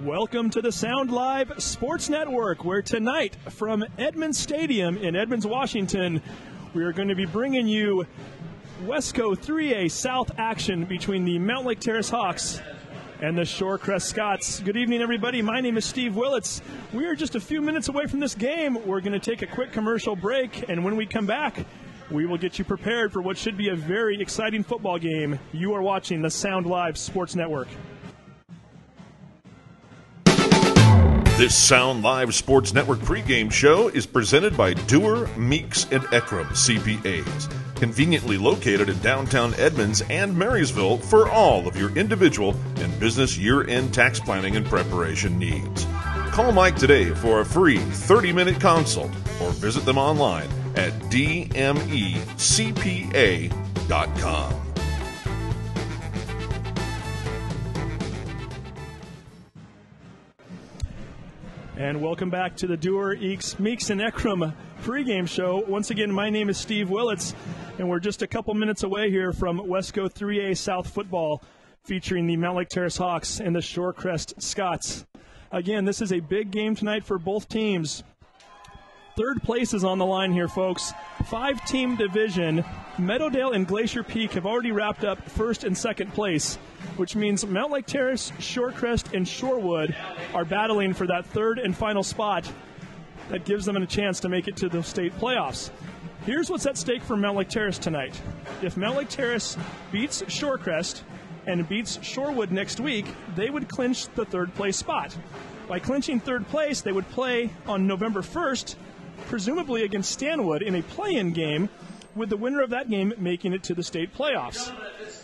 Welcome to the Sound Live Sports Network, where tonight from Edmunds Stadium in Edmonds, Washington, we are going to be bringing you Wesco 3A South action between the Mountlake Terrace Hawks and the Shorecrest Scots. Good evening, everybody. My name is Steve Willits. We are just a few minutes away from this game. We're going to take a quick commercial break, and when we come back, we will get you prepared for what should be a very exciting football game. You are watching the Sound Live Sports Network. This Sound Live Sports Network pregame show is presented by Dewar, Meeks, and Eckram CPAs, conveniently located in downtown Edmonds and Marysville for all of your individual and business year-end tax planning and preparation needs. Call Mike today for a free 30-minute consult or visit them online at dmecpa.com. And welcome back to the Dewar, Meeks, and Eckram pregame show. Once again, my name is Steve Willits, and we're just a couple minutes away here from Wesco 3A South football, featuring the Mountlake Terrace Hawks and the Shorecrest Scots. Again, this is a big game tonight for both teams. Third place is on the line here, folks. 5-team division. Meadowdale and Glacier Peak have already wrapped up first and second place, which means Mountlake Terrace, Shorecrest, and Shorewood are battling for that third and final spot that gives them a chance to make it to the state playoffs. Here's what's at stake for Mountlake Terrace tonight. If Mountlake Terrace beats Shorecrest and beats Shorewood next week, they would clinch the third place spot. By clinching third place, they would play on November 1st, presumably against Stanwood in a play-in game, with the winner of that game making it to the state playoffs.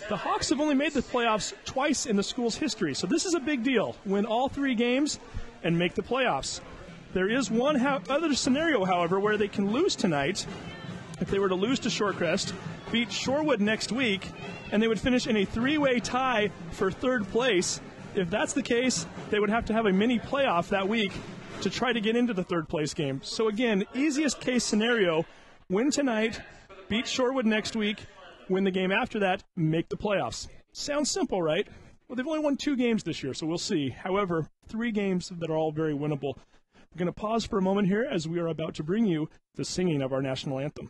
The Hawks have only made the playoffs twice in the school's history, so this is a big deal. Win all 3 games and make the playoffs. There is one other scenario, however, where they can lose tonight. If they were to lose to Shorecrest, beat Shorewood next week, and they would finish in a 3-way tie for third place. If that's the case, they would have to have a mini playoff that week to try to get into the third place game. So again, easiest case scenario, win tonight, beat Shorewood next week, win the game after that, make the playoffs. Sounds simple, right? Well, they've only won 2 games this year, so we'll see. However, 3 games that are all very winnable. We're going to pause for a moment here as we are about to bring you the singing of our national anthem.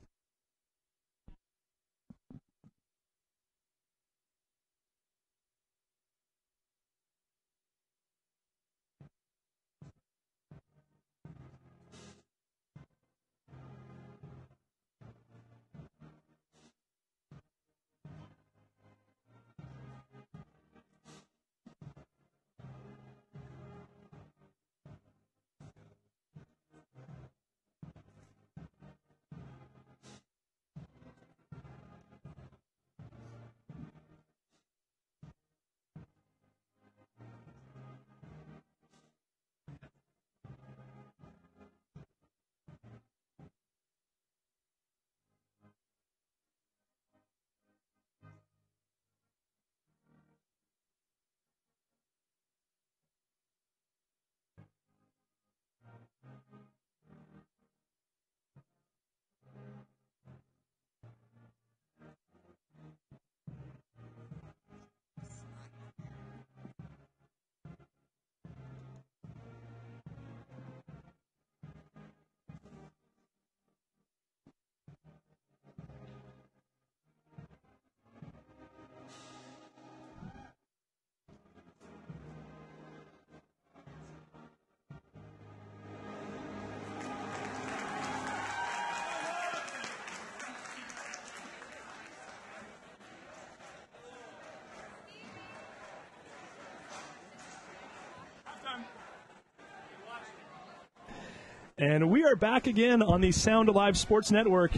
And we are back again on the Sound Alive Sports Network.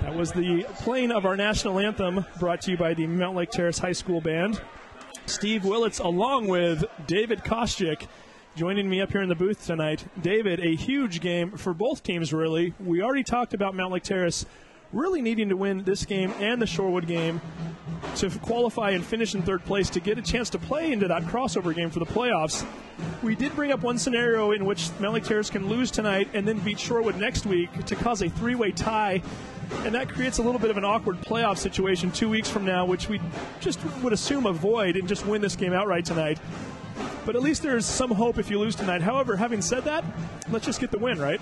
That was the playing of our national anthem, brought to you by the Mountlake Terrace High School Band. Steve Willits along with David Kostyk joining me up here in the booth tonight. David, a huge game for both teams, really. We already talked about Mountlake Terrace really needing to win this game and the Shorewood game to qualify and finish in third place to get a chance to play into that crossover game for the playoffs. We did bring up one scenario in which Mountlake Terrace can lose tonight and then beat Shorewood next week to cause a 3-way tie, and that creates a little bit of an awkward playoff situation 2 weeks from now, which we just would assume avoid and just win this game outright tonight. but at least there's some hope if you lose tonight. However, having said that, let's just get the win, right?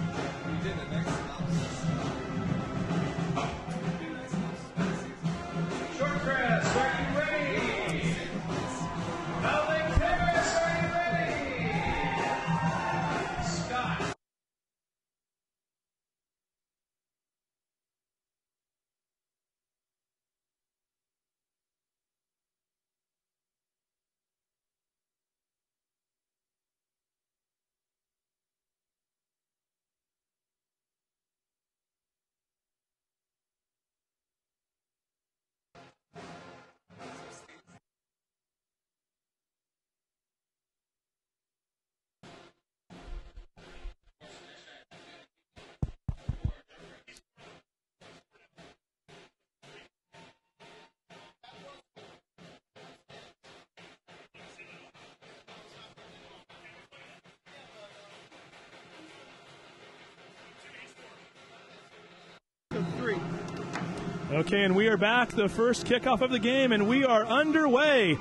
Shorecrest, are you ready? Mountlake Terrace, are you ready? Scott. Okay, and we are back. The first kickoff of the game, and we are underway.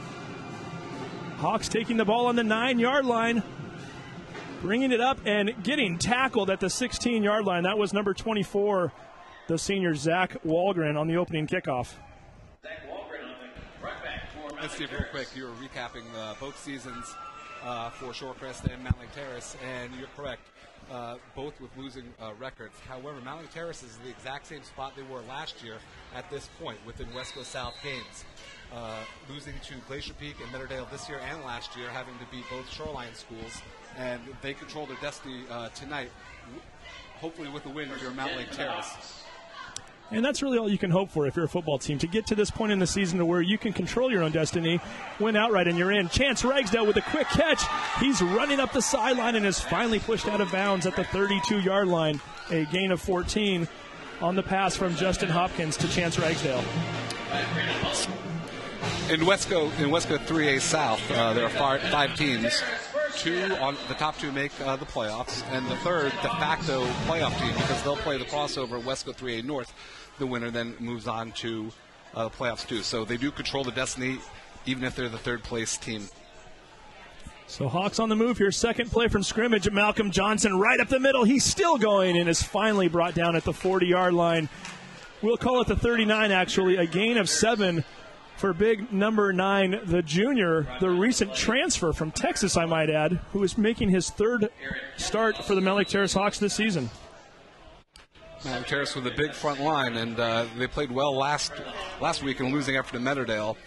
Hawks taking the ball on the 9-yard line, bringing it up and getting tackled at the 16-yard line. That was number 24, the senior Zach Walgren, on the opening kickoff. Zach Walgren on the right back for Let's see real quick. You were recapping both seasons for Shorecrest and Mountlake Terrace, and you're correct. Both with losing records. However, Mountlake Terrace is the exact same spot they were last year at this point within Wesco South games. Losing to Glacier Peak and Meadowdale this year and last year, having to beat both Shoreline schools, and they control their destiny tonight, hopefully with a win if you're Mountlake Terrace. And that's really all you can hope for if you're a football team, to get to this point in the season to where you can control your own destiny, win outright, and you're in. Chance Ragsdale with a quick catch. He's running up the sideline and is finally pushed out of bounds at the 32-yard line. A gain of 14 on the pass from Justin Hopkins to Chance Ragsdale. In Wesco 3A South, there are 5 teams. The top two make the playoffs, and the third de facto playoff team, because they'll play the crossover Wesco 3A North. The winner then moves on to the playoffs too. So they do control the destiny, even if they're the third place team. So Hawks on the move here. Second play from scrimmage. Malcolm Johnson right up the middle. He's still going and is finally brought down at the 40-yard line. We'll call it the 39, actually. A gain of 7 for big number 9, the junior, the recent transfer from Texas, I might add, who is making his third start for the Mountlake Terrace Hawks this season. Mountlake Terrace with a big front line, and they played well last week in a losing effort to Meadowdale.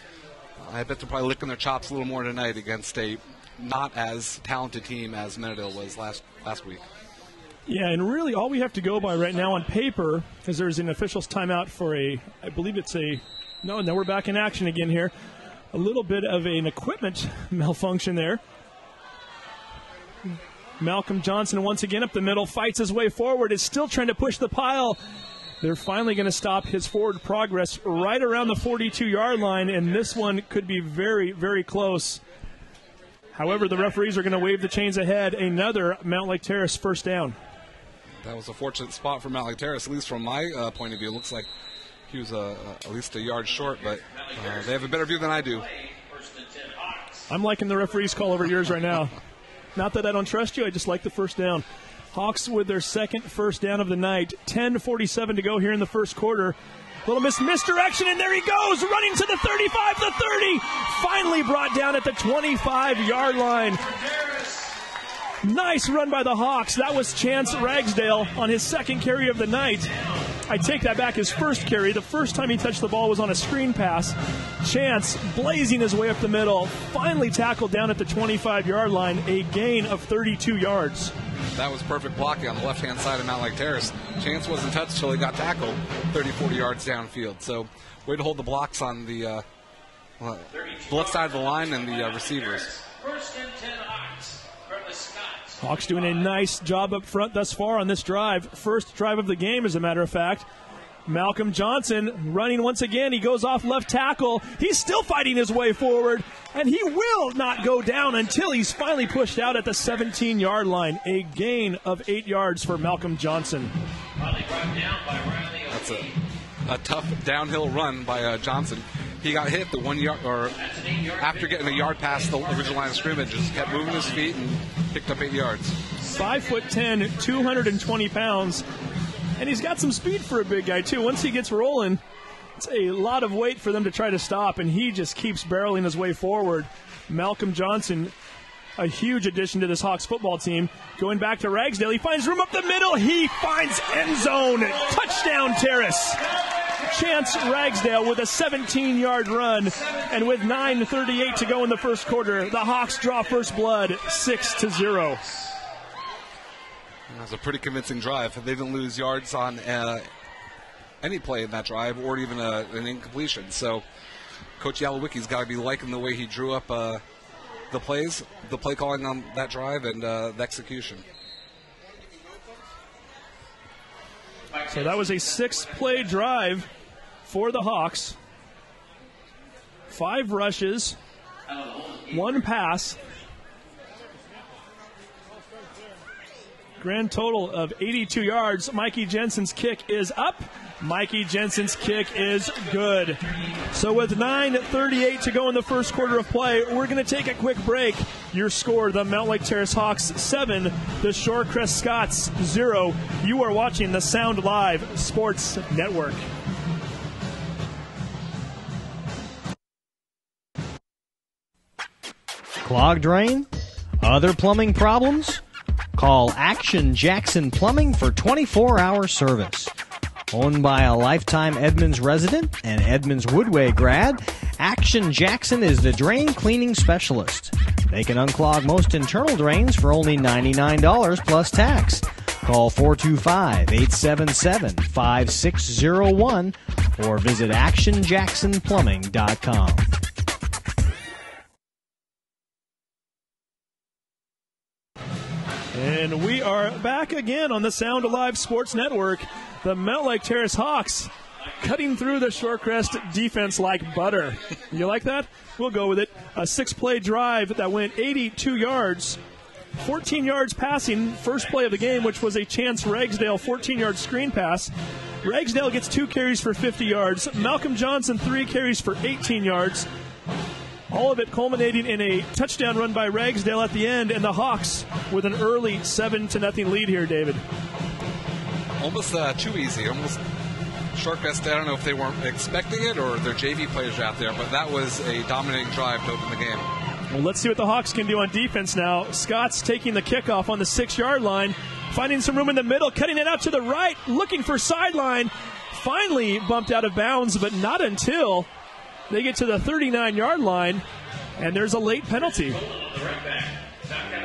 I bet they're probably licking their chops a little more tonight against a not as talented team as Meadowdale was last week. Yeah, and really all we have to go by right now on paper is there's an official's timeout for I believe it's no, we're back in action again here. A little bit of an equipment malfunction there. Malcolm Johnson once again up the middle, fights his way forward, is still trying to push the pile. They're finally going to stop his forward progress right around the 42-yard line, and this one could be very, very close. However, the referees are going to wave the chains ahead. Another Mountlake Terrace first down. That was a fortunate spot for Mountlake Terrace, at least from my point of view. It looks like he was at least a yard short, but they have a better view than I do. I'm liking the referee's call over yours right now. Not that I don't trust you, I just like the first down. Hawks with their second first down of the night. 10:47 to go here in the first quarter. Little misdirection, and there he goes, running to the 35, the 30. Finally brought down at the 25-yard line. Nice run by the Hawks. That was Chance Ragsdale on his second carry of the night. I take that back, his first carry. The first time he touched the ball was on a screen pass. Chance blazing his way up the middle, finally tackled down at the 25-yard line, a gain of 32 yards. That was perfect blocking on the left-hand side of Mountlake Terrace. Chance wasn't touched until he got tackled 30, 40 yards downfield. So way to hold the blocks on the left side of the line and the receivers. First and 10 Hawks from the Scots. Hawks doing a nice job up front thus far on this drive. First drive of the game, as a matter of fact. Malcolm Johnson running once again. He goes off left tackle. He's still fighting his way forward, and he will not go down until he's finally pushed out at the 17-yard line. A gain of 8 yards for Malcolm Johnson. Riley brought down by Riley. That's a tough downhill run by Johnson. he got hit the 1 yard, or after getting a yard past the original line of scrimmage, just kept moving his feet and picked up 8 yards. 5'10", 220 pounds, and he's got some speed for a big guy too. Once he gets rolling, it's a lot of weight for them to try to stop, and he just keeps barreling his way forward. Malcolm Johnson, a huge addition to this Hawks football team. Going back to Ragsdale, he finds room up the middle. He finds end zone. Touchdown, Terrace. Chance Ragsdale with a 17-yard run, and with 9:38 to go in the first quarter, the Hawks draw first blood, 6-0. That was a pretty convincing drive. They didn't lose yards on any play in that drive, or even an incompletion. So Coach Yalowicki's got to be liking the way he drew up the plays, the play calling on that drive, and the execution. So that was a 6-play drive for the Hawks. 5 rushes, 1 pass. Grand total of 82 yards. Mikey Jensen's kick is up. Mikey Jensen's kick is good. So with 9:38 to go in the first quarter of play, we're going to take a quick break. Your score, the Mountlake Terrace Hawks 7, the Shorecrest Scots 0. You are watching the Sound Live Sports Network. Clogged drain? Other plumbing problems? Call Action Jackson Plumbing for 24-hour service. Owned by a lifetime Edmonds resident and Edmonds Woodway grad, Action Jackson is the drain cleaning specialist. They can unclog most internal drains for only $99 plus tax. Call 425-877-5601 or visit actionjacksonplumbing.com. And we are back again on the Sound Alive Sports Network. The Mountlake Terrace Hawks cutting through the Shorecrest defense like butter. You like that? We'll go with it. A 6-play drive that went 82 yards, 14 yards passing, first play of the game, which was a Chance Ragsdale 14-yard screen pass. Ragsdale gets 2 carries for 50 yards. Malcolm Johnson 3 carries for 18 yards. All of it culminating in a touchdown run by Ragsdale at the end, and the Hawks with an early 7-0 lead here, David. Almost too easy. Almost Shorecrest, I don't know if they weren't expecting it or their JV players out there, but that was a dominating drive to open the game. Well, let's see what the Hawks can do on defense now. Scott's taking the kickoff on the 6-yard line, finding some room in the middle, cutting it out to the right, looking for sideline. Finally bumped out of bounds, but not until they get to the 39-yard line, and there's a late penalty.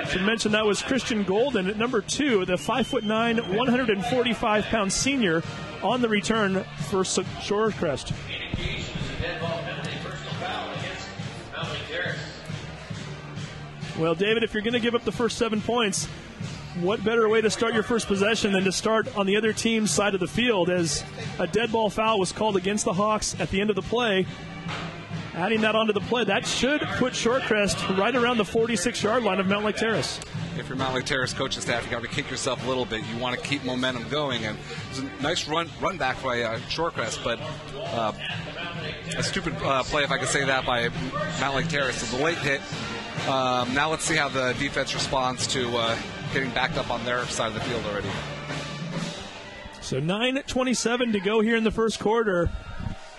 Should mention that was Christian Golden at number 2, the 5'9", 145-pound senior on the return for Shorecrest. Well, David, if you're going to give up the first 7 points, what better way to start your first possession than to start on the other team's side of the field, as a dead ball foul was called against the Hawks at the end of the play. Adding that onto the play, that should put Shorecrest right around the 46-yard line of Mountlake Terrace. If you're Mountlake Terrace coaching staff, you got to kick yourself a little bit. You want to keep momentum going, and it's a nice run back by Shorecrest, but a stupid play, if I could say that, by Mountlake Terrace. So the late hit. Now let's see how the defense responds to getting backed up on their side of the field already. So 9:27 to go here in the first quarter.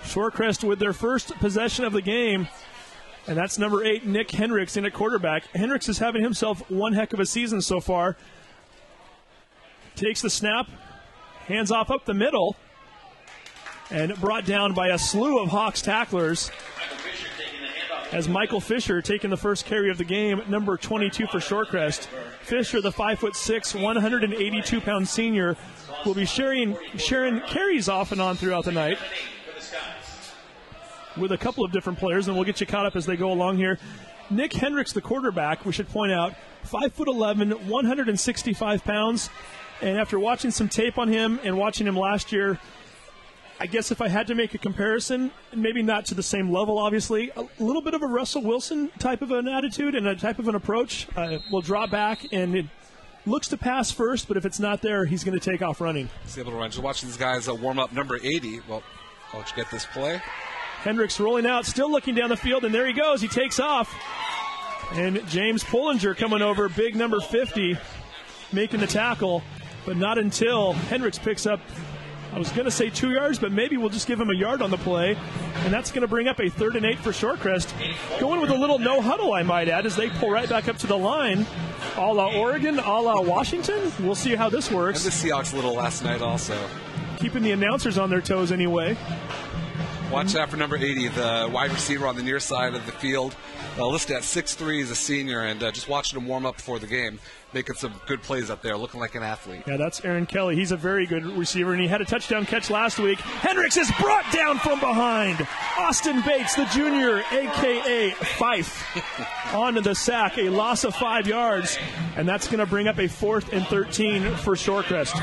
Shorecrest with their first possession of the game, and that's number 8, Nick Hendricks, in at quarterback. Hendricks is having himself one heck of a season so far. Takes the snap, hands off up the middle, and brought down by a slew of Hawks tacklers. As Michael Fisher taking the first carry of the game, number 22 for Shorecrest. Fisher, the 5'6", 182-pound senior, will be sharing carries off and on throughout the night with a couple of different players, and we'll get you caught up as they go along here. Nick Hendricks, the quarterback, we should point out, 5'11", 165 pounds, and after watching some tape on him and watching him last year, I guess if I had to make a comparison, maybe not to the same level, obviously, a little bit of a Russell Wilson type of an attitude and a type of an approach. Will draw back, and it looks to pass first, but if it's not there, he's going to take off running. He's able to run. Just watching these guys warm up. Number 80, well, I'll let you get this play. Hendricks rolling out, still looking down the field, and there he goes. He takes off. And James Pullinger coming over, big number 50, making the tackle, but not until Hendricks picks up, I was going to say 2 yards, but maybe we'll just give him a yard on the play, and that's going to bring up a 3rd and 8 for Shorecrest. Going with a little no huddle, I might add, as they pull right back up to the line. A la Oregon, a la Washington. We'll see how this works. And the Seahawks a little last night also. Keeping the announcers on their toes anyway. Watch out for number 80, the wide receiver on the near side of the field. Listed at 6'3", as a senior, and just watching him warm up before the game, making some good plays up there, looking like an athlete. Yeah, that's Aaron Kelly. He's a very good receiver, and he had a touchdown catch last week. Hendricks is brought down from behind. Austin Bates, the junior, a.k.a. Fife, onto the sack, a loss of 5 yards, and that's going to bring up a 4th and 13 for Shorecrest.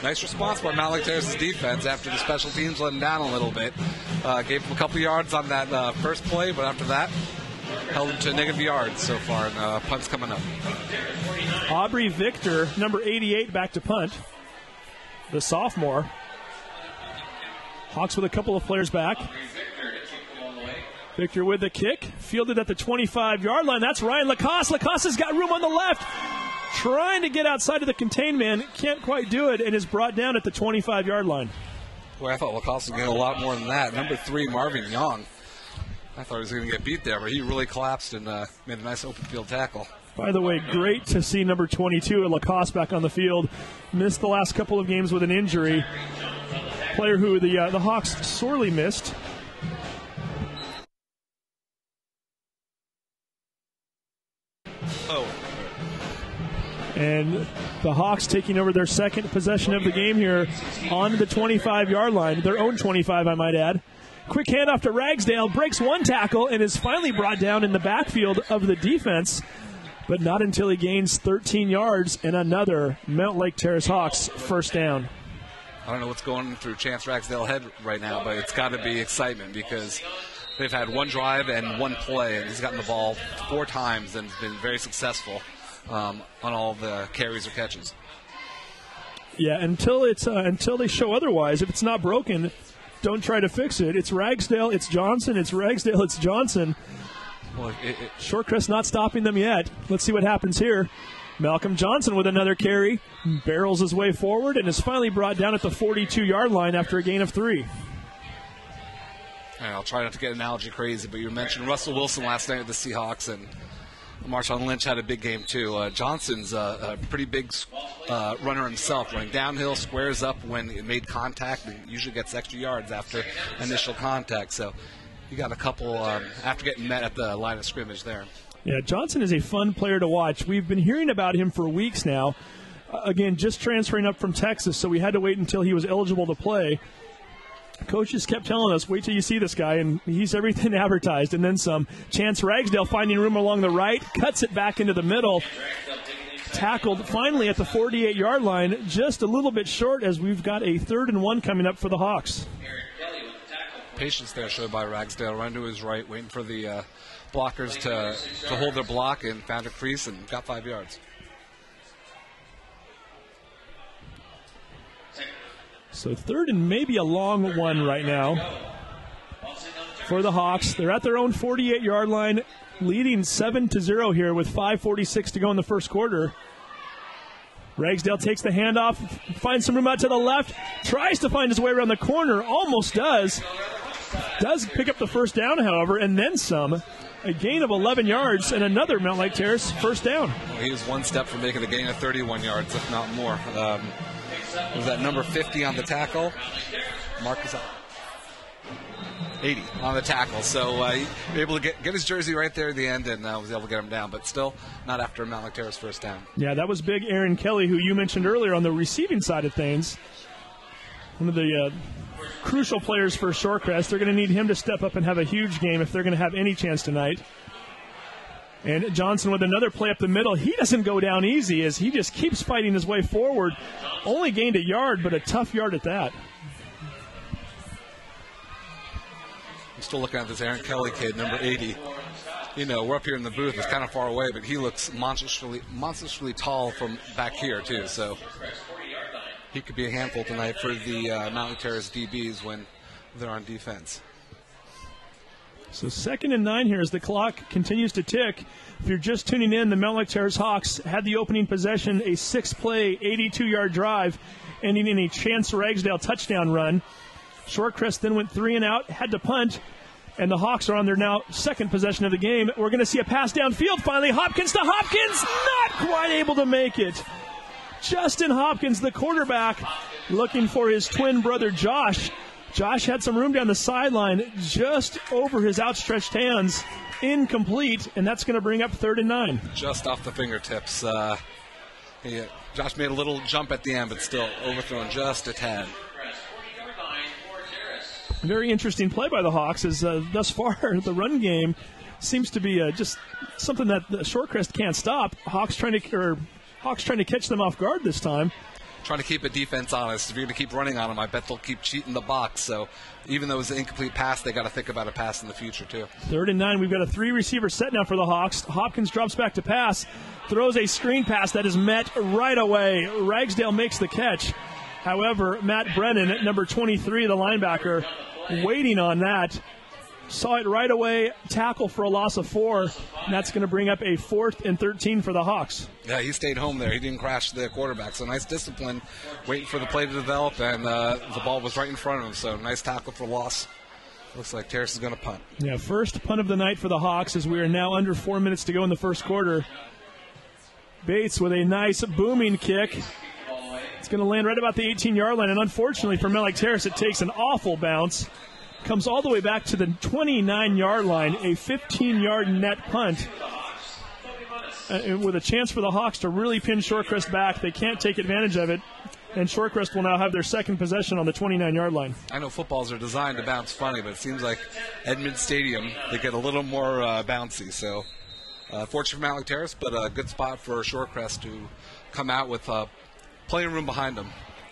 Nice response by Mountlake Terrace's defense after the special teams let him down a little bit. Gave him a couple yards on that first play, but after that, held him to negative yards so far, and punt's coming up. Aubrey Victor, number 88, back to punt. The sophomore. Hawks with a couple of players back. Victor with the kick, fielded at the 25-yard line. That's Ryan Lacoste. Lacoste has got room on the left. Trying to get outside of the contained man, can't quite do it, and is brought down at the 25-yard line. Boy, I thought Lacoste was going to get a lot more than that. Number 3, Marvin Young. I thought he was going to get beat there, but he really collapsed and made a nice open field tackle. By the way, great to see number 22, Lacoste, back on the field. Missed the last couple of games with an injury. Player who the Hawks sorely missed. And the Hawks taking over their second possession of the game here on the 25-yard line. Their own 25, I might add. Quick handoff to Ragsdale, breaks one tackle, and is finally brought down in the backfield of the defense, but not until he gains 13 yards and another Mountlake Terrace Hawks first down. I don't know what's going through Chance Ragsdale's head right now, but it's got to be excitement because they've had one drive and one play, and he's gotten the ball 4 times and been very successful on all the carries or catches. Yeah, until they show otherwise. If it's not broken, don't try to fix it. It's Ragsdale, it's Johnson, it's Ragsdale, it's Johnson. Well, Shorecrest not stopping them yet. Let's see what happens here. Malcolm Johnson with another carry, barrels his way forward, and is finally brought down at the 42-yard line after a gain of 3. I'll try not to get analogy crazy, but you mentioned Russell Wilson last night with the Seahawks, and Marshawn Lynch had a big game too. Johnson's a pretty big runner himself, running downhill, squares up when it made contact, and usually gets extra yards after initial contact. So he got a couple after getting met at the line of scrimmage there. Yeah, Johnson is a fun player to watch. We've been hearing about him for weeks now. Again, just transferring up from Texas, so we had to wait until he was eligible to play. Coaches kept telling us, wait till you see this guy, and he's everything advertised, and then some. Chance Ragsdale finding room along the right, cuts it back into the middle. Tackled finally at the 48-yard line, just a little bit short as we've got a 3rd and 1 coming up for the Hawks. Patience there showed by Ragsdale, run to his right, waiting for the blockers to hold their block, and found a crease and got 5 yards. So 3rd and maybe a long one right now for the Hawks. They're at their own 48-yard line, leading 7-0 here with 5:46 to go in the first quarter. Ragsdale takes the handoff, finds some room out to the left, tries to find his way around the corner, almost does. Does pick up the first down, however, and then some. A gain of 11 yards and another Mountlake Terrace first down. Well, he was one step from making a gain of 31 yards, if not more. Was that number 50 on the tackle? Marcus 80 on the tackle. So he was able to get his jersey right there at the end and was able to get him down. But still, not after a Mountlake Terrace first down. Yeah, that was big Aaron Kelly, who you mentioned earlier on the receiving side of things. One of the crucial players for Shorecrest. They're going to need him to step up and have a huge game if they're going to have any chance tonight. And Johnson with another play up the middle. He doesn't go down easy as he just keeps fighting his way forward. Only gained a yard, but a tough yard at that. I'm still looking at this Aaron Kelly kid, number 80. You know, we're up here in the booth. It's kind of far away, but he looks monstrously tall from back here, too. So he could be a handful tonight for the Mountlake Terrace DBs when there on defense. So 2nd and 9 here as the clock continues to tick. If you're just tuning in, the Mountlake Terrace Hawks had the opening possession, a 6-play, 82-yard drive, ending in a Chance Ragsdale touchdown run. Shorecrest then went 3 and out, had to punt, and the Hawks are on their now second possession of the game. We're going to see a pass downfield finally. Hopkins to Hopkins, not quite able to make it. Justin Hopkins, the quarterback, looking for his twin brother Josh. Josh had some room down the sideline, just over his outstretched hands, incomplete, and that's going to bring up 3rd and 9. Just off the fingertips. Josh made a little jump at the end, but still overthrown just a tad. Very interesting play by the Hawks, as thus far the run game seems to be just something that the Shorecrest can't stop. Hawks trying to catch them off guard this time. Trying to keep a defense honest. If you're going to keep running on them, I bet they'll keep cheating the box. So even though it was an incomplete pass, they got to think about a pass in the future too. 3rd and 9. We've got a 3-receiver set now for the Hawks. Hopkins drops back to pass, throws a screen pass that is met right away. Ragsdale makes the catch. However, Matt Brennan, at number 23, the linebacker, waiting on that. Saw it right away, tackle for a loss of 4, and that's going to bring up a 4th and 13 for the Hawks. Yeah, he stayed home there. He didn't crash the quarterback. So nice discipline, waiting for the play to develop, and the ball was right in front of him. So nice tackle for loss. Looks like Terrace is going to punt. Yeah, first punt of the night for the Hawks as we are now under 4 minutes to go in the first quarter. Bates with a nice booming kick. It's going to land right about the 18-yard line, and unfortunately for Mountlake Terrace, it takes an awful bounce. Comes all the way back to the 29-yard line, a 15-yard net punt. With a chance for the Hawks to really pin Shorecrest back. They can't take advantage of it, and Shorecrest will now have their second possession on the 29-yard line. I know footballs are designed to bounce funny, but it seems like Edmund Stadium, they get a little more bouncy. So fortunate for Mountlake Terrace, but a good spot for Shorecrest to come out with playing room behind them.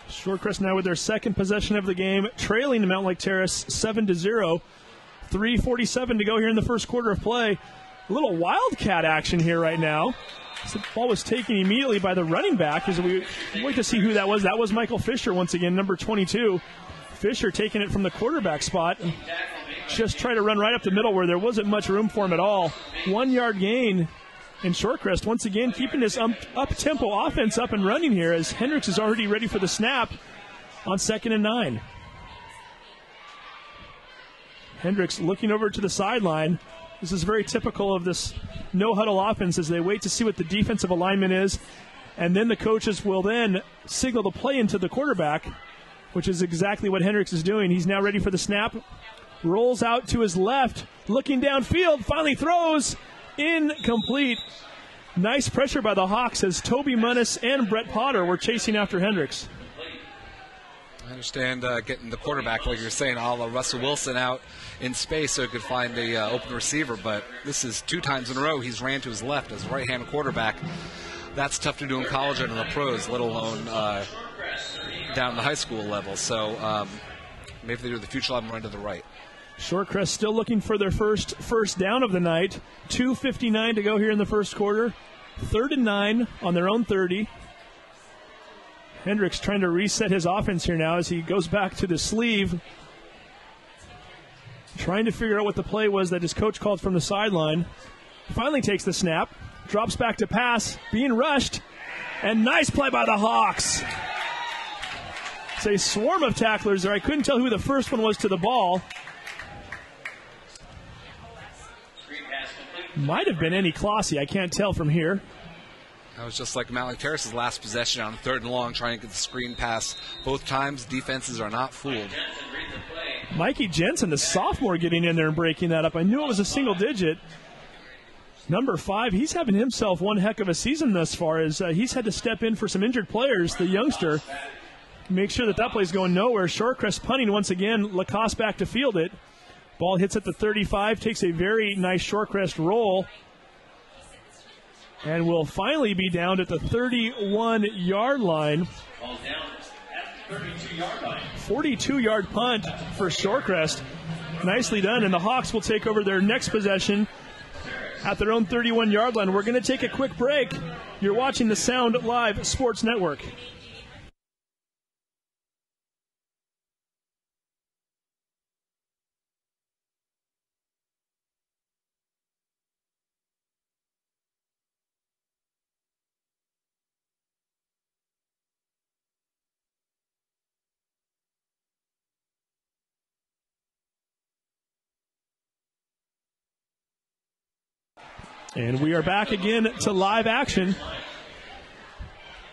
Shorecrest now with their second possession of the game, trailing to Mountlake Terrace 7-0. 3:47 to go here in the first quarter of play. A little wildcat action here right now. The ball was taken immediately by the running back. As we wait to see who that was. That was Michael Fisher once again, number 22. Fisher taking it from the quarterback spot. Just try to run right up the middle where there wasn't much room for him at all. 1 yard gain. And Shorecrest, once again, keeping this up-tempo offense up and running here as Hendricks is already ready for the snap on 2nd and 9. Hendricks looking over to the sideline. This is very typical of this no-huddle offense as they wait to see what the defensive alignment is. And then the coaches will then signal the play into the quarterback, which is exactly what Hendricks is doing. He's now ready for the snap. Rolls out to his left, looking downfield, finally throws. Incomplete. Nice pressure by the Hawks as Toby Munnis and Brett Potter were chasing after Hendricks. I understand getting the quarterback, like you're saying, a la Russell Wilson out in space so he could find a open receiver, but this is 2 times in a row he's ran to his left as a right-handed quarterback. That's tough to do in college and in the pros, let alone down at the high school level. So maybe if they do the future, I'll run to the right. Shorecrest still looking for their first down of the night. 2:59 to go here in the first quarter. 3rd and 9 on their own 30. Hendricks trying to reset his offense here now as he goes back to the sleeve. Trying to figure out what the play was that his coach called from the sideline. Finally takes the snap. Drops back to pass. Being rushed. And nice play by the Hawks. It's a swarm of tacklers there. I couldn't tell who the first one was to the ball. Might have been Andy Clossy. I can't tell from here. That was just like Mountlake Terrace's last possession on 3rd and long, trying to get the screen pass. Both times, defenses are not fooled. Mikey Jensen, the sophomore, getting in there and breaking that up. I knew it was a single digit. Number 5, he's having himself one heck of a season thus far as he's had to step in for some injured players, the youngster. Make sure that play's going nowhere. Shorecrest punting once again. Lacoste back to field it. Ball hits at the 35, takes a very nice Shorecrest roll, and will finally be down at the 31-yard line. 42-yard punt for Shorecrest. Nicely done, and the Hawks will take over their next possession at their own 31-yard line. We're going to take a quick break. You're watching the Sound Live Sports Network. And we are back again to live action.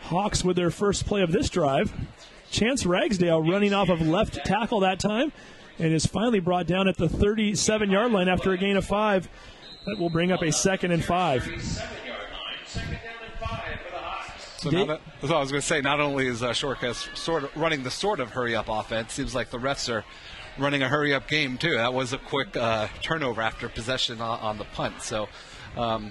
Hawks with their first play of this drive. Chance Ragsdale running off of left tackle that time and is finally brought down at the 37-yard line after a gain of 5. That will bring up a 2nd and 5. So now that, that's what I was going to say. Not only is Shorecrest sort of running the sort of hurry-up offense, seems like the refs are running a hurry-up game too. That was a quick turnover after possession on the punt. So got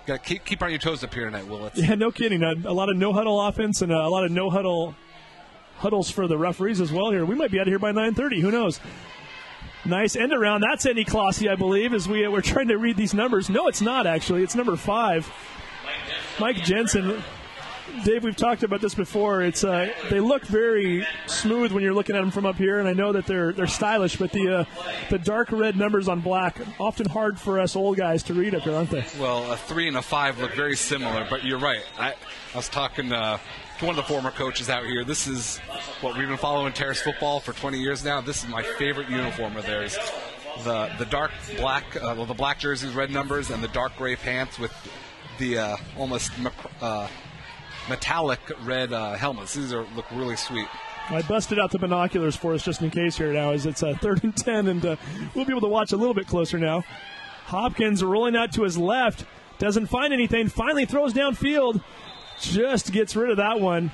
to keep on your toes up here tonight, Willits. Yeah, no kidding. A lot of no-huddle offense and a lot of no-huddles for the referees as well here. We might be out of here by 9:30. Who knows? Nice end around. That's Eddie Klossy, I believe, as we're trying to read these numbers. No, it's not, actually. It's number 5. Mike Jensen. Dave, we've talked about this before. It's they look very smooth when you're looking at them from up here, and I know that they're stylish, but the dark red numbers on black, often hard for us old guys to read up here, aren't they? Well, a 3 and a 5 look very similar, but you're right. I was talking to one of the former coaches out here. This is what we've been following Terrace football for 20 years now. This is my favorite uniform of theirs. The dark black, the black jerseys, red numbers, and the dark gray pants with the almost metallic red helmets. These look really sweet. I busted out the binoculars for us just in case here now, as it's 3rd and 10, and we'll be able to watch a little bit closer now. Hopkins rolling out to his left, doesn't find anything, finally throws downfield, just gets rid of that one.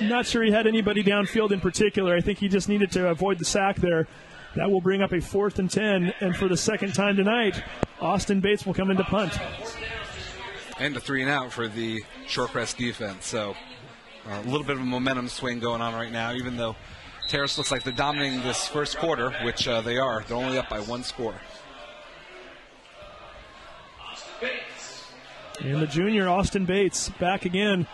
Not sure he had anybody downfield in particular. I think he just needed to avoid the sack there. That will bring up a 4th and 10, and for the second time tonight, Austin Bates will come into punt. And a 3 and out for the Shorecrest defense. So a little bit of a momentum swing going on right now, even though Terrace looks like they're dominating this first quarter, which they are. They're only up by 1 score. And the junior, Austin Bates, back again,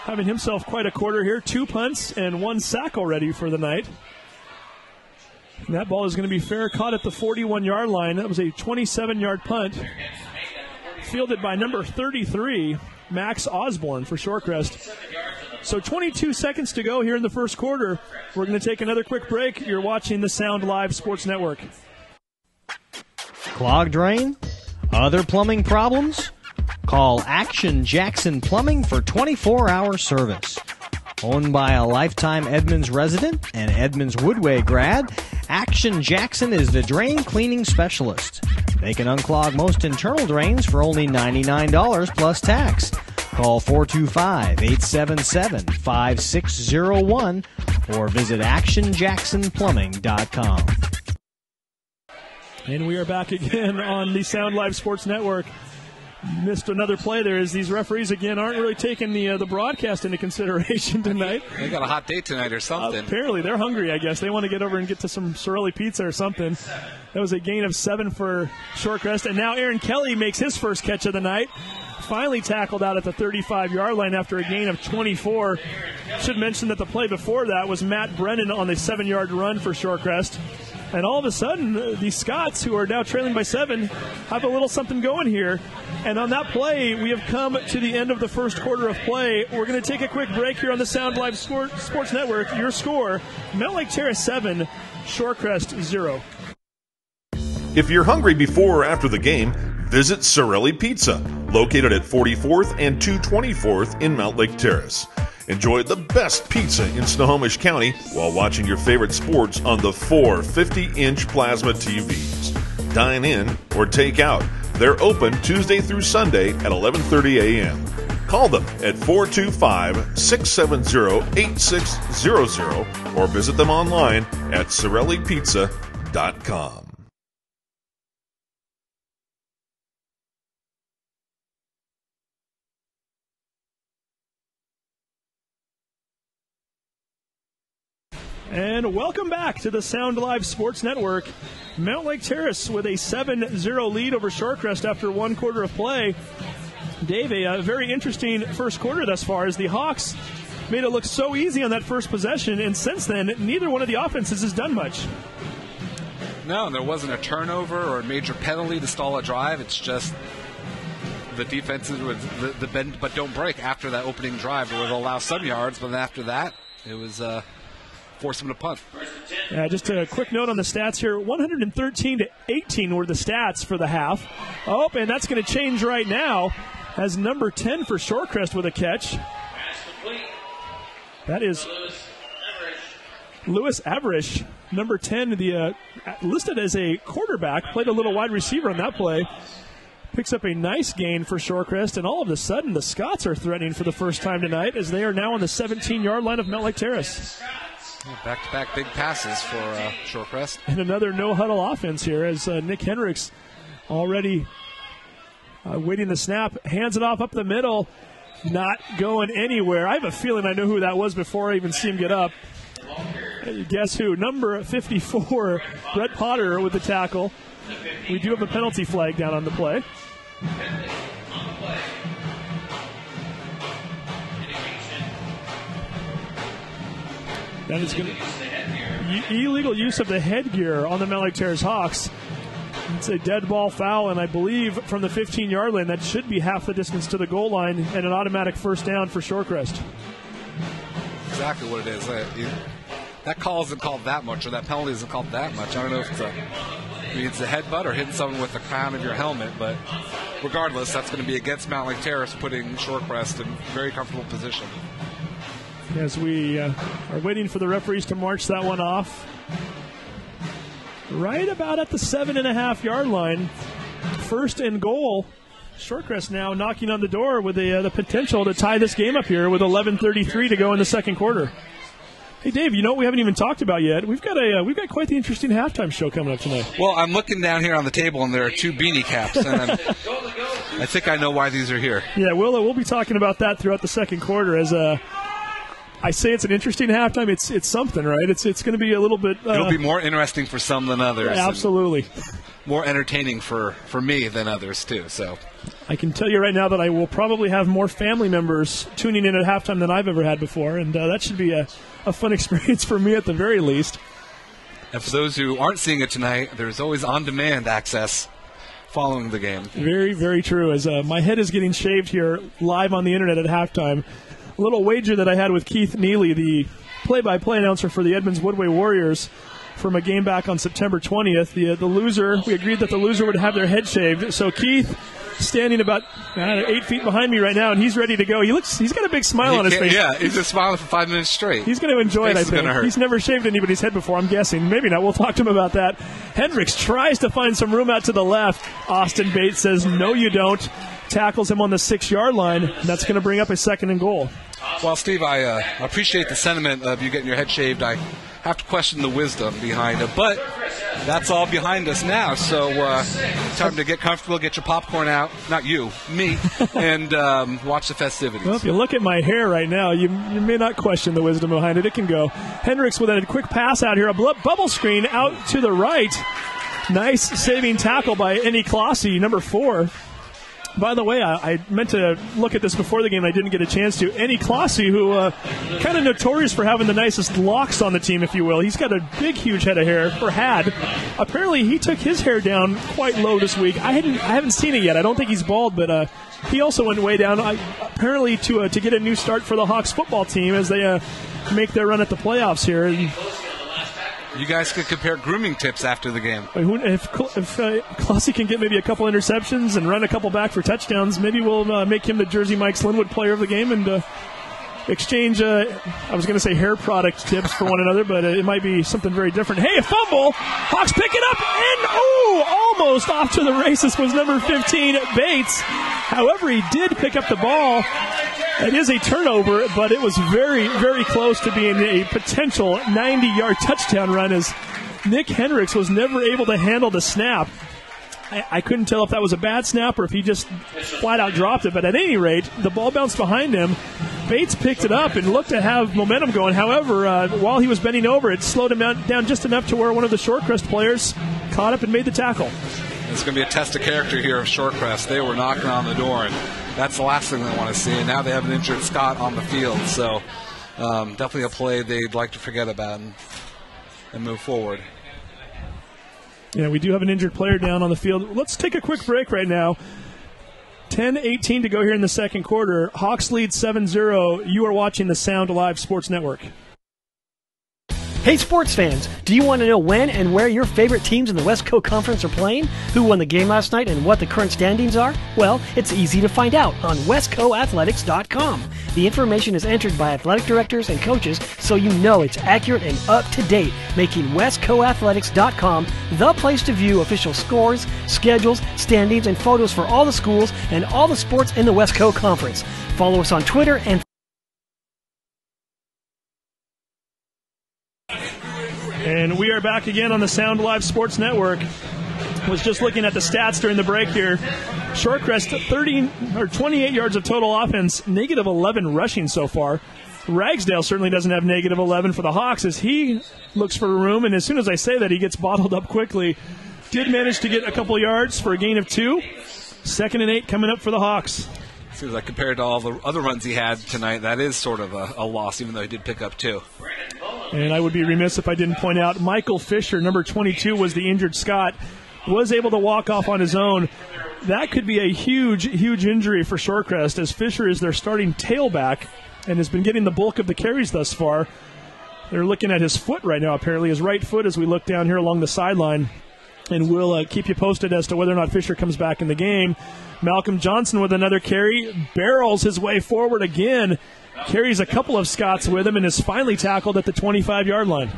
having himself quite a quarter here. 2 punts and 1 sack already for the night. And that ball is going to be fair caught at the 41-yard line. That was a 27-yard punt, fielded by number 33, Max Osborne for Shorecrest. So 22 seconds to go here in the first quarter. We're going to take another quick break. You're watching the Sound Live Sports Network. Clogged drain? Other plumbing problems? Call Action Jackson Plumbing for 24-hour service. Owned by a lifetime Edmonds resident and Edmonds Woodway grad, Action Jackson is the drain cleaning specialist. They can unclog most internal drains for only $99 plus tax. Call 425-877-5601 or visit actionjacksonplumbing.com. And we are back again on the Sound Live Sports Network. Missed another play there, as these referees again aren't really taking the broadcast into consideration tonight. They got a hot date tonight or something. Apparently they're hungry, I guess. They want to get over and get to some Sorelli pizza or something. That was a gain of 7 for Shorecrest. And now Aaron Kelly makes his first catch of the night. Finally tackled out at the 35-yard line after a gain of 24. Should mention that the play before that was Matt Brennan on the 7-yard run for Shorecrest. And all of a sudden, the Scots, who are now trailing by 7, have a little something going here. And on that play, we have come to the end of the first quarter of play. We're going to take a quick break here on the Sound Live Sports Network. Your score, Mountlake Terrace 7, Shorecrest 0. If you're hungry before or after the game, visit Sorelli Pizza, located at 44th and 224th in Mountlake Terrace. Enjoy the best pizza in Snohomish County while watching your favorite sports on the 4 50-inch plasma TVs. Dine in or take out. They're open Tuesday through Sunday at 11:30 a.m. Call them at 425-670-8600 or visit them online at SorelliPizza.com. And welcome back to the Sound Live Sports Network. Mountlake Terrace with a 7-0 lead over Shorecrest after 1 quarter of play. Dave, a very interesting first quarter thus far, as the Hawks made it look so easy on that first possession, and since then, neither one of the offenses has done much. No, there wasn't a turnover or a major penalty to stall a drive. It's just the defenses would the bend but don't break after that opening drive. They would allow some yards, but then after that, it was force them to punt. Yeah, just a quick note on the stats here. 113-18 were the stats for the half. Oh, and that's going to change right now as number 10 for Shorecrest with a catch. That is Lewis Averish, number 10, listed as a quarterback, played a little wide receiver on that play. Picks up a nice gain for Shorecrest, and all of a sudden the Scots are threatening for the first time tonight as they are now on the 17-yard line of Mountlake Terrace. Back-to-back big passes for Shorecrest. And another no-huddle offense here as Nick Hendricks already waiting the snap, hands it off up the middle, not going anywhere. I have a feeling I know who that was before I even see him get up. Guess who? Number 54, Brett Potter with the tackle. We do have a penalty flag down on the play. That is going to illegal use of the headgear on the Mountlake Terrace Hawks. It's a dead ball foul, and I believe from the 15-yard line, that should be half the distance to the goal line and an automatic first down for Shorecrest. Exactly what it is. That call isn't called that much, or that penalty isn't called that much. I don't know if it's a headbutt or hitting someone with the crown of your helmet, but regardless, that's going to be against Mountlake Terrace, putting Shorecrest in very comfortable position. As we are waiting for the referees to march that one off. Right about at the 7.5-yard line. First and goal. Shorecrest now knocking on the door with the potential to tie this game up here with 11:33 to go in the second quarter. Hey, Dave, you know what we haven't even talked about yet? We've got quite the interesting halftime show coming up tonight. Well, I'm looking down here on the table, and there are two beanie caps, and I think I know why these are here. Yeah, we'll be talking about that throughout the second quarter. As I say, it's an interesting halftime. It's something, right? It's going to be a little bit. It'll be more interesting for some than others. Absolutely. More entertaining for me than others too. So I can tell you right now that I will probably have more family members tuning in at halftime than I've ever had before, and that should be a fun experience for me at the very least. And for those who aren't seeing it tonight, there's always on-demand access following the game. Very, very true. As my head is getting shaved here live on the internet at halftime. A little wager that I had with Keith Neely, the play-by-play announcer for the Edmonds Woodway Warriors, from a game back on September 20th. The loser, we agreed that the loser would have their head shaved. So Keith, standing about 8 feet behind me right now, and he's ready to go. He's got a big smile on his face. Yeah, he's just smiling for 5 minutes straight. He's going to enjoy it, I think. He's never shaved anybody's head before, I'm guessing. Maybe not. We'll talk to him about that. Hendricks tries to find some room out to the left. Austin Bates says, no, you don't. Tackles him on the 6-yard line, and that's going to bring up a second and goal. Well, Steve, I appreciate the sentiment of you getting your head shaved. I have to question the wisdom behind it, but that's all behind us now. So time to get comfortable, get your popcorn out. Not you, me, and watch the festivities. Well, if you look at my hair right now, you may not question the wisdom behind it. It can go. Hendricks with a quick pass out here, a bubble screen out to the right. Nice saving tackle by Ennie Klossy, number 4. By the way, I meant to look at this before the game. I didn't get a chance to. Ennie Klossy, who kind of notorious for having the nicest locks on the team, if you will. He's got a big, huge head of hair, or had. Apparently, he took his hair down quite low this week. I haven't seen it yet. I don't think he's bald, but he also went way down. Apparently, to get a new start for the Hawks football team as they make their run at the playoffs here. You guys could compare grooming tips after the game. If Klossy can get maybe a couple interceptions and run a couple back for touchdowns, maybe we'll make him the Jersey Mike's Linwood player of the game and exchange, I was going to say hair product tips for one another, but it might be something very different. Hey, a fumble! Hawks pick it up, and almost off to the races was number 15, Bates. However, he did pick up the ball. It is a turnover, but it was very, very close to being a potential 90-yard touchdown run as Nick Hendricks was never able to handle the snap. I couldn't tell if that was a bad snap or if he just flat-out dropped it, but at any rate, the ball bounced behind him. Bates picked it up and looked to have momentum going. However, while he was bending over, it slowed him down just enough to where one of the Shorecrest players caught up and made the tackle. It's going to be a test of character here of Shorecrest. They were knocking on the door, and that's the last thing they want to see. And now they have an injured Scott on the field. So definitely a play they'd like to forget about and move forward. Yeah, we do have an injured player down on the field. Let's take a quick break right now. 10:18 to go here in the second quarter. Hawks lead 7-0. You are watching the Sound Alive Sports Network. Hey sports fans, do you want to know when and where your favorite teams in the Westco Conference are playing? Who won the game last night and what the current standings are? Well, it's easy to find out on westcoathletics.com. The information is entered by athletic directors and coaches, so you know it's accurate and up to date, making westcoathletics.com the place to view official scores, schedules, standings, and photos for all the schools and all the sports in the Westco Conference. Follow us on Twitter and And we are back again on the Sound Live Sports Network. Was just looking at the stats during the break here. Shorecrest 28 yards of total offense, negative 11 rushing so far. Ragsdale certainly doesn't have negative 11 for the Hawks as he looks for room, and as soon as I say that, he gets bottled up quickly. Did manage to get a couple yards for a gain of 2. 2nd and 8 coming up for the Hawks. Seems like compared to all the other runs he had tonight, that is sort of a loss, even though he did pick up 2. And I would be remiss if I didn't point out Michael Fisher, number 22, was the injured Scot, was able to walk off on his own. That could be a huge, huge injury for Shorecrest, as Fisher is their starting tailback and has been getting the bulk of the carries thus far. They're looking at his foot right now, apparently, his right foot, as we look down here along the sideline. And we'll keep you posted as to whether or not Fisher comes back in the game. Malcolm Johnson with another carry, barrels his way forward again, carries a couple of Scots with him, and is finally tackled at the 25-yard line.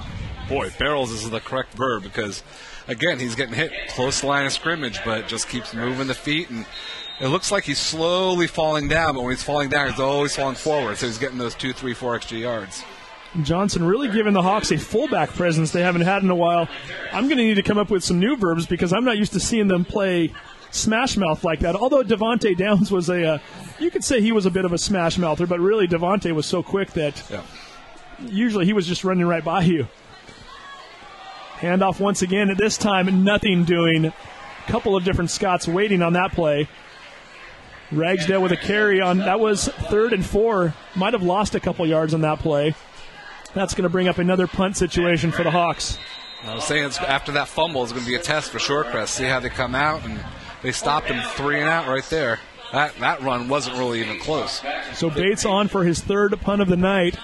Boy, barrels is the correct verb because, again, he's getting hit close to the line of scrimmage, but just keeps moving the feet, and it looks like he's slowly falling down, but when he's falling down, he's always falling forward, so he's getting those 2, 3, 4 extra yards. Johnson really giving the Hawks a fullback presence they haven't had in a while. I'm going to need to come up with some new verbs because I'm not used to seeing them play smash mouth like that. Although Devontae Downs was you could say he was a bit of a smash mouther, but really Devontae was so quick that usually he was just running right by you. Handoff once again, at this time nothing doing. A couple of different Scots waiting on that play. Ragsdale with a carry on, that was 3rd and 4. Might have lost a couple yards on that play. That's going to bring up another punt situation for the Hawks. I was saying after that fumble, it's going to be a test for Shorecrest. See how they come out, and they stopped him 3 and out right there. That run wasn't really even close. So Bates on for his 3rd punt of the night.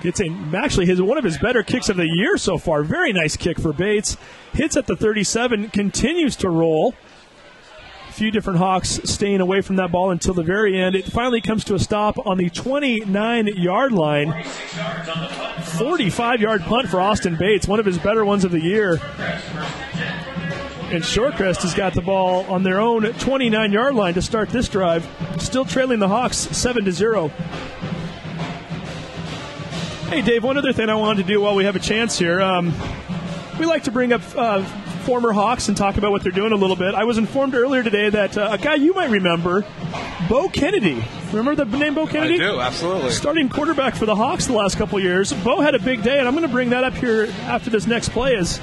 Gets one of his better kicks of the year so far. Very nice kick for Bates. Hits at the 37, continues to roll. A few different Hawks staying away from that ball until the very end. It finally comes to a stop on the 29-yard line. 45-yard punt for Austin Bates, one of his better ones of the year. And Shorecrest has got the ball on their own 29-yard line to start this drive. Still trailing the Hawks 7-0. Hey, Dave, one other thing I wanted to do while we have a chance here. We like to bring up former Hawks and talk about what they're doing a little bit. I was informed earlier today that a guy you might remember, Bo Kennedy. Remember the name Bo Kennedy? I do, absolutely. Starting quarterback for the Hawks the last couple of years. Bo had a big day, and I'm going to bring that up here after this next play. As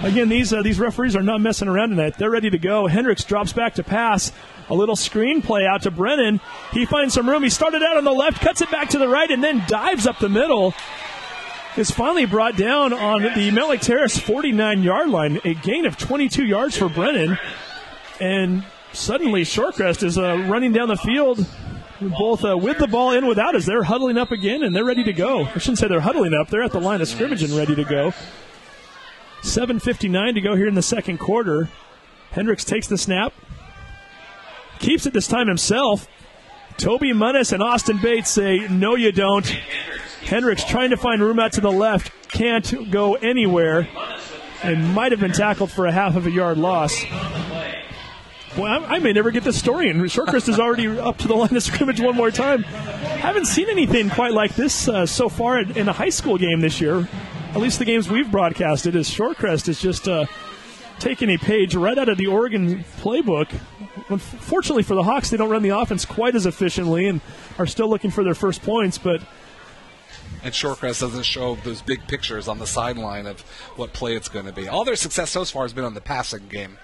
again, these referees are not messing around tonight. They're ready to go. Hendricks drops back to pass. A little screen play out to Brennan. He finds some room. He started out on the left, cuts it back to the right, and then dives up the middle. Is finally brought down on the Mountlake Terrace 49-yard line. A gain of 22 yards for Brennan. And suddenly Shorecrest is running down the field, both with the ball and without, as they're huddling up again, and they're ready to go. I shouldn't say they're huddling up. They're at the line of scrimmage and ready to go. 7:59 to go here in the second quarter. Hendricks takes the snap. Keeps it this time himself. Toby Munnis and Austin Bates say, no, you don't. Hendricks trying to find room out to the left. Can't go anywhere. And might have been tackled for a half of a yard loss. Well, I may never get this story, and Shorecrest is already up to the line of scrimmage one more time. Haven't seen anything quite like this so far in a high school game this year. At least the games we've broadcasted, is Shorecrest is just taking a page right out of the Oregon playbook. Unfortunately for the Hawks, they don't run the offense quite as efficiently and are still looking for their first points, but and Shorecrest doesn't show those big pictures on the sideline of what play it's going to be. All their success so far has been on the passing game.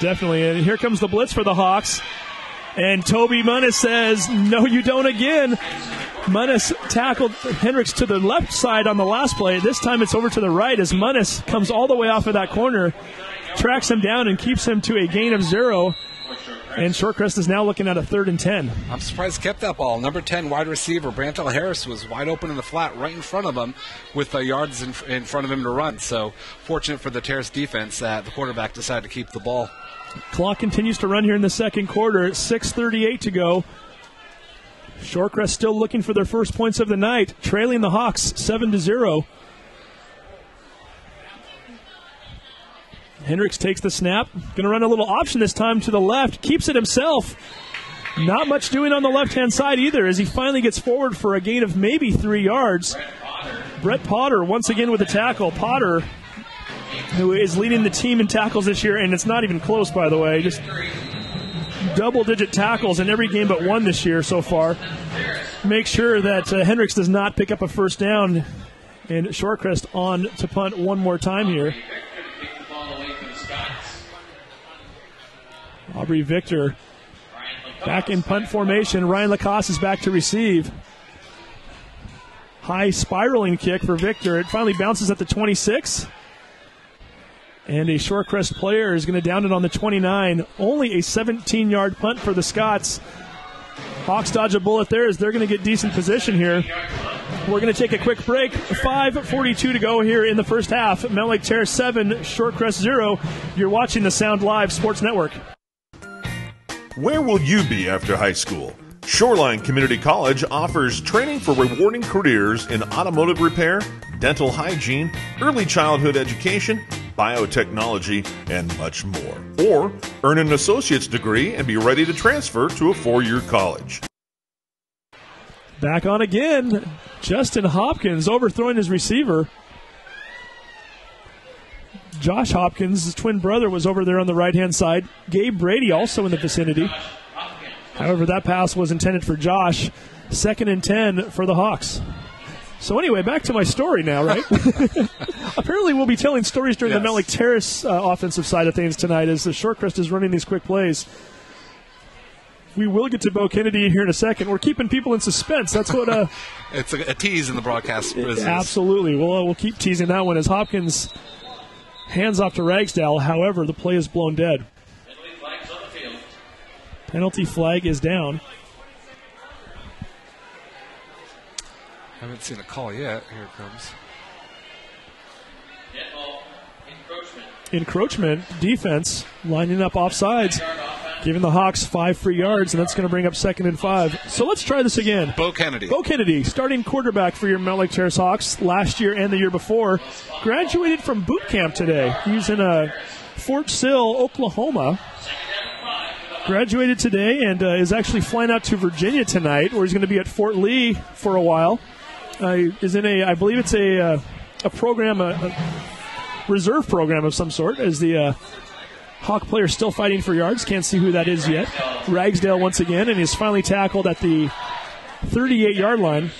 Definitely, and here comes the blitz for the Hawks. And Toby Munnis says, no, you don't again. Munnis tackled Hendricks to the left side on the last play. This time it's over to the right as Munnis comes all the way off of that corner, tracks him down and keeps him to a gain of 0. And Shorecrest is now looking at a 3rd and 10. I'm surprised he kept that ball. Number 10 wide receiver Brantel Harris was wide open in the flat right in front of him with yards in front of him to run. So fortunate for the Terrace defense that the quarterback decided to keep the ball. Clock continues to run here in the second quarter. 6:38 to go. Shorecrest still looking for their first points of the night, trailing the Hawks 7-0. Hendricks takes the snap. Going to run a little option this time to the left. Keeps it himself. Not much doing on the left-hand side either as he finally gets forward for a gain of maybe 3 yards. Brett Potter once again with a tackle. Potter, who is leading the team in tackles this year, and it's not even close, by the way. Just double-digit tackles in every game but one this year so far. Make sure that Hendricks does not pick up a first down. And Shorecrest on to punt one more time here. Aubrey Victor back in punt formation. Ryan Lacoste is back to receive. High spiraling kick for Victor. It finally bounces at the 26. And a Shorecrest player is going to down it on the 29. Only a 17-yard punt for the Scots. Hawks dodge a bullet there as they're going to get decent position here. We're going to take a quick break. 5:42 to go here in the first half. Mountlake Terrace 7, Shorecrest 0. You're watching the Sound Live Sports Network. Where will you be after high school? Shoreline Community College offers training for rewarding careers in automotive repair, dental hygiene, early childhood education, biotechnology, and much more. Or earn an associate's degree and be ready to transfer to a 4-year college. Back on again. Justin Hopkins overthrowing his receiver. Josh Hopkins, his twin brother, was over there on the right-hand side. Gabe Brady also in the vicinity. However, that pass was intended for Josh. 2nd and 10 for the Hawks. So anyway, back to my story now, right? Apparently we'll be telling stories during the Mountlake Terrace offensive side of things tonight as the Shorecrest is running these quick plays. We will get to Bo Kennedy here in a second. We're keeping people in suspense. That's what it's a tease in the broadcast business. Absolutely. We'll keep teasing that one as Hopkins hands off to Ragsdale. However, the play is blown dead. Penalty flag is down. Haven't seen a call yet. Here it comes. Encroachment defense lining up offsides, giving the Hawks 5 free yards, and that's going to bring up 2nd and 5. So let's try this again. Bo Kennedy. Bo Kennedy, starting quarterback for your Mountlake Terrace Hawks last year and the year before, graduated from boot camp today. He's in Fort Sill, Oklahoma. Graduated today and is actually flying out to Virginia tonight, where he's going to be at Fort Lee for a while. Is in I believe it's a program, a reserve program of some sort, as the Hawk player still fighting for yards. Can't see who that is yet. Ragsdale once again, and he's finally tackled at the 38-yard line.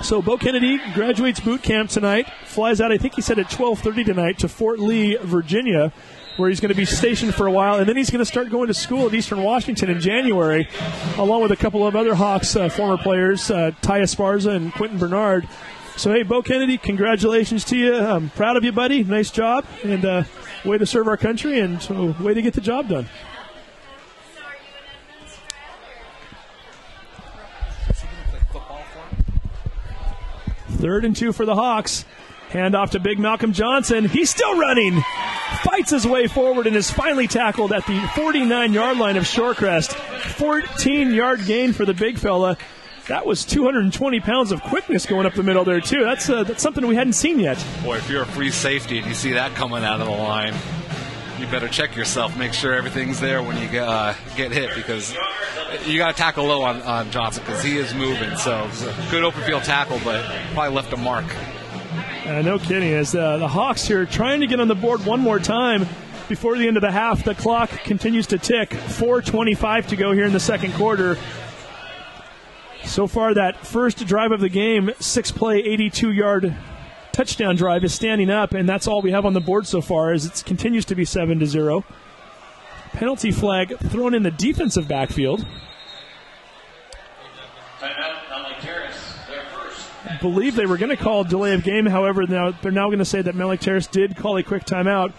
So Bo Kennedy graduates boot camp tonight, flies out, I think he said at 12:30 tonight, to Fort Lee, Virginia, where he's going to be stationed for a while, and then he's going to start going to school at Eastern Washington in January, along with a couple of other Hawks former players, Ty Esparza and Quentin Bernard. So, hey, Bo Kennedy, congratulations to you. I'm proud of you, buddy. Nice job, and way to serve our country, and way to get the job done. Third and 2 for the Hawks. Hand off to Big Malcolm Johnson. He's still running. Fights his way forward and is finally tackled at the 49-yard line of Shorecrest. 14-yard gain for the big fella. That was 220 pounds of quickness going up the middle there, too. That's something we hadn't seen yet. Boy, if you're a free safety and you see that coming out of the line, you better check yourself, make sure everything's there when you get hit, because you got to tackle low on Johnson because he is moving. So it's a good open field tackle, but probably left a mark. No kidding. As the Hawks here trying to get on the board one more time before the end of the half. The clock continues to tick. 4:25 to go here in the second quarter. So far, that first drive of the game, 6-play, 82-yard touchdown drive is standing up, and that's all we have on the board so far as it continues to be 7-0. Penalty flag thrown in the defensive backfield. I believe they were going to call delay of game. However, now they're going to say that Mountlake Terrace did call a quick timeout.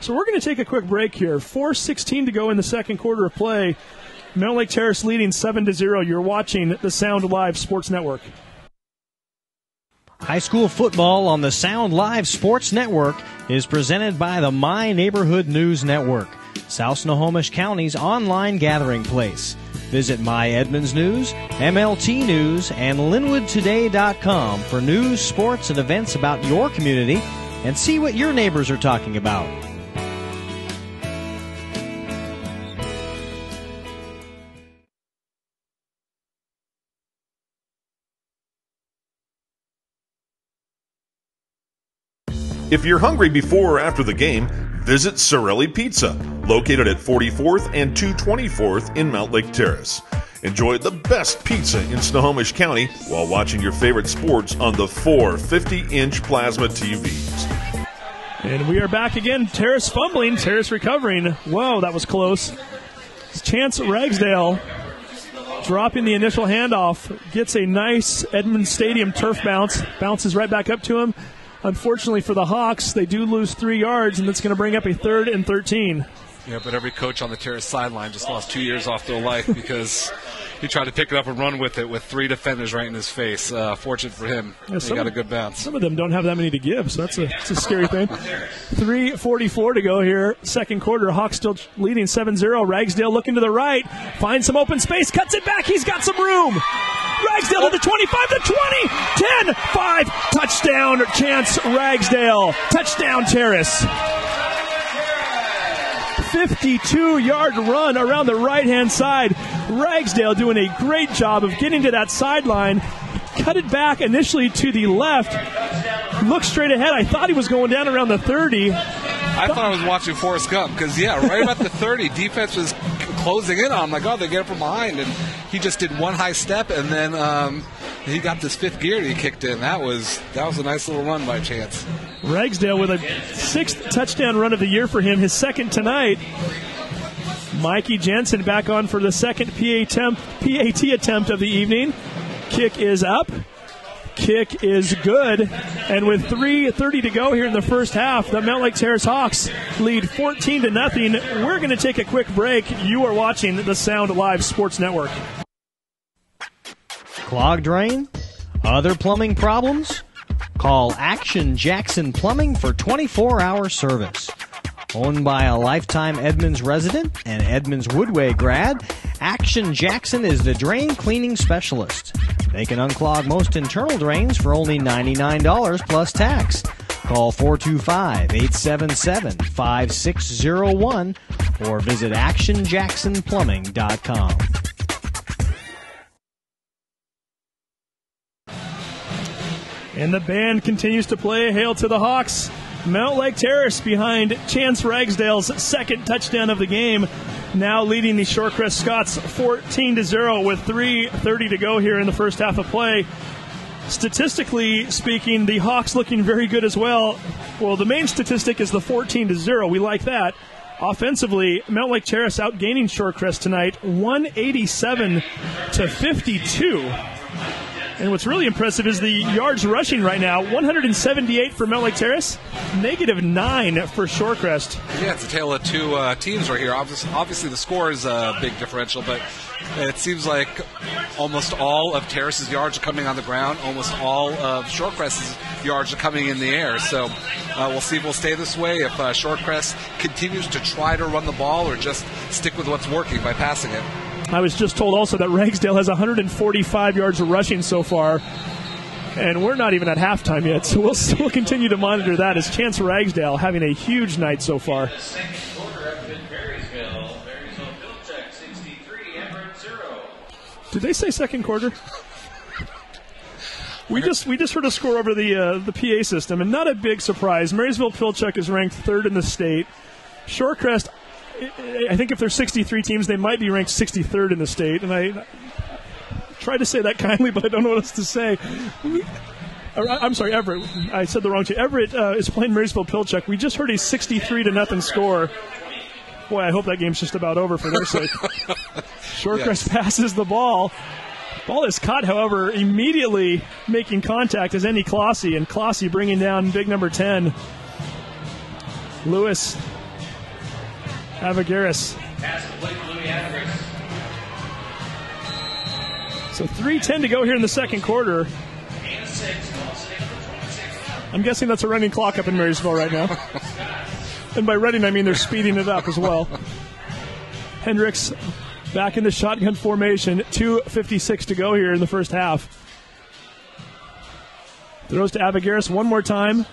So we're going to take a quick break here. 4:16 to go in the second quarter of play. Mountlake Terrace leading 7-0. You're watching the Sound Live Sports Network. High school football on the Sound Live Sports Network is presented by the My Neighborhood News Network, South Snohomish County's online gathering place. Visit My Edmonds News, MLT News, and LinwoodToday.com for news, sports, and events about your community, and see what your neighbors are talking about. If you're hungry before or after the game, visit Sorelli Pizza, located at 44th and 224th in Mountlake Terrace. Enjoy the best pizza in Snohomish County while watching your favorite sports on the 4 50-inch plasma TVs. And we are back again. Terrace fumbling, Terrace recovering. Whoa, that was close. Chance Ragsdale dropping the initial handoff, gets a nice Edmonds Stadium turf bounce, bounces right back up to him. Unfortunately for the Hawks, they do lose 3 yards, and that's going to bring up a 3rd and 13. Yeah, but every coach on the Terrace sideline just lost 2 years off their life because he tried to pick it up and run with it with 3 defenders right in his face. Fortunate for him, he got a good bounce. Some of them don't have that many to give, so it's a scary thing. 3:44 to go here, second quarter. Hawks still leading 7-0. Ragsdale looking to the right, finds some open space, cuts it back. He's got some room. Ragsdale to the 25, the 20, 10, 5, touchdown, Chance Ragsdale. Touchdown, Terrace. 52-yard run around the right-hand side. Ragsdale doing a great job of getting to that sideline. Cut it back initially to the left. Looked straight ahead. I thought he was going down around the 30. I thought I was watching Forrest Gump because, right about the 30, defense was closing in on him. Like, they get it from behind. And he just did one high step, and then he got this 5th gear that he kicked in. That was a nice little run by Chance. Ragsdale with a 6th touchdown run of the year for him, his 2nd tonight. Mikey Jensen back on for the 2nd PAT attempt of the evening. Kick is up. Kick is good. And with 3:30 to go here in the first half, the Mountlake Terrace Hawks lead 14-0. We're going to take a quick break. You are watching the Sound Live Sports Network. Clogged drain? Other plumbing problems? Call Action Jackson Plumbing for 24-hour service. Owned by a lifetime Edmonds resident and Edmonds Woodway grad, Action Jackson is the drain cleaning specialist. They can unclog most internal drains for only $99 plus tax. Call 425-877-5601 or visit actionjacksonplumbing.com. And the band continues to play Hail to the Hawks. Mountlake Terrace behind Chance Ragsdale's 2nd touchdown of the game, now leading the Shorecrest Scots 14-0 with 3:30 to go here in the first half of play. Statistically speaking, the Hawks looking very good as well. Well, the main statistic is the 14-0. We like that. Offensively, Mountlake Terrace outgaining Shorecrest tonight, 187-52. And what's really impressive is the yards rushing right now, 178 for Mountlake Terrace, -9 for Shorecrest. Yeah, it's a tale of 2 teams right here. Obviously, the score is a big differential, but it seems like almost all of Terrace's yards are coming on the ground. Almost all of Shorecrest's yards are coming in the air. So we'll see if we'll stay this way, if Shorecrest continues to try to run the ball or just stick with what's working by passing it. I was just told also that Ragsdale has 145 yards rushing so far, and we're not even at halftime yet, so we'll continue to monitor that as Chance Ragsdale having a huge night so far. Did they say second quarter? We just heard a score over the PA system, and not a big surprise. Marysville-Pilchuck is ranked 3rd in the state. Shorecrest, I think if there's 63 teams, they might be ranked 63rd in the state. And I tried to say that kindly, but I don't know what else to say. I'm sorry, Everett. I said the wrong team. Everett is playing Marysville-Pilchuck. We just heard a 63-0 score. Boy, I hope that game's just about over for their sake. Shorecrest passes the ball. Ball is caught, however, immediately making contact is Andy Clossy, and Clossy bringing down big number 10. Lewis Avagaris. So 3:10 to go here in the second quarter. I'm guessing that's a running clock up in Marysville right now. And by running, I mean they're speeding it up as well. Hendricks back in the shotgun formation. 2:56 to go here in the first half. Throws to Avagaris one more time.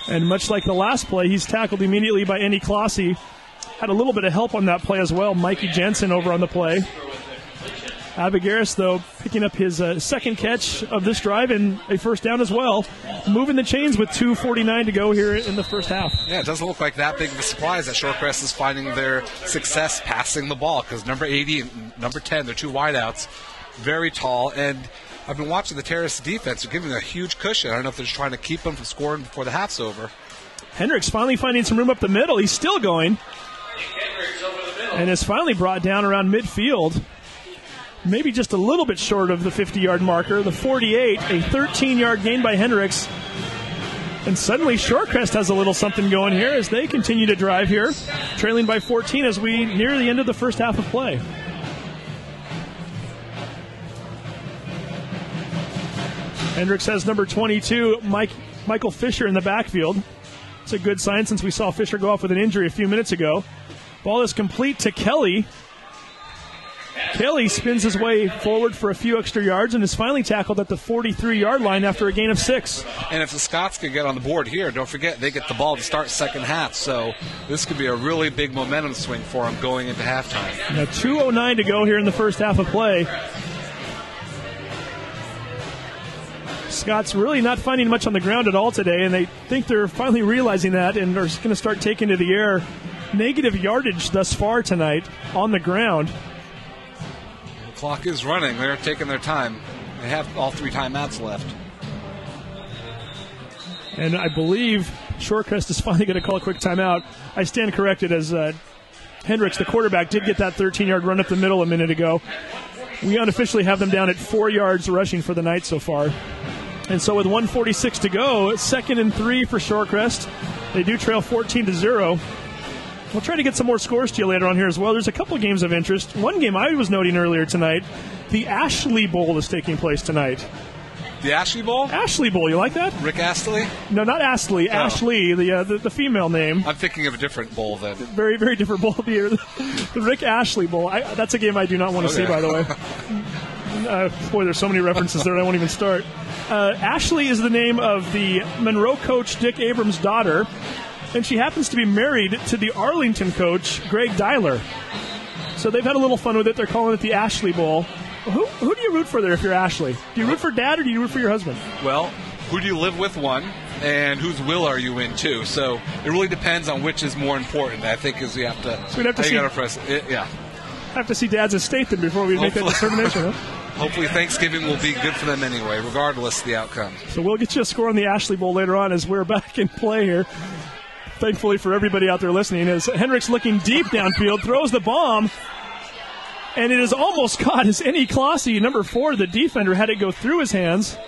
And much like the last play, he's tackled immediately by Andy Klossy. Had a little bit of help on that play as well. Mikey Jensen over on the play. Avagaris, though, picking up his second catch of this drive and a first down as well. Moving the chains with 2:49 to go here in the first half. Yeah, it doesn't look like that big of a surprise that Shorecrest is finding their success passing the ball because number 80 and number 10, they're two wideouts, very tall. And I've been watching the Terrace defense. They're giving them a huge cushion. I don't know if they're just trying to keep them from scoring before the half's over. Hendricks finally finding some room up the middle. He's still going. And is finally brought down around midfield. Maybe just a little bit short of the 50-yard marker. The 48, a 13-yard gain by Hendricks. And suddenly Shorecrest has a little something going here as they continue to drive here, trailing by 14 as we near the end of the first half of play. Hendricks has number 22, Michael Fisher, in the backfield. It's a good sign since we saw Fisher go off with an injury a few minutes ago. Ball is complete to Kelly. Kelly spins his way forward for a few extra yards and is finally tackled at the 43-yard line after a gain of 6. And if the Scots can get on the board here, don't forget they get the ball to start second half. So this could be a really big momentum swing for them going into halftime. Now 2:09 to go here in the first half of play. Scots really not finding much on the ground at all today, and they think they're finally realizing that and are going to start taking to the air. Negative yardage thus far tonight on the ground. The clock is running. They're taking their time. They have all 3 timeouts left. And I believe Shorecrest is finally going to call a quick timeout. I stand corrected as Hendricks, the quarterback, did get that 13-yard run up the middle a minute ago. We unofficially have them down at 4 yards rushing for the night so far. And so with 1:46 to go, 2nd and 3 for Shorecrest. They do trail 14-0. We'll try to get some more scores to you later on here as well. There's a couple games of interest. One game I was noting earlier tonight, the Ashley Bowl is taking place tonight. The Ashley Bowl? Ashley Bowl, you like that? Rick Astley? No, not Astley. Oh. Ashley, the female name. I'm thinking of a different bowl then. Very, very different bowl here. The Rick Ashley Bowl. That's a game I do not want to see, by the way. Boy, there's so many references there I won't even start. Ashley is the name of the Monroe coach Dick Abrams' daughter, and she happens to be married to the Arlington coach Greg Dyler. So they've had a little fun with it. They're calling it the Ashley Bowl. Who do you root for there if you're Ashley? Do you root for Dad or do you root for your husband? Well, who do you live with, one, and whose will are you in, two? So it really depends on which is more important, I think, is we have to... So we'd have to see... have to see Dad's estate then before we make that determination, huh? Hopefully Thanksgiving will be good for them anyway, regardless of the outcome. So we'll get you a score on the Ashley Bowl later on as we're back in play here. Thankfully for everybody out there listening, as Hendricks looking deep downfield, throws the bomb, and it is almost caught as Andy Klossy, number 4, the defender, had it go through his hands.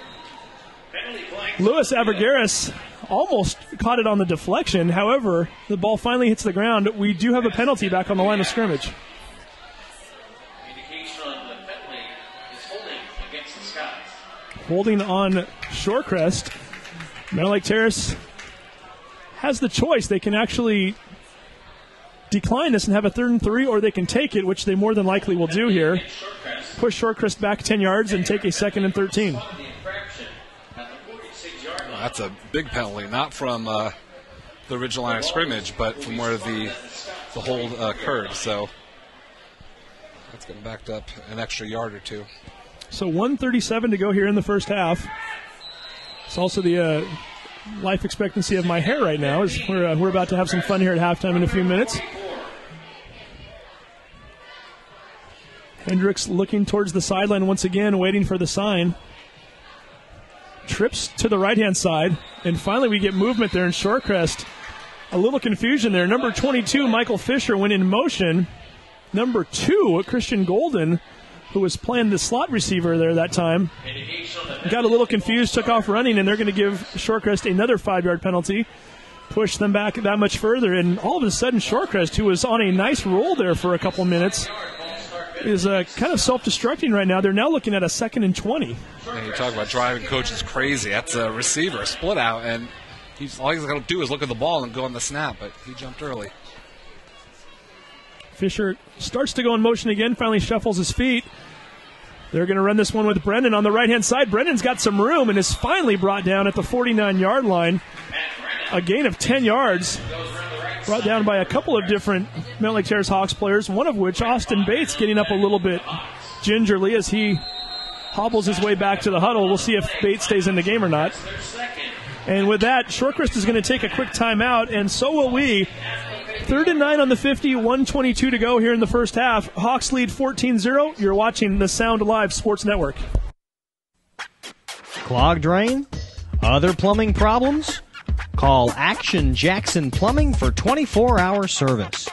Louis Avagaris almost caught it on the deflection. However, the ball finally hits the ground. We do have a penalty back on the line of scrimmage. Holding on Shorecrest. Mountlake Terrace has the choice. They can actually decline this and have a 3rd and 3, or they can take it, which they more than likely will do here. Push Shorecrest back 10 yards and take a 2nd and 13. That's a big penalty, not from the original line of scrimmage, but from where the hold occurred. So that's getting backed up an extra yard or two. So 1:37 to go here in the first half. It's also the life expectancy of my hair right now, as we're about to have some fun here at halftime in a few minutes. Hendricks looking towards the sideline once again, waiting for the sign. Trips to the right-hand side, and finally we get movement there in Shorecrest. A little confusion there. Number 22, Michael Fisher, went in motion. Number 2, Christian Golden, who was playing the slot receiver there that time, got a little confused, took off running, and they're going to give Shorecrest another 5-yard penalty. push them back that much further. And all of a sudden, Shorecrest, who was on a nice roll there for a couple minutes, is kind of self-destructing right now. They're now looking at a 2nd and 20. And you talk about driving coaches crazy. That's a receiver, a split out, and all he's got to do is look at the ball and go on the snap, but he jumped early. Fisher starts to go in motion again, finally shuffles his feet. They're going to run this one with Brendan on the right-hand side. Brendan's got some room and is finally brought down at the 49-yard line. A gain of 10 yards. Brought down by a couple of different Mountlake Terrace Hawks players, one of which, Austin Bates, getting up a little bit gingerly as he hobbles his way back to the huddle. We'll see if Bates stays in the game or not. And with that, Shorecrest is going to take a quick timeout, and so will we. 3rd and 9 on the 50, 1:22 to go here in the first half. Hawks lead 14-0. You're watching the Sound Live Sports Network. Clogged drain? Other plumbing problems? Call Action Jackson Plumbing for 24-hour service.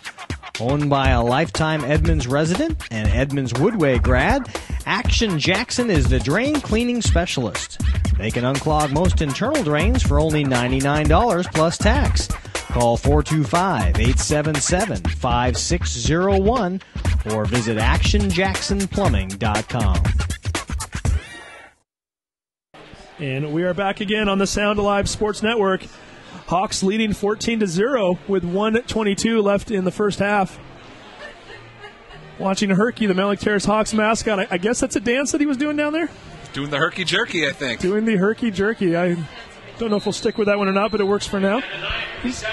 Owned by a lifetime Edmonds resident and Edmonds Woodway grad, Action Jackson is the drain cleaning specialist. They can unclog most internal drains for only $99 plus tax. Call 425-877-5601 or visit actionjacksonplumbing.com. And we are back again on the Sound Alive Sports Network. Hawks leading 14-0 with 1:22 left in the first half. Watching Herky, the Mountlake Terrace Hawks mascot. I guess that's a dance that he was doing down there? Doing the herky jerky, I think. Doing the herky jerky. I don't know if we'll stick with that one or not, but it works for now. He's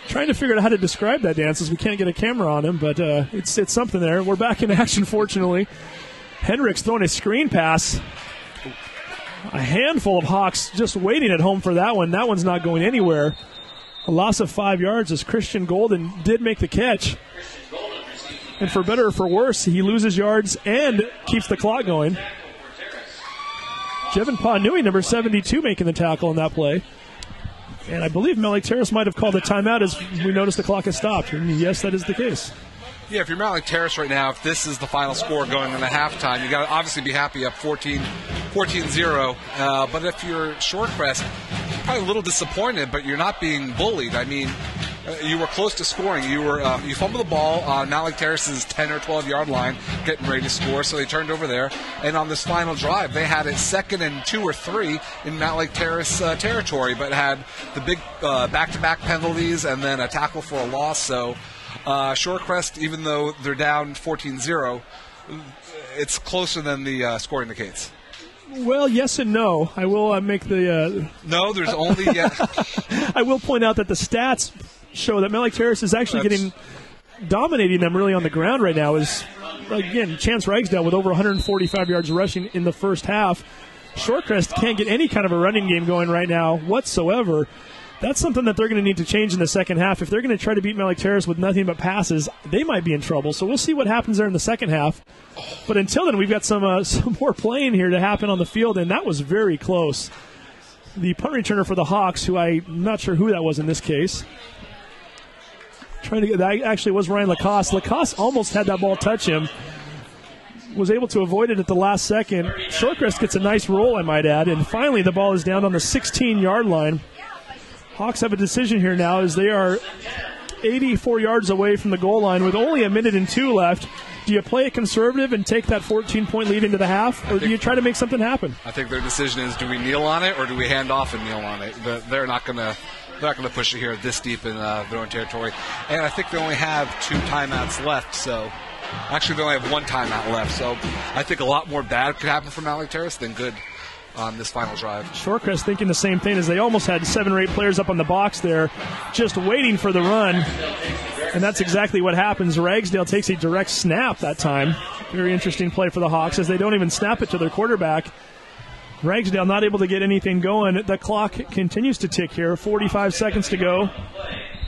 trying to figure out how to describe that dance as we can't get a camera on him, but it's something there. We're back in action, fortunately. Hendricks throwing a screen pass. A handful of Hawks just waiting at home for that one. That one's not going anywhere. A loss of 5 yards as Christian Golden did make the catch. And for better or for worse, he loses yards and keeps the clock going. Jevin Pawnui, number 72, making the tackle on that play. And I believe Mountlake Terrace might have called a timeout as we noticed the clock has stopped. And yes, that is the case. Yeah, if you're Mountlake Terrace right now, if this is the final score going into halftime, you got to obviously be happy up 14-0. But if you're Shorecrest, you're probably a little disappointed, but you're not being bullied. I mean, you were close to scoring. You fumbled the ball on Mountlake Terrace's 10 or 12-yard line, getting ready to score, so they turned over there. And on this final drive, they had it 2nd and 2 or 3 in Mountlake Terrace territory, but had the big back-to-back penalties and then a tackle for a loss. So Shorecrest, even though they're down 14-0, it's closer than the score indicates. Well, yes and no. I will make the... No, there's only... I will point out that the stats show that Mountlake Terrace is actually dominating them really on the ground right now. Is again, Chance Ragsdale with over 145 yards rushing in the first half. Shorecrest can't get any kind of a running game going right now whatsoever. That's something that they're going to need to change in the second half. If they're going to try to beat Mountlake Terrace with nothing but passes, they might be in trouble. So we'll see what happens there in the second half. But until then, we've got some more playing here to happen on the field, and that was very close. The punt returner for the Hawks, who I'm not sure who that was in this case. That actually was Ryan Lacoste. Lacoste almost had that ball touch him. Was able to avoid it at the last second. Shorecrest gets a nice roll, I might add, and finally the ball is down on the 16-yard line. Hawks have a decision here now as they are 84 yards away from the goal line with only 1:02 left. Do you play it conservative and take that 14-point lead into the half, or do you try to make something happen? I think their decision is, do we kneel on it or do we hand off and kneel on it? They're not going to push it here this deep in their own territory. And I think they only have 2 timeouts left, so actually they only have 1 timeout left. So I think a lot more bad could happen for Mountlake Terrace than good on this final drive. Shorecrest thinking the same thing as they almost had 7 or 8 players up on the box there just waiting for the run. And that's exactly what happens. Ragsdale takes a direct snap that time. Very interesting play for the Hawks as they don't even snap it to their quarterback. Ragsdale not able to get anything going. The clock continues to tick here. 45 seconds to go.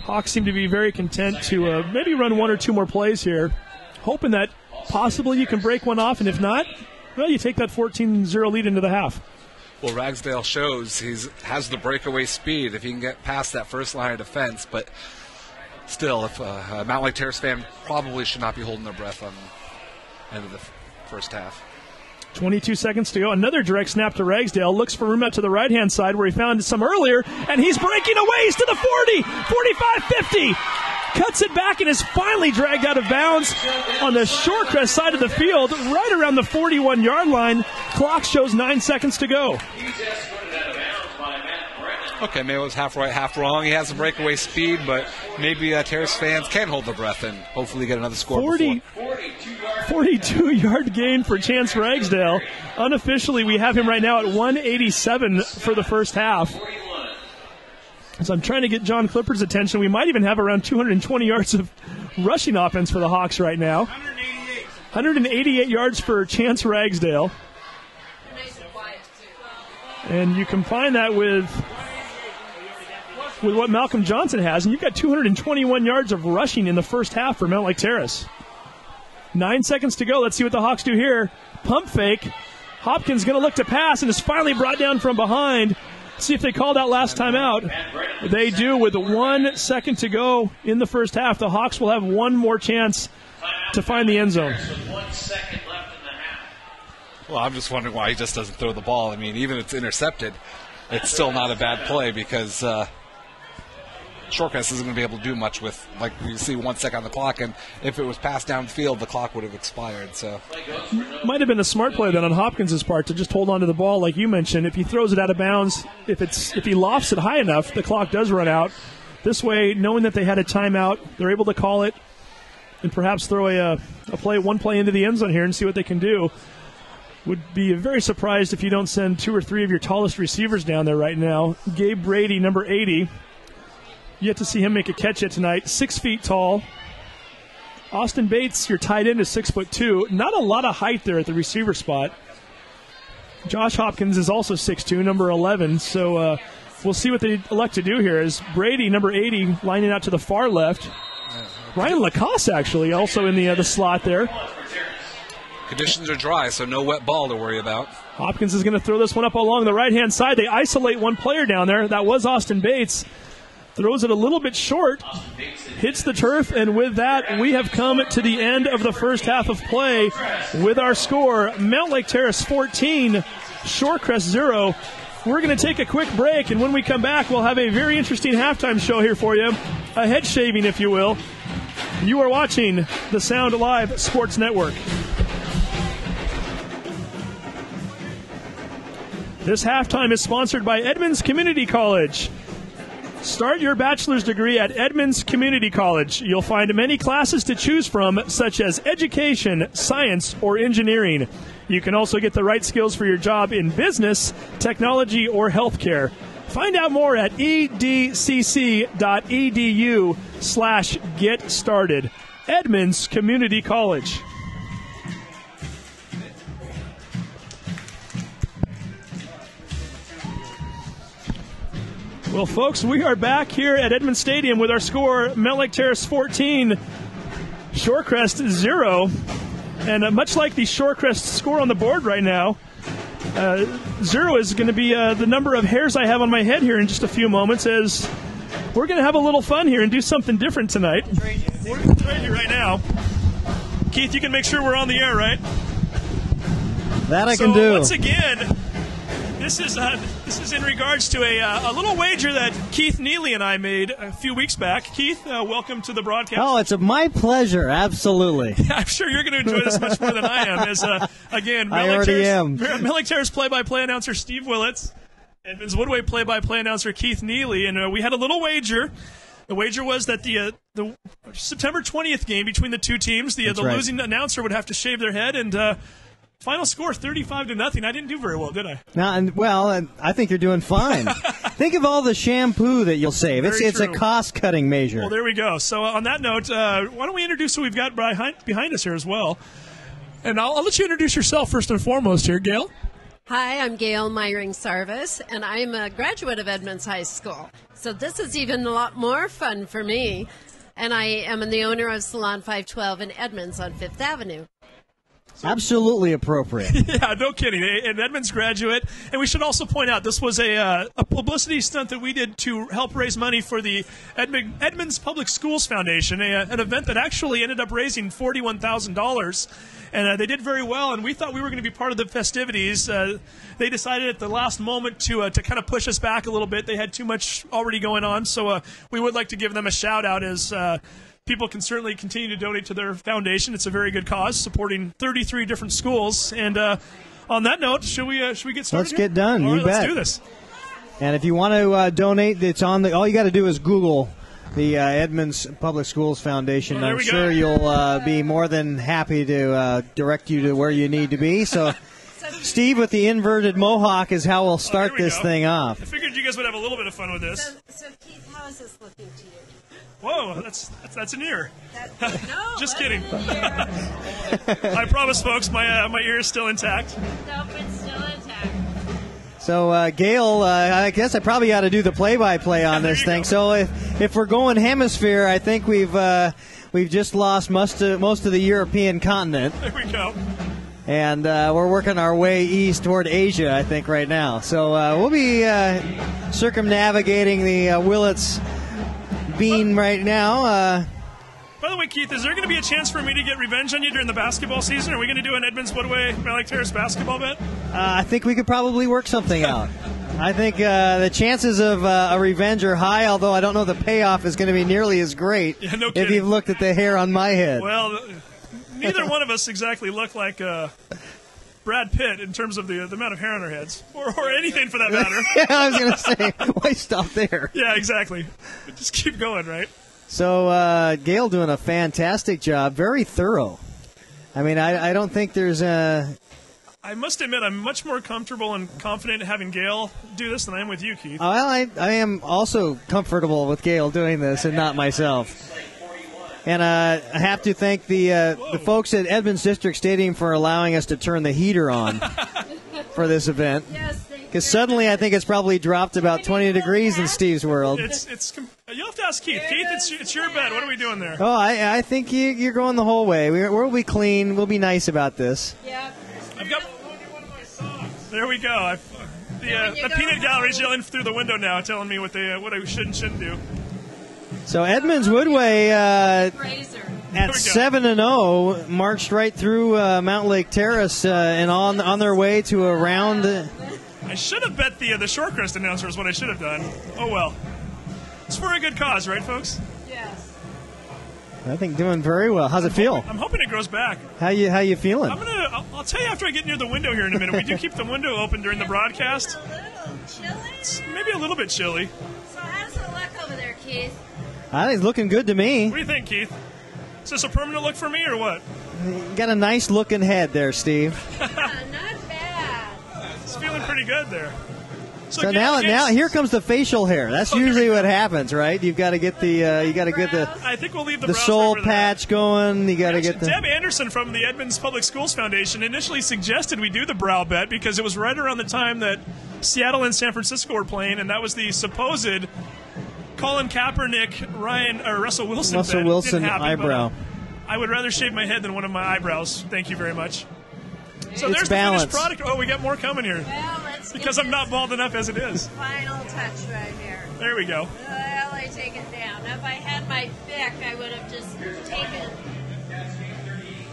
Hawks seem to be very content to maybe run 1 or 2 more plays here, hoping that possibly you can break one off, and if not, well, you take that 14-0 lead into the half. Well, Ragsdale shows he has the breakaway speed if he can get past that first line of defense, but still, if a Mountlake Terrace fan probably should not be holding their breath on the end of the first half. 22 seconds to go. Another direct snap to Ragsdale. Looks for room out to the right-hand side where he found some earlier, and he's breaking away. He's to the 40, 45, 50. Cuts it back and is finally dragged out of bounds on the Shorecrest side of the field, right around the 41-yard line. Clock shows 9 seconds to go. Okay, maybe it was half right, half wrong. He has the breakaway speed, but maybe Terrace fans can hold their breath and hopefully get another score. 42-yard gain for Chance Ragsdale. Unofficially, we have him right now at 187 for the first half. So I'm trying to get John Clifford's attention. We might even have around 220 yards of rushing offense for the Hawks right now. 188 yards for Chance Ragsdale. And you combine that with what Malcolm Johnson has, and you've got 221 yards of rushing in the first half for Mountlake Terrace. 9 seconds to go. Let's see what the Hawks do here. Pump fake. Hopkins going to look to pass and is finally brought down from behind. See if they called out last time out. They do with 1 second to go in the first half. The Hawks will have one more chance to find the end zone. 1 second left in the half. Well, I'm just wondering why he just doesn't throw the ball. I mean, even if it's intercepted, it's still not a bad play because Shorecrest isn't going to be able to do much with, like, you see 1 second on the clock, and if it was passed downfield, the clock would have expired. So might have been a smart play then on Hopkins' part to just hold on to the ball, like you mentioned. If he throws it out of bounds, if he lofts it high enough, the clock does run out. This way, knowing that they had a timeout, they're able to call it and perhaps throw one play into the end zone here and see what they can do. Would be very surprised if you don't send 2 or 3 of your tallest receivers down there right now. Gabe Brady, number 80. Yet to see him make a catch yet tonight. 6 feet tall. Austin Bates, your tight end, is 6'2". Not a lot of height there at the receiver spot. Josh Hopkins is also 6'2", number 11. So we'll see what they elect to do here. As Brady, number 80, lining out to the far left. Ryan Lacoste, actually, also in the slot there. conditions are dry, so no wet ball to worry about. Hopkins is going to throw this one up along the right-hand side. They isolate one player down there. That was Austin Bates. Throws it a little bit short, hits the turf, and with that, we have come to the end of the first half of play with our score, Mountlake Terrace 14, Shorecrest 0. We're going to take a quick break, and when we come back, we'll have a very interesting halftime show here for you, a head shaving, if you will. You are watching the Sound Live Sports Network. This halftime is sponsored by Edmonds Community College. Start your bachelor's degree at Edmonds Community College. You'll find many classes to choose from, such as education, science, or engineering. You can also get the right skills for your job in business, technology, or healthcare. Find out more at edcc.edu/get-started. Edmonds Community College. Well, folks, we are back here at Edmonds Stadium with our score, Mountlake Terrace 14, Shorecrest 0. And much like the Shorecrest score on the board right now, 0 is going to be the number of hairs I have on my head here in just a few moments, as we're going to have a little fun here and do something different tonight. We're going to trade you right now. Keith, you can make sure we're on the air, right? That I can do. Once again, this is in regards to a little wager that Keith Neely and I made a few weeks back. Keith, welcome to the broadcast. Oh, it's my pleasure. Absolutely. I'm sure you're going to enjoy this much more than I am. As again, I already am. Mountlake Terrace play-by-play announcer Steve Willits, Edmonds Woodway play-by-play announcer Keith Neely, and we had a little wager. The wager was that the September 20th game between the two teams, the right. losing announcer would have to shave their head, and final score 35-0. I didn't do very well, did I? I think you're doing fine. Think of all the shampoo that you'll save. It's a cost-cutting measure. Well, there we go. So on that note, why don't we introduce who we've got behind us here as well? And I'll let you introduce yourself first and foremost here, Gail. Hi, I'm Gail Myring-Sarvis, and I'm a graduate of Edmonds High School. So this is even a lot more fun for me. And I am the owner of Salon 512 in Edmonds on 5th Avenue. Absolutely appropriate. Yeah, no kidding. An Edmonds graduate. And we should also point out this was a publicity stunt that we did to help raise money for the Edmonds Public Schools Foundation, an event that actually ended up raising $41,000. And they did very well, and we thought we were going to be part of the festivities. They decided at the last moment to kind of push us back a little bit. They had too much already going on, so we would like to give them a shout-out as people can certainly continue to donate to their foundation. It's a very good cause, supporting 33 different schools. And on that note, should we get started? Let's get done. All You right, bet. Let's do this. And if you want to donate, it's on the. All you got to do is Google the Edmonds Public Schools Foundation. Well, there I'm we sure go. you'll be more than happy to direct you to where you need to be. So, Steve with the inverted mohawk is how we'll start here we this go. thing I off. figured you guys would have a little bit of fun with this. So Keith, how is this looking to you? Whoa, that's an ear. No, Just other kidding. than yours. I promise, folks, my ear is still intact. Nope, it's still intact. So, Gail, I guess I probably ought to do the play-by-play on there this you thing. go. So, if we're going hemisphere, I think we've just lost most of the European continent. There we go. And we're working our way east toward Asia, I think, right now. So we'll be circumnavigating the Willits bean right now. By the way, Keith, is there going to be a chance for me to get revenge on you during the basketball season? Are we going to do an Edmonds Woodway Mountlake Terrace basketball bet? I think we could probably work something out. I think the chances of a revenge are high, although I don't know the payoff is going to be nearly as great Yeah, no if kidding. you've looked at the hair on my head. Well, neither one of us exactly look like Brad Pitt in terms of the amount of hair on our heads, or anything for that matter. Yeah, I was going to say, why stop there? Yeah, exactly. Just keep going, right? So, Gail doing a fantastic job, very thorough. I mean, I don't think there's a... I must admit, I'm much more comfortable and confident having Gail do this than I am with you, Keith. Well, I am also comfortable with Gail doing this and not myself. And I have to thank the folks at Edmonds District Stadium for allowing us to turn the heater on for this event. Yes, thank you. Because suddenly I think it's probably dropped about 20 degrees in Steve's world. You'll have to ask Keith. Keith, it's your bet. What are we doing there? Oh, I think you're going the whole way. We'll be clean. We'll be nice about this. Yeah. I've got. There we go. The peanut gallery's yelling through the window now, telling me what I should and shouldn't do. So Edmonds Woodway Razor. at 7-0 marched right through Mountlake Terrace and on their way to a round. I should have bet the Shorecrest announcer is what I should have done. Oh well. It's for a good cause, right, folks? Yes. I think doing very well. How's it feel? I'm hoping it grows back. How you feeling? I'll tell you after I get near the window here in a minute. We do keep the window open during the broadcast. A little chilly. It's maybe a little bit chilly. So how does it look over there, Keith? I think it's looking good to me. What do you think, Keith? Is this a permanent look for me or what? You got a nice looking head there, Steve. Not bad. It's feeling pretty good there. So now here comes the facial hair. That's usually what happens, right? You've got to get the I think we'll leave the the brows soul right where they're at. patch going. You got to get the. Deb Anderson from the Edmonds Public Schools Foundation initially suggested we do the brow bet because it was right around the time that Seattle and San Francisco were playing, and that was the supposed Colin Kaepernick, Russell Wilson bet. Russell Wilson Didn't happen, eyebrow. but I would rather shave my head than one of my eyebrows. Thank you very much. So It's there's balance. the finished product. Oh, we got more coming here Well, let's because get I'm not this bald enough as it is. final touch right here. There we go. Well, I take it down. If I had my pick, I would have just taken.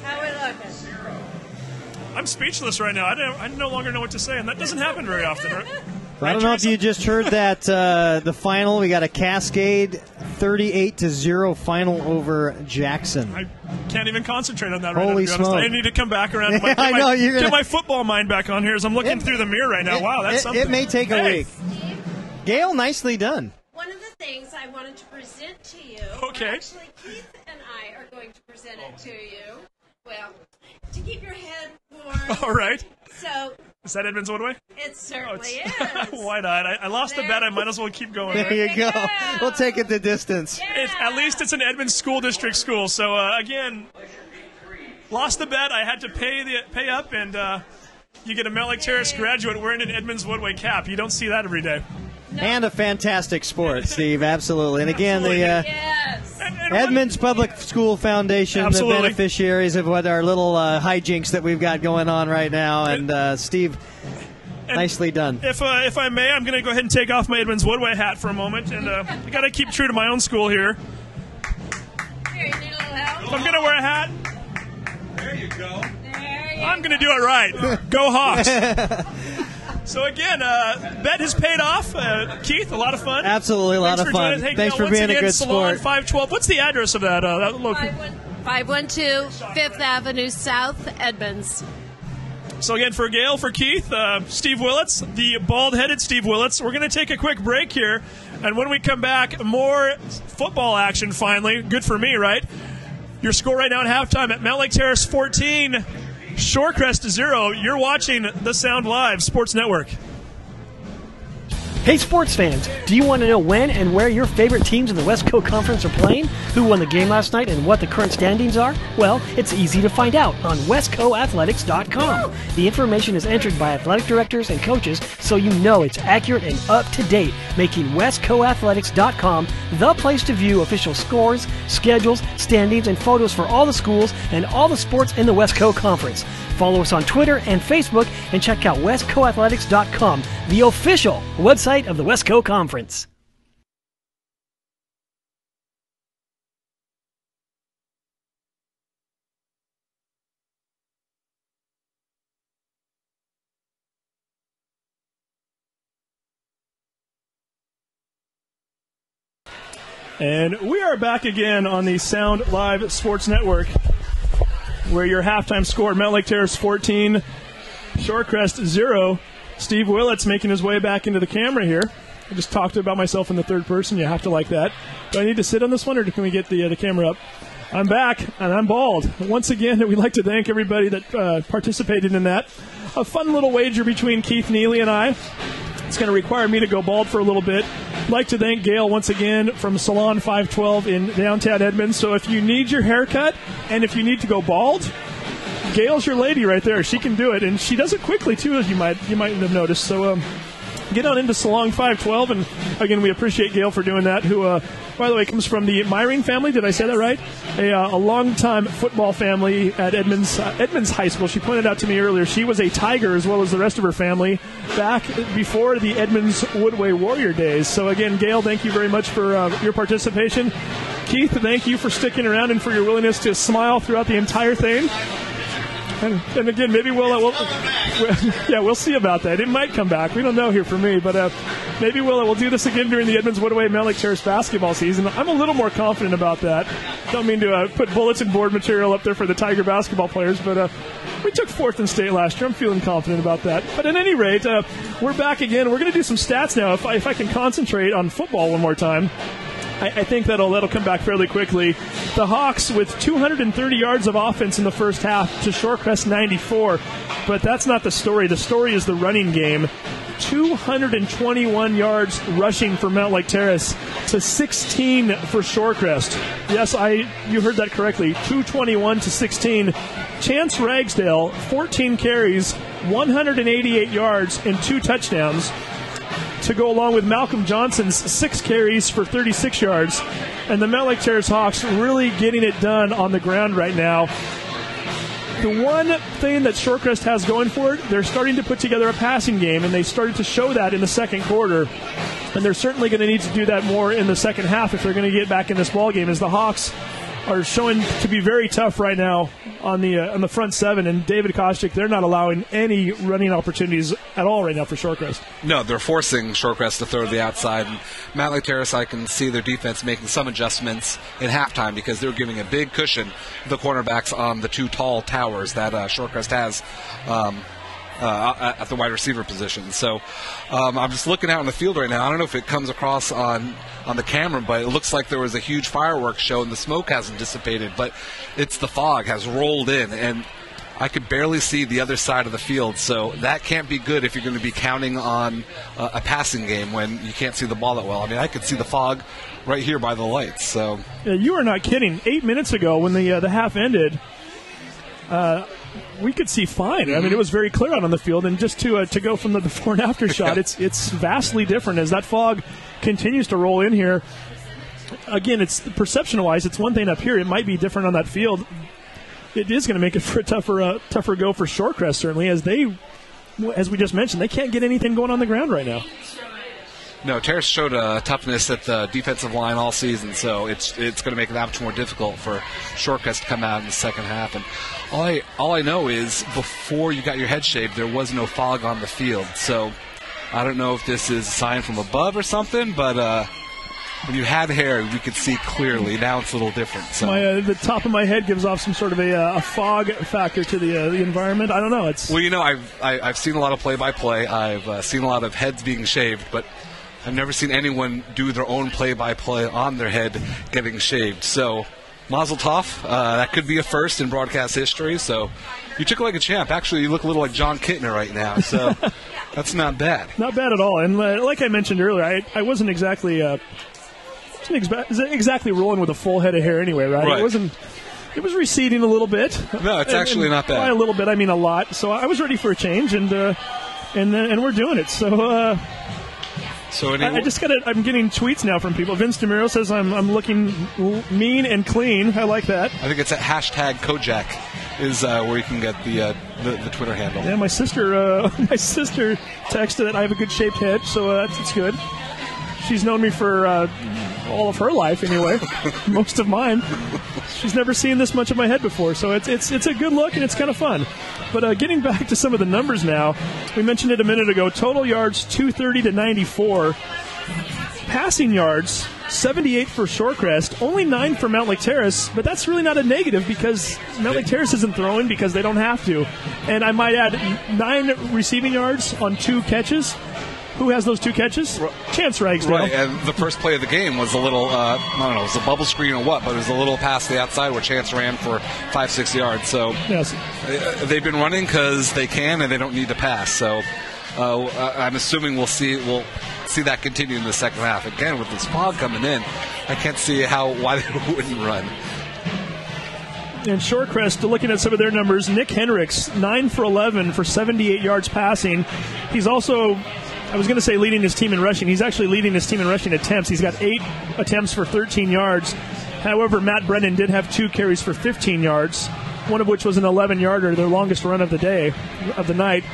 How we looking? I'm speechless right now. I no longer know what to say, and that doesn't happen very often. Right? I don't know if you just heard that the final. We got a Cascade 38-0 final over Jackson. I can't even concentrate on that right Holy now, to be honest. smoke. I need to come back around to I know, you're gonna- get my football mind back on here as I'm looking through the mirror right now. Wow, that's something. It may take a Hey. week. Gail, nicely done. One of the things I wanted to present to you. Okay. Well, actually, Keith and I are going to present it to you. Well, to keep your head warm. All right. So Is that Edmonds Woodway? it certainly is. Why not? I lost the bet. I might as well keep going. There Right? you go. We'll take it the distance. At least it's an Edmonds School District school. So, again, lost the bet. I had to pay up, and you get a Mountlake Terrace graduate wearing an Edmonds Woodway cap. You don't see that every day. And a fantastic sport, Steve. Absolutely. And again, Absolutely. the Yes. And Edmonds Public School Foundation, Absolutely. the beneficiaries of what our little hijinks that we've got going on right now. And Steve, nicely done. If I may, I'm going to go ahead and take off my Edmonds Woodway hat for a moment, and I got to keep true to my own school here. Here, you need a little help? If I'm going to wear a hat, There you go. I'm going to do it right. Go Hawks. So again, bet has paid off. Keith, a lot of fun. Absolutely, a lot of fun. Thanks for being a good Salon sport. 512. What's the address of that? 512 Fifth Avenue South, Edmonds. So again, for Gail, for Keith, Steve Willits, the bald-headed Steve Willits, we're going to take a quick break here. And when we come back, more football action finally. Good for me, right? Your score right now at halftime at Mountlake Terrace 14, Shorecrest 0. You're watching the Sound Live Sports Network. Hey sports fans, do you want to know when and where your favorite teams in the Westco Conference are playing? Who won the game last night and what the current standings are? Well, it's easy to find out on westcoathletics.com. The information is entered by athletic directors and coaches, so you know it's accurate and up to date, making westcoathletics.com the place to view official scores, schedules, standings, and photos for all the schools and all the sports in the Westco Conference. Follow us on Twitter and Facebook and check out westcoathletics.com, the official website of the Westco Conference. And we are back again on the Sound Live Sports Network, where your halftime score, Mountlake Terrace 14, Shorecrest 0. Steve Willits making his way back into the camera here. I just talked about myself in the third person. You have to like that. Do I need to sit on this one, or can we get the camera up? I'm back, and I'm bald. Once again, we'd like to thank everybody that participated in that. A fun little wager between Keith Neely and I. It's going to require me to go bald for a little bit. I'd like to thank Gail once again from Salon 512 in downtown Edmonds. So if you need your haircut and if you need to go bald, Gail's your lady right there. She can do it, and she does it quickly too, as you might have noticed. So get on into Salon 512, and again, we appreciate Gail for doing that, who, by the way, comes from the Myring family. Did I say that right? A long-time football family at Edmonds High School. She pointed out to me earlier she was a Tiger as well as the rest of her family back before the Edmonds Woodway Warrior days. So again, Gail, thank you very much for your participation. Keith, thank you for sticking around and for your willingness to smile throughout the entire thing. And again, maybe we'll see about that. It might come back. We don't know here for me, but maybe we'll do this again during the Edmonds Woodway Mountlake Terrace basketball season. I'm a little more confident about that. Don't mean to put bulletin board material up there for the Tiger basketball players, but we took fourth in state last year. I'm feeling confident about that. But at any rate, we're back again. We're going to do some stats now. If I can concentrate on football one more time, I think that'll come back fairly quickly. The Hawks with 230 yards of offense in the first half to Shorecrest 94. But that's not the story. The story is the running game. 221 yards rushing for Mountlake Terrace to 16 for Shorecrest. Yes, you heard that correctly. 221 to 16. Chance Ragsdale, 14 carries, 188 yards, and 2 touchdowns, to go along with Malcolm Johnson's 6 carries for 36 yards. And the Mountlake Terrace Hawks really getting it done on the ground right now. The one thing that Shorecrest has going for it, they're starting to put together a passing game, and they started to show that in the second quarter. And they're certainly going to need to do that more in the second half if they're going to get back in this ball game, as the Hawks are showing to be very tough right now on the front seven. And David Kostick, they're not allowing any running opportunities at all right now for Shorecrest. No, they're forcing Shorecrest to throw to the outside. And Mountlake Terrace, I can see their defense making some adjustments in halftime because they're giving a big cushion to the cornerbacks on the 2 tall towers that Shorecrest has at the wide receiver position. So I'm just looking out in the field right now. I don't know if it comes across on the camera, but it looks like there was a huge fireworks show and the smoke hasn't dissipated, but it's the fog has rolled in, and I could barely see the other side of the field. So that can't be good if you're going to be counting on a passing game when you can't see the ball that well. I mean, I could see the fog right here by the lights. So you are not kidding. 8 minutes ago when the half ended, we could see fine. I mean, it was very clear out on the field, and just to go from the before and after shot, it's vastly different as that fog continues to roll in here. again, it's perception-wise, it's one thing up here. It might be different on that field. It is going to make it for a tougher go for Shorecrest, certainly, as we just mentioned, they can't get anything going on the ground right now. No, Terrace showed a toughness at the defensive line all season, so it's going to make it that much more difficult for Shorecrest to come out in the second half. And all I know is before you got your head shaved, there was no fog on the field. So I don't know if this is a sign from above or something, but when you had hair, we could see clearly. Now it's a little different. So the top of my head gives off some sort of a fog factor to the environment. I don't know. Well, I've seen a lot of play-by-play. I've seen a lot of heads being shaved, but I've never seen anyone do their own play-by-play on their head getting shaved. So, mazel tov. That could be a first in broadcast history. So, you took it like a champ. Actually, you look a little like John Kittner right now. So, that's not bad. Not bad at all. And like I mentioned earlier, I wasn't exactly rolling with a full head of hair anyway, right? It was receding a little bit. No, it's actually not bad. By a little bit, I mean a lot. So I was ready for a change, and we're doing it. So I'm getting tweets now from people. Vince DeMiro says I'm looking mean and clean. I like that. I think it's at hashtag Kojak is where you can get the Twitter handle. Yeah, my sister texted that I have a good shaped head, so that's good. She's known me for all of her life anyway, most of mine. She's never seen this much of my head before, so it's a good look and it's kind of fun. But getting back to some of the numbers now, we mentioned it a minute ago, total yards 230 to 94. Passing yards, 78 for Shorecrest, only 9 for Mountlake Terrace, but that's really not a negative because Mountlake Terrace isn't throwing because they don't have to. And I might add 9 receiving yards on 2 catches. Who has those 2 catches? Chance Ragsdale. Right, and the first play of the game was a little, I don't know, it was a bubble screen or what, but it was a little pass to the outside where Chance ran for 5-6 yards. So yes. They've been running because they can and they don't need to pass. So I'm assuming we'll see that continue in the second half. Again, with this fog coming in, I can't see why they wouldn't run. And Shorecrest, looking at some of their numbers, Nick Henricks, 9 for 11 for 78 yards passing. He's also, I was going to say leading his team in rushing. He's actually leading his team in rushing attempts. He's got 8 attempts for 13 yards. However, Matt Brennan did have 2 carries for 15 yards, one of which was an 11-yarder, their longest run of the night.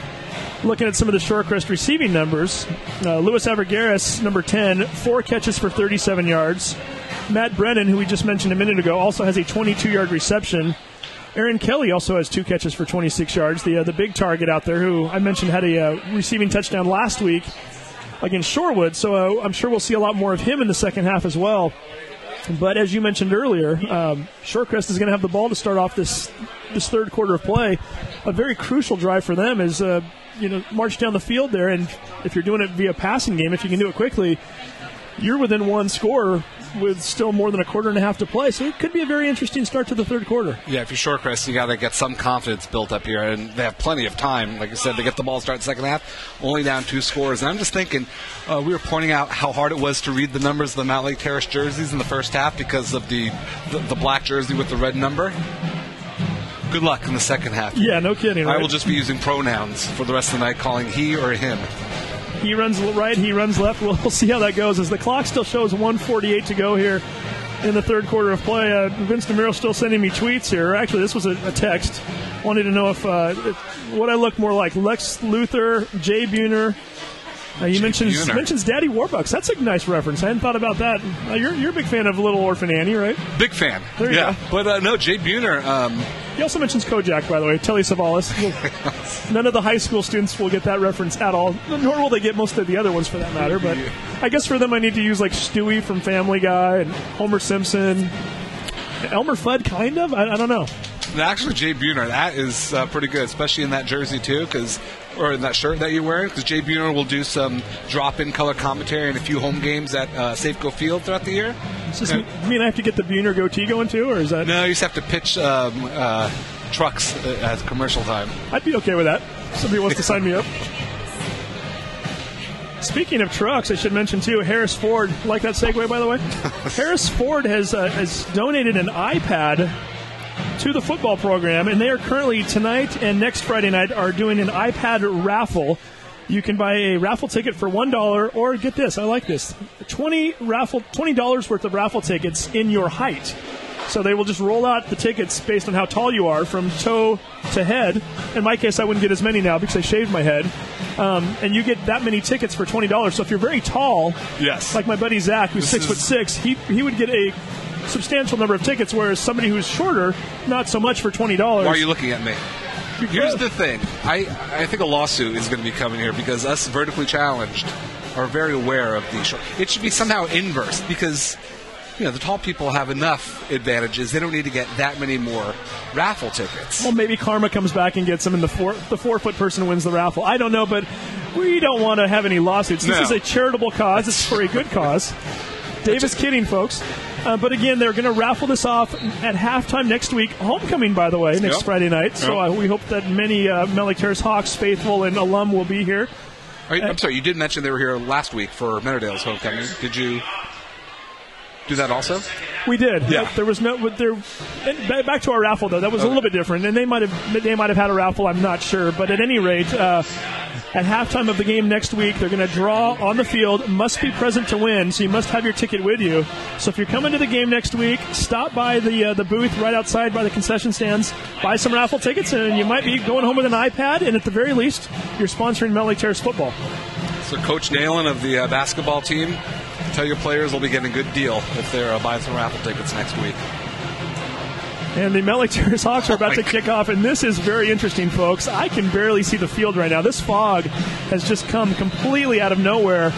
Looking at some of the Shorecrest receiving numbers, Luis Avergaris, number 10, 4 catches for 37 yards. Matt Brennan, who we just mentioned a minute ago, also has a 22-yard reception. Aaron Kelly also has 2 catches for 26 yards, the big target out there, who I mentioned had a receiving touchdown last week against Shorewood. So I'm sure we'll see a lot more of him in the second half as well. But as you mentioned earlier, Shorecrest is going to have the ball to start off this third quarter of play. A very crucial drive for them is march down the field there, and if you're doing it via passing game, if you can do it quickly, you're within 1 score with still more than a quarter and a half to play. So it could be a very interesting start to the third quarter. Yeah, if you're Shorecrest, you got to get some confidence built up here, and they have plenty of time. Like I said, they get the ball start the second half, only down 2 scores. And I'm just thinking, we were pointing out how hard it was to read the numbers of the Mountlake Terrace jerseys in the first half because of the black jersey with the red number. Good luck in the second half. Yeah, no kidding. Right? I will just be using pronouns for the rest of the night, calling he or him. He runs right, he runs left. We'll see how that goes as the clock still shows 1:48 to go here in the third quarter of play. Vince DeMiro still sending me tweets here. Actually, this was a text. Wanted to know if what I look more like. Lex Luthor, Jay Buhner. He mentions Daddy Warbucks. That's a nice reference. I hadn't thought about that. You're a big fan of Little Orphan Annie, right? Big fan. There you go. But no, Jay Buhner. He also mentions Kojak, by the way, Telly Savalas. None of the high school students will get that reference at all, nor will they get most of the other ones for that matter. But I guess for them I need to use like Stewie from Family Guy and Homer Simpson. Elmer Fudd, kind of? I don't know. Actually, Jay Buhner, that is pretty good, especially in that jersey too, or in that shirt that you're wearing, because Jay Buhner will do some drop-in color commentary in a few home games at Safeco Field throughout the year. You mean I have to get the Buhner goatee going too, or is that? No, you just have to pitch trucks at commercial time. I'd be okay with that. Somebody wants to sign me up. Speaking of trucks, I should mention too, Harris Ford. Like that segue, by the way? Harris Ford has donated an iPad to the football program, and they are currently tonight and next Friday night are doing an iPad raffle. You can buy a raffle ticket for $1, or get this, I like this, $20 worth of raffle tickets in your height. So they will just roll out the tickets based on how tall you are, from toe to head. In my case, I wouldn't get as many now because I shaved my head. And you get that many tickets for $20. So if you're very tall, Yes. like my buddy Zach, who's 6'6", he would get a substantial number of tickets, whereas somebody who's shorter, not so much for $20. Why are you looking at me? Here's the thing. I think a lawsuit is going to be coming here because us vertically challenged are very aware of these. It should be somehow inverse because, the tall people have enough advantages. They don't need to get that many more raffle tickets. Well, maybe karma comes back and gets them, and the 4-foot person wins the raffle. I don't know, but we don't want to have any lawsuits. This is a charitable cause. It's for a good cause. Dave is kidding, folks. But again, they're going to raffle this off at halftime next week. Homecoming, by the way, next Friday night. So we hope that many Mountlake Terrace Hawks faithful and alum will be here. I'm sorry, you did mention they were here last week for Meadowdale's homecoming. Did you do that also? We did. Yeah. There was no. Back to our raffle though. That was a little bit different, and they might have had a raffle. I'm not sure, but at any rate, at halftime of the game next week, they're going to draw on the field. Must be present to win, so you must have your ticket with you. So if you're coming to the game next week, stop by the booth right outside by the concession stands, buy some raffle tickets, and you might be going home with an iPad. And at the very least, you're sponsoring Mountlake Terrace football. So Coach Nalen of the basketball team, tell your players they'll be getting a good deal if they're buying some raffle tickets next week. And the Mountlake Terrace Hawks are about to kick off, and this is very interesting, folks. I can barely see the field right now. This fog has just come completely out of nowhere.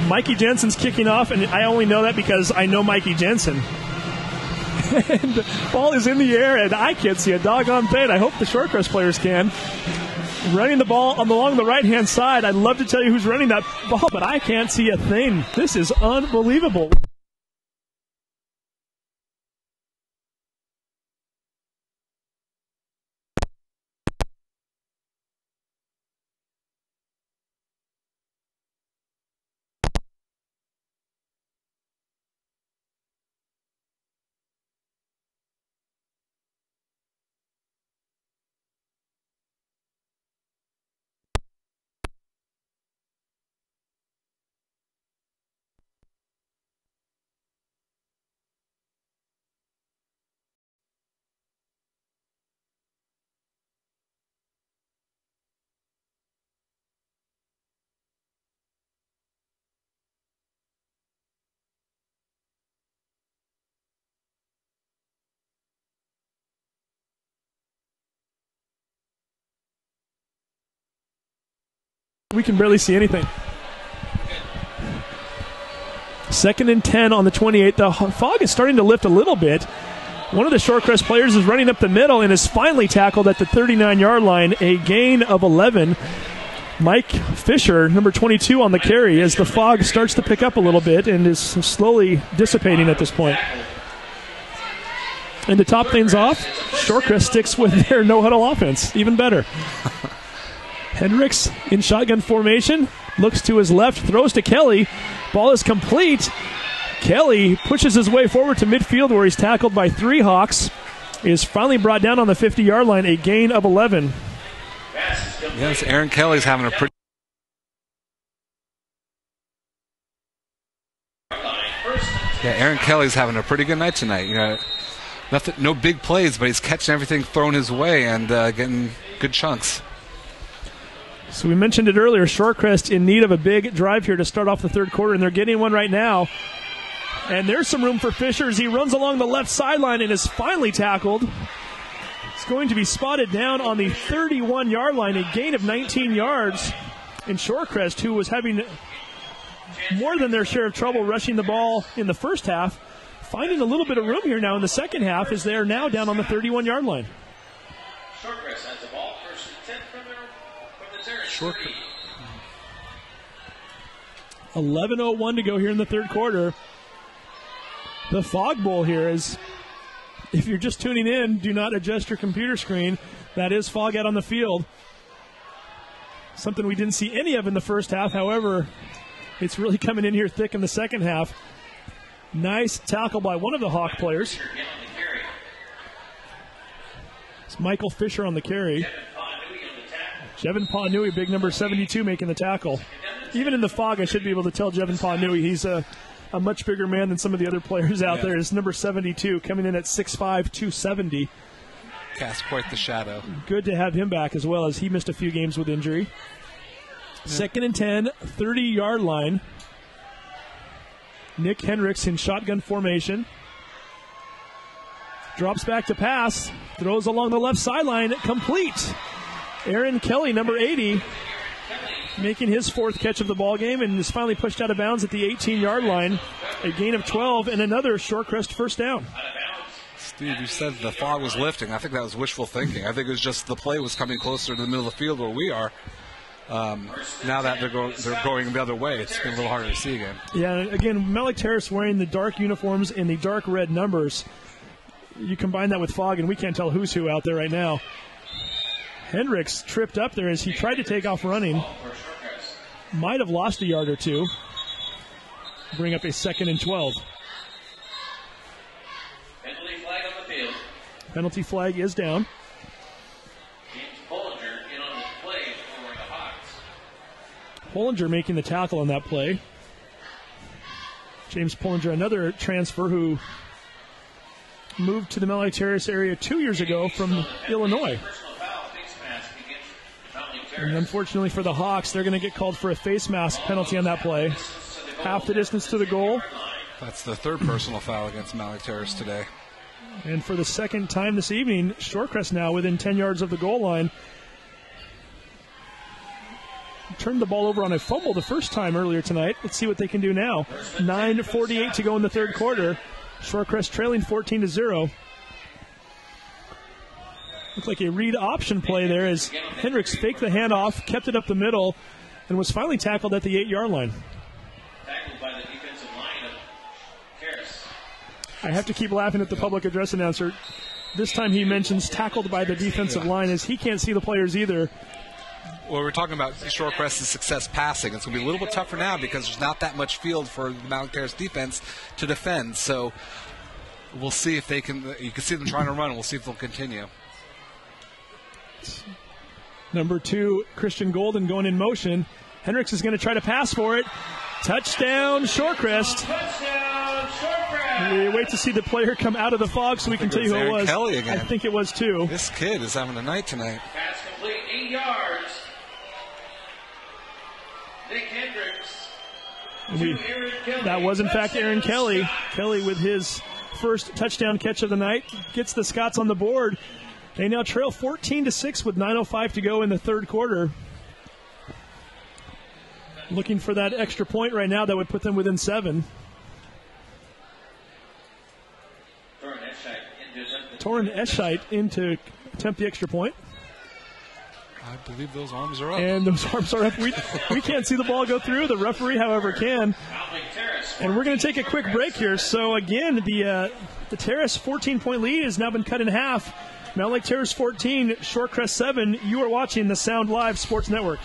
Mikey Jensen's kicking off, and I only know that because I know Mikey Jensen. And the ball is in the air, and I can't see a doggone thing. I hope the Shorecrest players can. Running the ball along the right-hand side. I'd love to tell you who's running that ball, but I can't see a thing. This is unbelievable. We can barely see anything. 2nd and 10 on the 28. The fog is starting to lift a little bit. One of the Shorecrest players is running up the middle and is finally tackled at the 39-yard line. A gain of 11. Mike Fisher, number 22, on the carry as the fog starts to pick up a little bit and is slowly dissipating at this point. And to top things off, Shorecrest sticks with their no-huddle offense. Even better. Hendricks in shotgun formation, looks to his left, throws to Kelly. Ball is complete. Kelly pushes his way forward to midfield where he's tackled by 3 Hawks. Is finally brought down on the 50-yard line, a gain of 11. Yes, Aaron Kelly's having a pretty... Aaron Kelly's having a pretty good night tonight. No big plays, but he's catching everything thrown his way and getting good chunks. So we mentioned it earlier, Shorecrest in need of a big drive here to start off the third quarter, and they're getting one right now. And there's some room for Fisher as he runs along the left sideline and is finally tackled. He's going to be spotted down on the 31-yard line, a gain of 19 yards. And Shorecrest, who was having more than their share of trouble rushing the ball in the first half, finding a little bit of room here now in the second half as they are now down on the 31-yard line. Shorecrest has the ball, first and 10 from the Terrace. 11:01 to go here in the third quarter. The Fog Bowl here is, if you're just tuning in, do not adjust your computer screen. That is fog out on the field. Something we didn't see any of in the first half. However, it's really coming in here thick in the second half. Nice tackle by one of the Hawk players. It's Michael Fisher on the carry. Jevin Pawnui, big number 72, making the tackle. Even in the fog, I should be able to tell Jevin Pawnui he's a much bigger man than some of the other players out there. It's number 72, coming in at 6'5", 270. Cast quite the shadow. Good to have him back as well, as he missed a few games with injury. Second and 10, 30-yard line. Nick Hendricks in shotgun formation. Drops back to pass. Throws along the left sideline. Complete. Aaron Kelly, number 80, making his fourth catch of the ball game, and is finally pushed out of bounds at the 18-yard line. A gain of 12 and another Shorecrest first down. Steve, you said the fog was lifting. I think that was wishful thinking. I think it was just the play was coming closer to the middle of the field where we are. Now that they're going the other way, it's been a little harder to see again. Yeah, again, Mountlake Terrace wearing the dark uniforms and the dark red numbers. You combine that with fog, and we can't tell who's who out there right now. Hendricks tripped up there as he tried to take off running. Might have lost a yard or two. Bring up a 2nd and 12. Penalty flag on the field. Penalty flag is down. James Bollinger in on this play for the Hawks. Pollinger making the tackle on that play. James Pollinger, another transfer who moved to the Mountlake Terrace area 2 years ago from Illinois. And unfortunately for the Hawks, they're going to get called for a face mask penalty on that play. Half the distance to the goal. That's the third personal foul against Mountlake Terrace today. And for the second time this evening, Shorecrest now within 10 yards of the goal line. Turned the ball over on a fumble the first time earlier tonight. Let's see what they can do now. 9:48 to go in the third quarter. Shorecrest trailing 14-0. Looked like a read option play there as Hendricks faked the handoff, kept it up the middle, and was finally tackled at the 8-yard line. Tackled by the defensive line of Terrace. I have to keep laughing at the public address announcer. This time he mentions tackled by the defensive line as he can't see the players either. Well, we're talking about Shorecrest's success passing. It's going to be a little bit tougher now because there's not that much field for the Mountlake Terrace defense to defend. So we'll see if they can. You can see them trying to run. We'll see if they'll continue. Number 2, Christian Golden going in motion. Hendricks is going to try to pass for it. Touchdown, Shorecrest. Touchdown, Shorecrest. We wait to see the player come out of the fog so we can tell you who it was. Kelly again. I think it was too. This kid is having a night tonight. Pass complete, 8 yards. Nick Hendricks. To Aaron Kelly. That was in fact Aaron Kelly. Scott. Kelly with his first touchdown catch of the night gets the Scots on the board. They now trail 14-6 with 9:05 to go in the third quarter. Looking for that extra point right now that would put them within 7. Torrin Escheit in to attempt the extra point. I believe those arms are up. And those arms are up. We can't see the ball go through. The referee, however, can. And we're going to take a quick break here. So, again, the Terrace 14-point lead has now been cut in half. Mountlake Terrace 14, Shorecrest 7. You are watching the Sound Live Sports Network.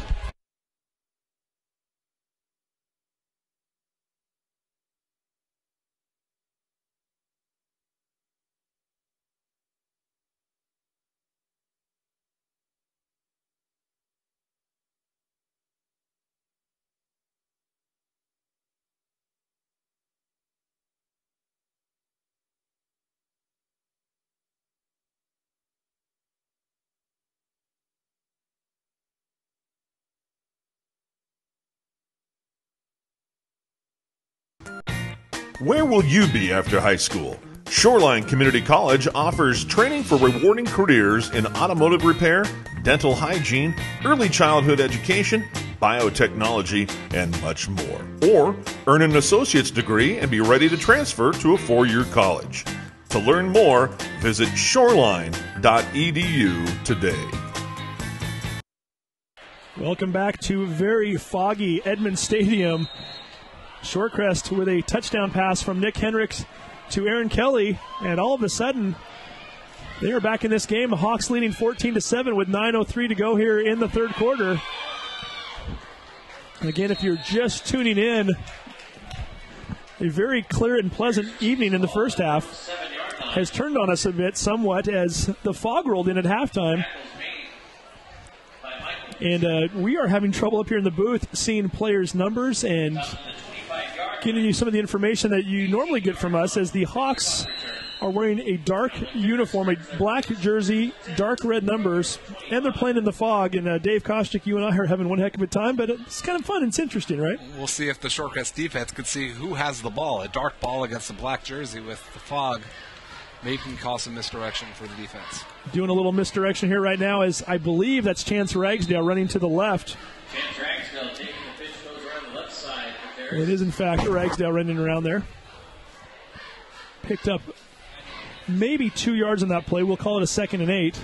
Where will you be after high school? Shoreline Community College offers training for rewarding careers in automotive repair, dental hygiene, early childhood education, biotechnology, and much more. Or earn an associate's degree and be ready to transfer to a 4-year college. To learn more, visit shoreline.edu today. Welcome back to very foggy Edmond Stadium. Shorecrest with a touchdown pass from Nick Hendricks to Aaron Kelly, and all of a sudden they are back in this game. The Hawks leading 14-7 with 9:03 to go here in the third quarter. And again, if you're just tuning in, a very clear and pleasant evening in the first half has turned on us a bit somewhat as the fog rolled in at halftime. And we are having trouble up here in the booth seeing players' numbers and giving you some of the information that you normally get from us, as the Hawks are wearing a dark uniform, a black jersey, dark red numbers, and they're playing in the fog. And Dave Kostick, you and I are having one heck of a time, but it's kind of fun. It's interesting, right? We'll see if the Shorecrest defense could see who has the ball. A dark ball against a black jersey with the fog maybe can cause some misdirection for the defense. Doing a little misdirection here right now, as I believe that's Chance Ragsdale running to the left. Chance Ragsdale taking the pitch, goes around the left side. It is, in fact, Ragsdale running around there. Picked up maybe 2 yards on that play. We'll call it a 2nd and 8.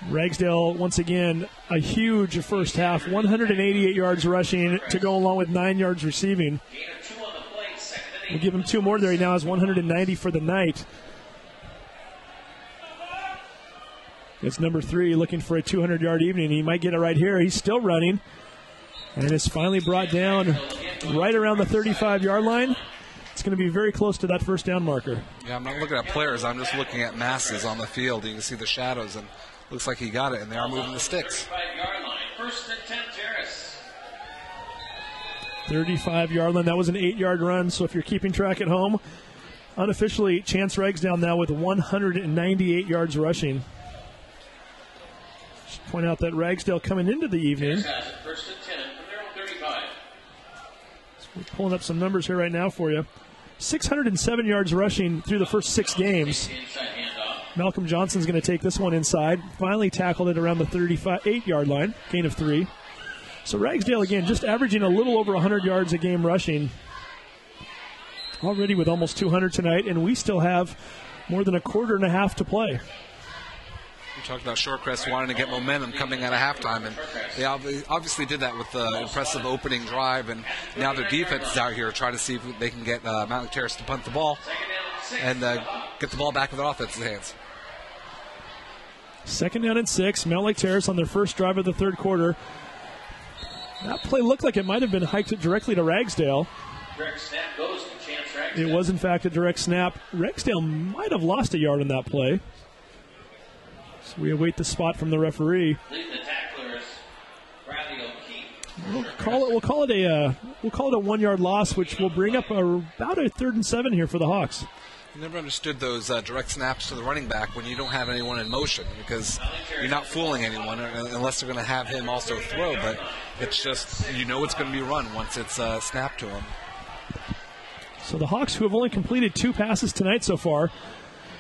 Ragsdale, once again, a huge first half. 188 yards rushing to go along with 9 yards receiving. We'll give him 2 more there. He now has 190 for the night. It's number 3 looking for a 200-yard evening. He might get it right here. He's still running. And it's finally brought down right around the 35-yard line. It's going to be very close to that first down marker. Yeah, I'm not looking at players. I'm just looking at masses on the field. You can see the shadows, and looks like he got it, and they are moving the sticks. 35-yard line. First and 10, Terrace. 35-yard line. That was an 8-yard run, so if you're keeping track at home, unofficially, Chance Ragsdale now with 198 yards rushing. Just point out that Ragsdale coming into the evening. First and 10 from their own 35. So we're pulling up some numbers here right now for you. 607 yards rushing through the first 6 games. Inside handoff. Malcolm Johnson's going to take this one inside. Finally tackled it around the 38-yard line. Gain of 3. So Ragsdale, again, just averaging a little over 100 yards a game rushing. Already with almost 200 tonight, and we still have more than a quarter and a half to play. We talked about Shorecrest wanting to get momentum coming out of halftime, and they obviously did that with the impressive opening drive, and now their defense is out here trying to see if they can get Mountlake Terrace to punt the ball and get the ball back in their offense's hands. 2nd down and 6. Mountlake Terrace on their first drive of the third quarter. That play looked like it might have been hiked directly to Ragsdale. Direct snap goes to Chance Ragsdale. It was, in fact, a direct snap. Ragsdale might have lost a yard on that play. So we await the spot from the referee. Leading the tacklers, Bradley O'Keefe. We'll call it a 1-yard loss, which will bring up about a 3rd and 7 here for the Hawks. I never understood those direct snaps to the running back when you don't have anyone in motion, because you're not fooling anyone unless they're going to have him also throw. But it's just, it's going to be run once it's snapped to him. So the Hawks, who have only completed 2 passes tonight so far,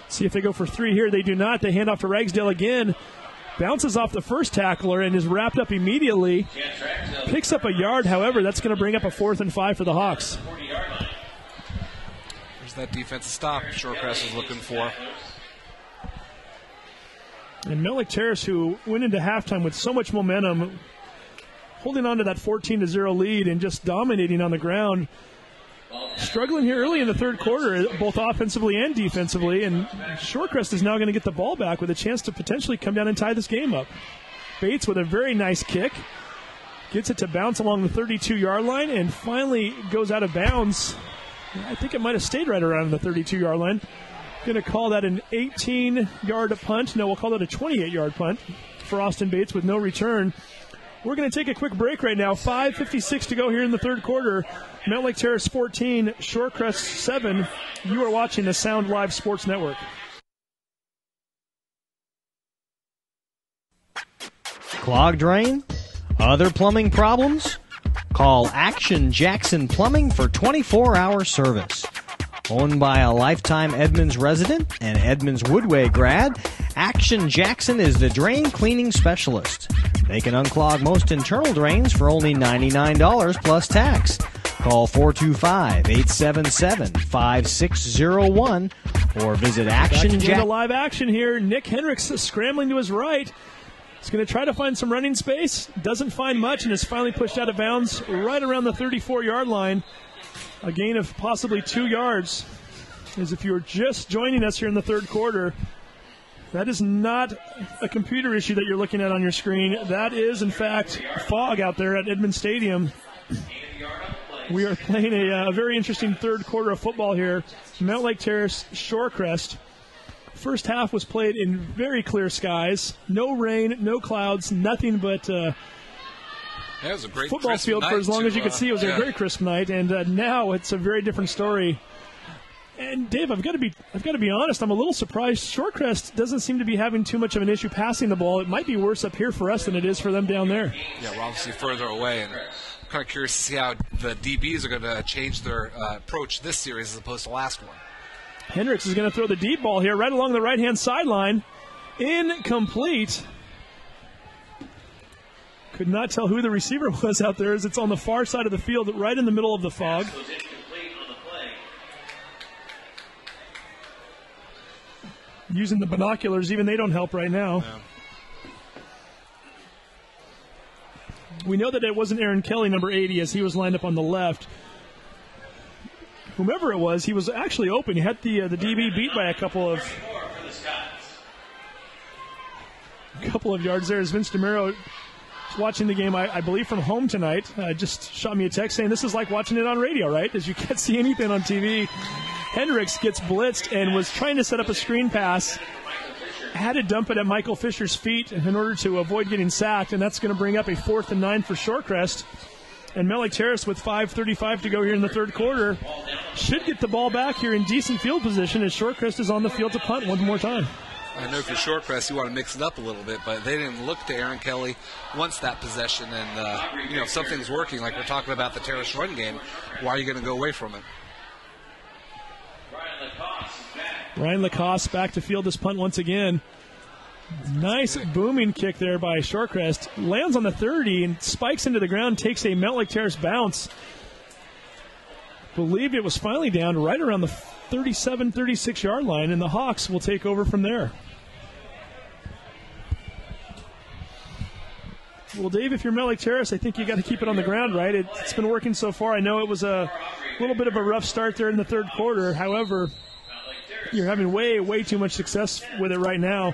see if they go for 3 here. They do not. They hand off to Ragsdale again. Bounces off the first tackler and is wrapped up immediately. Picks up a yard, however, that's going to bring up a 4th and 5 for the Hawks. There's that defensive stop Shorecrest is looking for. And Mountlake Terrace, who went into halftime with so much momentum, holding on to that 14-0 lead and just dominating on the ground, struggling here early in the third quarter, both offensively and defensively, and Shorecrest is now going to get the ball back with a chance to potentially come down and tie this game up. Bates with a very nice kick, gets it to bounce along the 32-yard line, and finally goes out of bounds. I think it might have stayed right around the 32-yard line. Going to call that an 18-yard punt. No, we'll call it a 28-yard punt for Austin Bates with no return. We're going to take a quick break right now. 5:56 to go here in the third quarter. Mountlake Terrace 14, Shorecrest 7. You are watching the Sound Live Sports Network. Clogged drain? Other plumbing problems? Call Action Jackson Plumbing for 24-hour service. Owned by a lifetime Edmonds resident and Edmonds Woodway grad, Action Jackson is the drain cleaning specialist. They can unclog most internal drains for only $99 plus tax. Call 425-877-5601 or visit Action Jackson. Live action here. Nick Hendricks scrambling to his right. He's going to try to find some running space. Doesn't find much and is finally pushed out of bounds right around the 34-yard line. A gain of possibly 2 yards. As if you were just joining us here in the third quarter, that is not a computer issue that you're looking at on your screen. That is, in fact, fog out there at Edmonds Stadium. We are playing a very interesting third quarter of football here. Mountlake Terrace, Shorecrest. First half was played in very clear skies. No rain, no clouds, nothing but It was a great football field for as long as you could see. It was a very crisp night, and now it's a very different story. And Dave, I've got to be honest. I'm a little surprised. Shorecrest doesn't seem to be having too much of an issue passing the ball. It might be worse up here for us than it is for them down there. Yeah, we're obviously further away, and I'm kind of curious to see how the DBs are going to change their approach this series as opposed to last one. Hendricks is going to throw the deep ball here right along the right-hand sideline. Incomplete. Could not tell who the receiver was out there as it's on the far side of the field, right in the middle of the fog. Using the binoculars, even they don't help right now. Yeah. We know that it wasn't Aaron Kelly, number 80, as he was lined up on the left. Whomever it was, he was actually open. He had the DB beat by a couple of yards there. As Vince DeMiro is watching the game, I believe, from home tonight, just shot me a text saying this is like watching it on radio, right? As you can't see anything on TV. Hendricks gets blitzed and was trying to set up a screen pass. Had to dump it at Michael Fisher's feet in order to avoid getting sacked, and that's going to bring up a 4th and 9 for Shorecrest. And Mountlake Terrace, with 5:35 to go here in the third quarter, should get the ball back here in decent field position as Shorecrest is on the field to punt one more time. I know for Shorecrest you want to mix it up a little bit, but they didn't look to Aaron Kelly once that possession. And, if something's working, like we're talking about the Terrace run game, why are you going to go away from it? Ryan Lacoste back to field this punt once again. Nice booming kick there by Shorecrest. Lands on the 30 and spikes into the ground, takes a Mountlake Terrace bounce. Believe it was finally down right around the 37, 36-yard line, and the Hawks will take over from there. Well, Dave, if you're Mountlake Terrace, I think you got to keep it on the ground, right? It's been working so far. I know it was a little bit of a rough start there in the third quarter. However, you're having way too much success with it right now.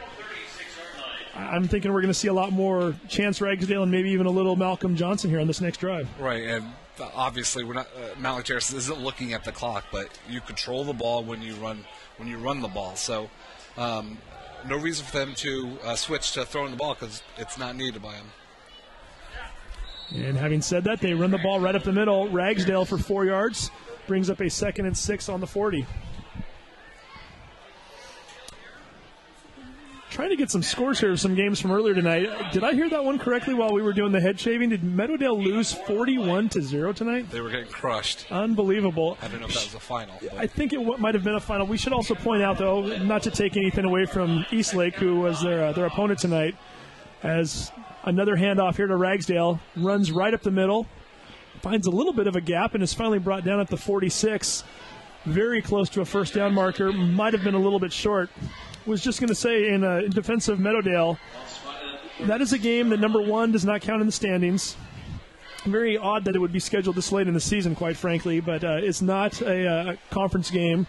I'm thinking we're going to see a lot more Chance Ragsdale and maybe even a little Malcolm Johnson here on this next drive. Right, and obviously we're not Mountlake Terrace isn't looking at the clock, but you control the ball when you run the ball. So no reason for them to switch to throwing the ball because it's not needed by them. And having said that, they run the ball right up the middle. Ragsdale for 4 yards brings up a 2nd and 6 on the 40. Trying to get some scores here of some games from earlier tonight. Did I hear that one correctly while we were doing the head shaving? Did Meadowdale lose 41-0 tonight? They were getting crushed. Unbelievable. I don't know if that was a final. But. I think it might have been a final. We should also point out, though, not to take anything away from Eastlake, who was their opponent tonight, as another handoff here to Ragsdale. Runs right up the middle. Finds a little bit of a gap and is finally brought down at the 46. Very close to a first down marker. Might have been a little bit short. Was just going to say in defense of Meadowdale, that is a game that, number one, does not count in the standings. Very odd that it would be scheduled this late in the season, quite frankly, but it's not a conference game.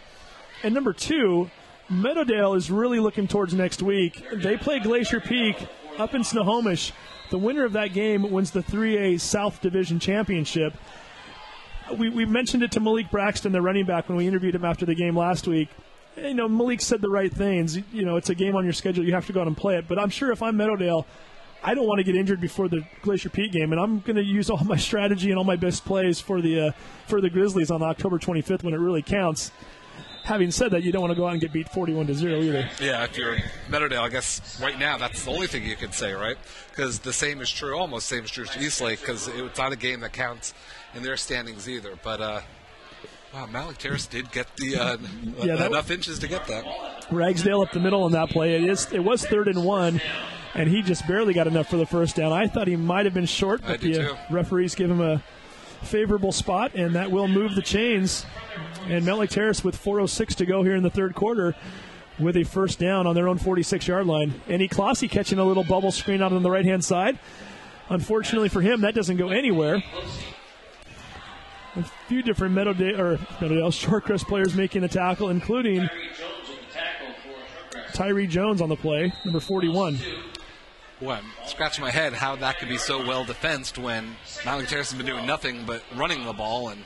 And number two, Meadowdale is really looking towards next week. They play Glacier Peak up in Snohomish. The winner of that game wins the 3A South Division Championship. We mentioned it to Malik Braxton, the running back, when we interviewed him after the game last week. You know, Malik said the right things. You know, it's a game on your schedule. You have to go out and play it. But I'm sure if I'm Meadowdale, I don't want to get injured before the Glacier Peak game, and I'm going to use all my strategy and all my best plays for the Grizzlies on October 25th when it really counts. Having said that, you don't want to go out and get beat 41-0 either. Yeah, if you're Meadowdale, I guess right now that's the only thing you can say, right? Because the same is true, almost same is true to Eastlake, because it's not a game that counts in their standings either. But wow, Mountlake Terrace did get the enough inches to get that. Ragsdale up the middle on that play. It was 3rd and 1, and he just barely got enough for the first down. I thought he might have been short, but the referees give him a favorable spot, and that will move the chains. And Mountlake Terrace with 4:06 to go here in the third quarter with a first down on their own 46-yard line. And Clossy catching a little bubble screen out on the right-hand side. Unfortunately for him, that doesn't go anywhere. A few different Meadowdale Shorecrest players making a tackle, including Tyree Jones on the play, number 41. Boy, I'm scratching my head how that could be so well defensed when Mountlake Terrace has been doing nothing but running the ball, and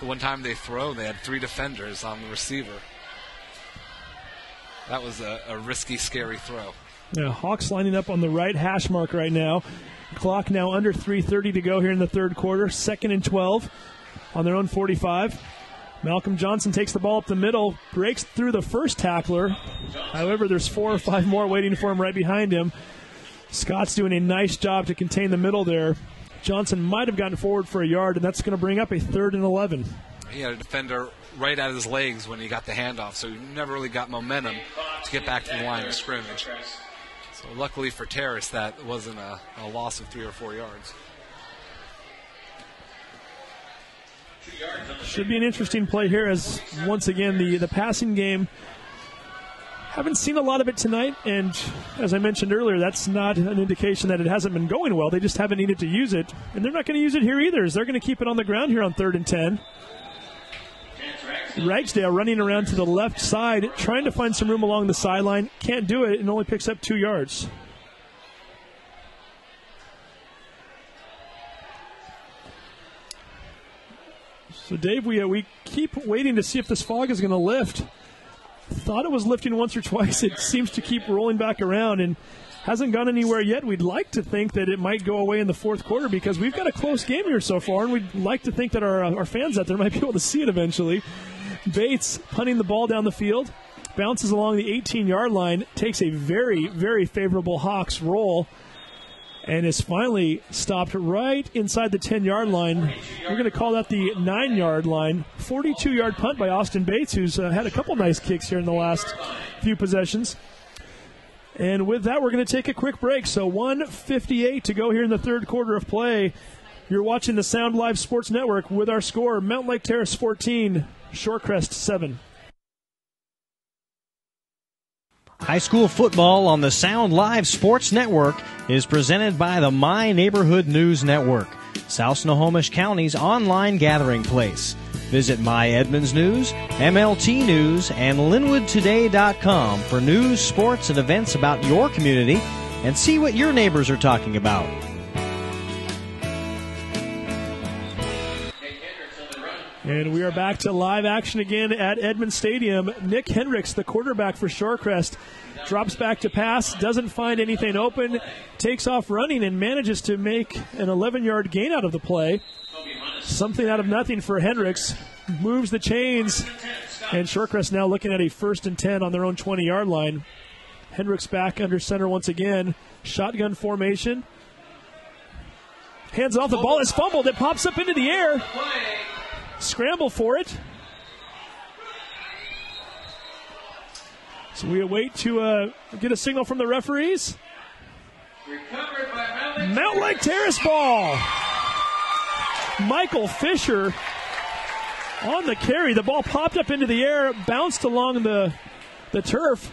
the one time they had 3 defenders on the receiver. That was a risky, scary throw. Yeah, Hawks lining up on the right hash mark right now. Clock now under 3:30 to go here in the third quarter. 2nd and 12 on their own 45. Malcolm Johnson takes the ball up the middle, breaks through the first tackler. However, there's 4 or 5 more waiting for him right behind him. Scott's doing a nice job to contain the middle there. Johnson might have gotten forward for a yard, and that's going to bring up a 3rd and 11. He had a defender right at his legs when he got the handoff, so he never really got momentum to get back to the line of scrimmage. So luckily for Terrace, that wasn't a loss of 3 or 4 yards. Should be an interesting play here as, once again, the passing game. Haven't seen a lot of it tonight, and as I mentioned earlier, that's not an indication that it hasn't been going well. They just haven't needed to use it, and they're not going to use it here either, as they're going to keep it on the ground here on 3rd and 10. Ragsdale running around to the left side, trying to find some room along the sideline. Can't do it, and only picks up 2 yards. So, Dave, we keep waiting to see if this fog is going to lift. Thought it was lifting once or twice. It seems to keep rolling back around and hasn't gone anywhere yet. We'd like to think that it might go away in the fourth quarter because we've got a close game here so far, and we'd like to think that our fans out there might be able to see it eventually. Bates punting the ball down the field, bounces along the 18-yard line, takes a very, very favorable Hawks roll, and is finally stopped right inside the 10-yard line. We're going to call that the 9-yard line. 42-yard punt by Austin Bates, who's had a couple nice kicks here in the last few possessions. And with that, we're going to take a quick break. So 1:58 to go here in the third quarter of play. You're watching the Sound Live Sports Network with our score, Mountlake Terrace 14, Shorecrest 7. High school football on the Sound Live Sports Network is presented by the My Neighborhood News Network, South Snohomish County's online gathering place. Visit My Edmonds News, MLT News, and LinwoodToday.com for news, sports, and events about your community and see what your neighbors are talking about. And we are back to live action again at Edmonds Stadium. Nick Hendricks, the quarterback for Shorecrest, drops back to pass, doesn't find anything open, takes off running, and manages to make an 11-yard gain out of the play. Something out of nothing for Hendricks. Moves the chains, and Shorecrest now looking at a 1st and 10 on their own 20-yard line. Hendricks back under center once again. Shotgun formation. Hands off, the ball is fumbled. It pops up into the air. Scramble for it. So we await to get a signal from the referees. Mountlake Terrace ball. Michael Fisher on the carry. The ball popped up into the air, bounced along the turf.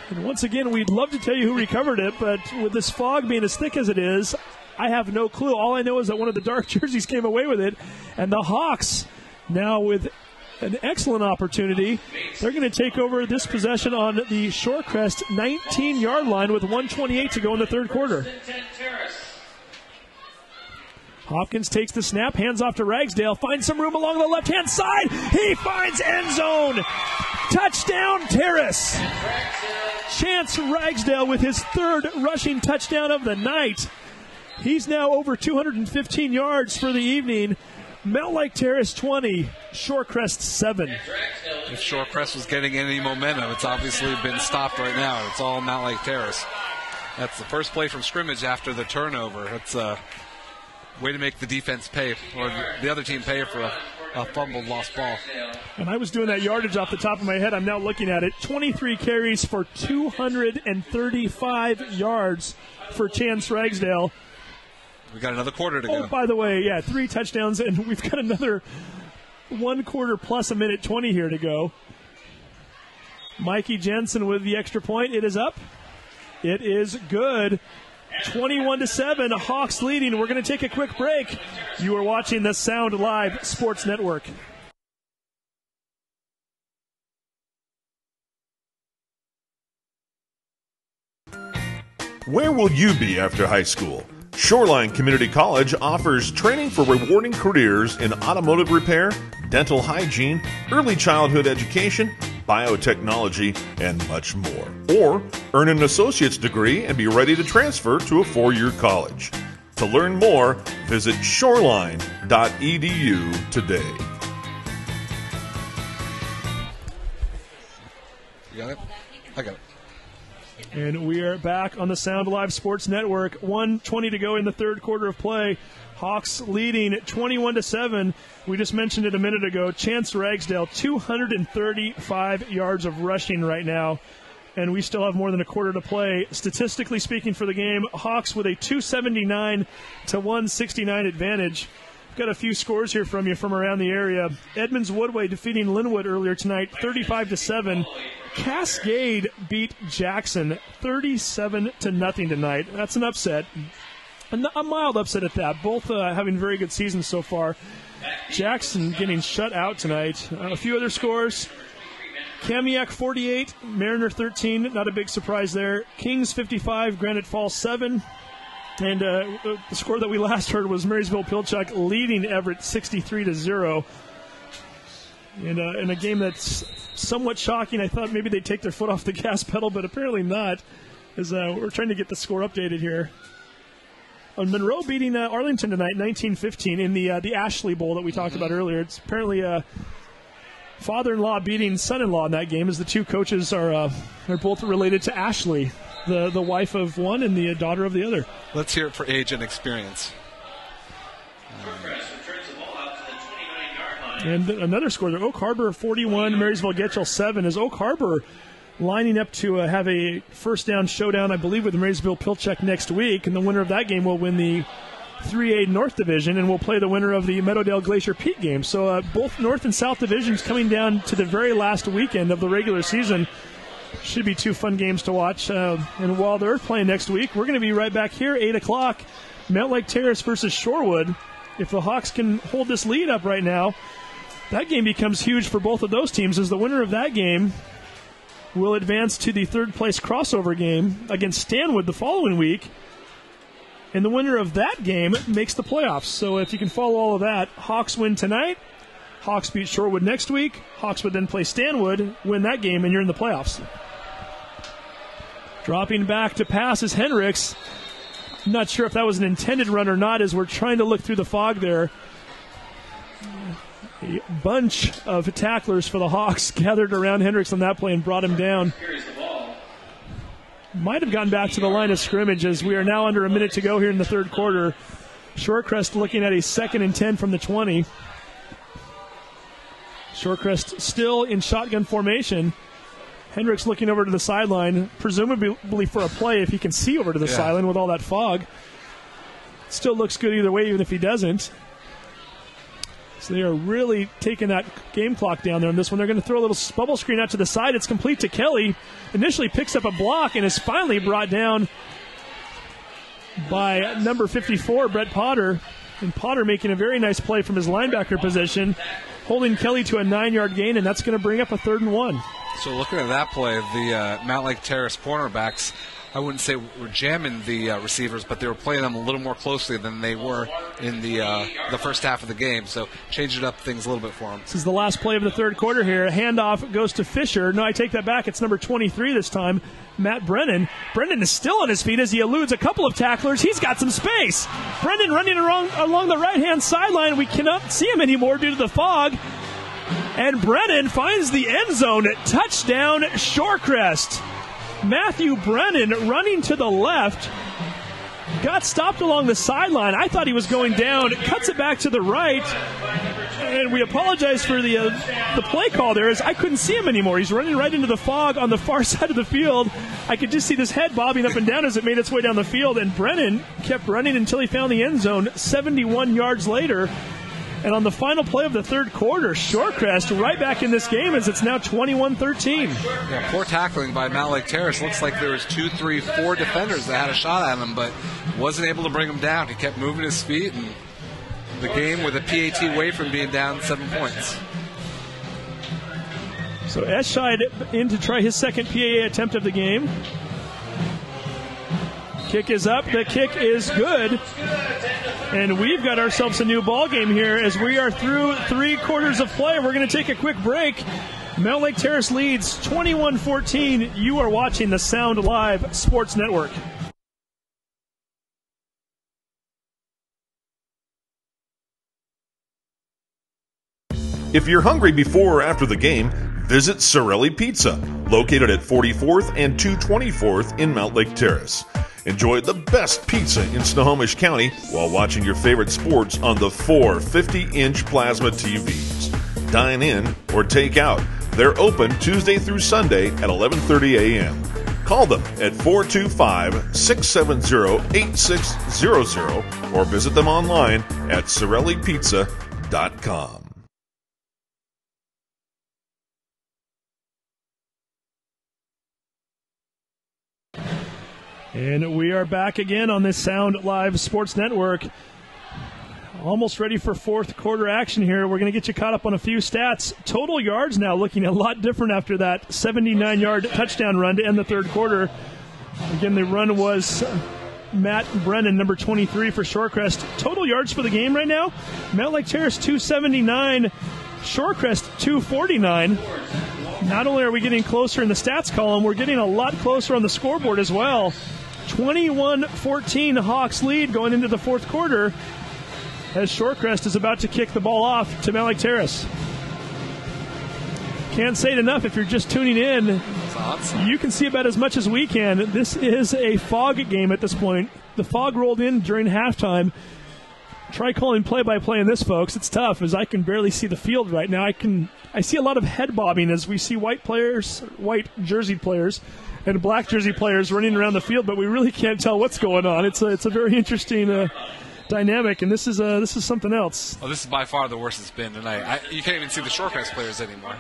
And once again, we'd love to tell you who recovered it, but with this fog being as thick as it is, I have no clue. All I know is that one of the dark jerseys came away with it, and the Hawks now with an excellent opportunity. They're going to take over this possession on the Shorecrest 19-yard line with 1:28 to go in the third quarter. Hopkins takes the snap, hands off to Ragsdale, finds some room along the left-hand side. He finds end zone. Touchdown, Terrace. Chance Ragsdale with his 3rd rushing touchdown of the night. He's now over 215 yards for the evening. Mountlake Terrace 20, Shorecrest 7. If Shorecrest was getting any momentum, it's obviously been stopped right now. It's all Mountlake Terrace. That's the first play from scrimmage after the turnover. It's a way to make the defense pay, or the other team pay for a fumbled lost ball. And I was doing that yardage off the top of my head. I'm now looking at it. 23 carries for 235 yards for Chance Ragsdale. We got another quarter to go. Oh, by the way, 3 touchdowns, and we've got another 1 quarter plus a minute 20 here to go. Mikey Jensen with the extra point. It is up. It is good. 21-7, Hawks leading. We're going to take a quick break. You are watching the Sound Live Sports Network. Where will you be after high school? Shoreline Community College offers training for rewarding careers in automotive repair, dental hygiene, early childhood education, biotechnology, and much more. Or earn an associate's degree and be ready to transfer to a 4-year college. To learn more, visit shoreline.edu today. You got it? I got it. And we are back on the Sound Live Sports Network. 1:20 to go in the third quarter of play. Hawks leading 21-7. We just mentioned it a minute ago. Chance Ragsdale, 235 yards of rushing right now. And we still have more than a quarter to play. Statistically speaking for the game, Hawks with a 279 to 169 advantage. Got a few scores here from you from around the area. Edmonds Woodway defeating Linwood earlier tonight, 35-7. Cascade beat Jackson 37-0 tonight. That's an upset. A mild upset at that. Both having very good seasons so far. Jackson getting shut out tonight. A few other scores. Kamiak 48, Mariner 13. Not a big surprise there. Kings 55, Granite Falls 7. And the score that we last heard was Marysville-Pilchuck leading Everett 63-0. And in a game that's somewhat shocking, I thought maybe they'd take their foot off the gas pedal, but apparently not. As we're trying to get the score updated here. Monroe beating Arlington tonight, 19-15, in the Ashley Bowl that we talked about earlier. It's apparently father-in-law beating son-in-law in that game, as the two coaches are both related to Ashley, the wife of one and the daughter of the other. Let's hear it for age and experience. And another score there, Oak Harbor 41, Marysville-Getchell 7, as Oak Harbor lining up to have a first down showdown, I believe, with Marysville-Pilchuck next week. And the winner of that game will win the 3A North Division, and we'll play the winner of the Meadowdale Glacier Peak game. So both North and South Divisions coming down to the very last weekend of the regular season. Should be two fun games to watch. And while they're playing next week, we're going to be right back here, 8 o'clock, Mountlake Terrace versus Shorewood. If the Hawks can hold this lead up right now, that game becomes huge for both of those teams, as the winner of that game will advance to the third-place crossover game against Stanwood the following week. And the winner of that game makes the playoffs. So if you can follow all of that, Hawks win tonight, Hawks beat Shorewood next week, Hawks would then play Stanwood, win that game, and you're in the playoffs. Dropping back to pass is Hendricks. I'm not sure if that was an intended run or not, as we're trying to look through the fog there. A bunch of tacklers for the Hawks gathered around Hendricks on that play and brought him down. Might have gone back to the line of scrimmage, as we are now under a minute to go here in the third quarter. Shorecrest looking at a 2nd and 10 from the 20. Shorecrest still in shotgun formation. Hendricks looking over to the sideline, presumably for a play if he can see over to the sideline with all that fog. Still looks good either way, even if he doesn't. So they are really taking that game clock down there on this one. They're going to throw a little bubble screen out to the side. It's complete to Kelly. Initially picks up a block and is finally brought down by number 54, Brett Potter. And Potter making a very nice play from his linebacker position, holding Kelly to a 9-yard gain, and that's going to bring up a 3rd and 1. So looking at that play, the Mountlake Terrace cornerbacks, I wouldn't say were jamming the receivers, but they were playing them a little more closely than they were in the first half of the game. So changed it up things a little bit for them. This is the last play of the third quarter here. A handoff goes to Fisher. No, I take that back. It's number 23 this time, Matt Brennan. Brennan is still on his feet as he eludes a couple of tacklers. He's got some space. Brennan running along the right-hand sideline. We cannot see him anymore due to the fog. And Brennan finds the end zone. Touchdown, Shorecrest. Matthew Brennan running to the left. Got stopped along the sideline. I thought he was going down. Cuts it back to the right. And we apologize for the play call there, as I couldn't see him anymore. He's running right into the fog on the far side of the field. I could just see this head bobbing up and down as it made its way down the field. And Brennan kept running until he found the end zone 71 yards later. And on the final play of the third quarter, Shorecrest right back in this game, as it's now 21-13. Yeah, poor tackling by Mountlake Terrace. Looks like there was 2, 3, 4 defenders that had a shot at him, but wasn't able to bring him down. He kept moving his feet, and the game with a PAT away from being down 7 points. So Escheid in to try his second PAA attempt of the game. Kick is up. The kick is good. And we've got ourselves a new ball game here as we are through 3 quarters of play. We're going to take a quick break. Mountlake Terrace leads 21-14. You are watching the Sound Live Sports Network. If you're hungry before or after the game, visit Sorelli Pizza, located at 44th and 224th in Mountlake Terrace. Enjoy the best pizza in Snohomish County while watching your favorite sports on the 4 50-inch plasma TVs. Dine in or take out. They're open Tuesday through Sunday at 11:30 a.m. Call them at 425-670-8600 or visit them online at SorelliPizza.com. And we are back again on this Sound Live Sports Network. Almost ready for fourth quarter action here. We're going to get you caught up on a few stats. Total yards now looking a lot different after that 79-yard touchdown run to end the third quarter. Again, the run was Matt Brennan, number 23 for Shorecrest. Total yards for the game right now, Mountlake Terrace 279, Shorecrest 249. Not only are we getting closer in the stats column, we're getting a lot closer on the scoreboard as well. 21-14 Hawks lead going into the fourth quarter as Shorecrest is about to kick the ball off to Mountlake Terrace. Can't say it enough if you're just tuning in. Awesome. You can see about as much as we can. This is a fog game at this point. The fog rolled in during halftime. Try calling play-by-play in this, folks. It's tough as I can barely see the field right now. I see a lot of head bobbing as we see white jersey players, and black jersey players running around the field, but we really can't tell what's going on. It's a very interesting dynamic, and this is something else. Oh, this is by far the worst it's been tonight. You can't even see the Shorecrest players anymore.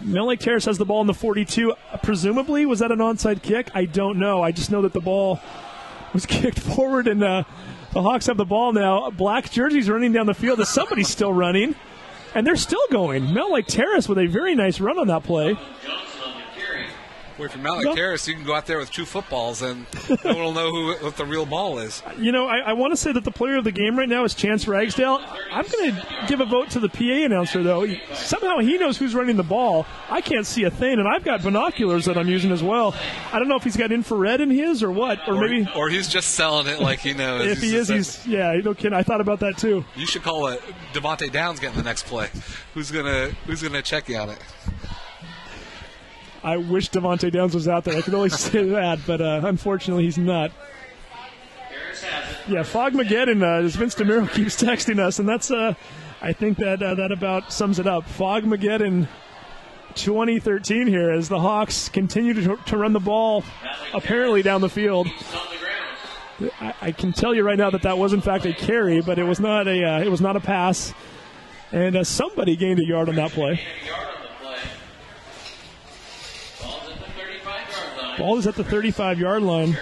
Mountlake Terrace has the ball in the 42. Presumably, was that an onside kick? I don't know. I just know that the ball was kicked forward, and the Hawks have the ball now. Black jerseys running down the field as somebody's still running, and they're still going. Mountlake Terrace with a very nice run on that play. Boy, from Mountlake Terrace, you can go out there with 2 footballs and no one will know what the real ball is. You know, I want to say that the player of the game right now is Chance Ragsdale. I'm going to give a vote to the PA announcer, though. Somehow he knows who's running the ball. I can't see a thing, and I've got binoculars that I'm using as well. I don't know if he's got infrared in his or what, or maybe. Or he's just selling it like he knows. If he is, no kidding. I thought about that too. You should call it Devontae Downs getting the next play. Who's gonna check you on it? I wish Devontae Downs was out there. I could only say that, but unfortunately he's not. Yeah, Fogmageddon, as Vince DeMiro keeps texting us, and that's, I think that about sums it up. Fogmageddon 2013 here as the Hawks continue to run the ball apparently down the field. I can tell you right now that was in fact a carry, but it was not a pass, and somebody gained a yard on that play. Ball is at the 35-yard line.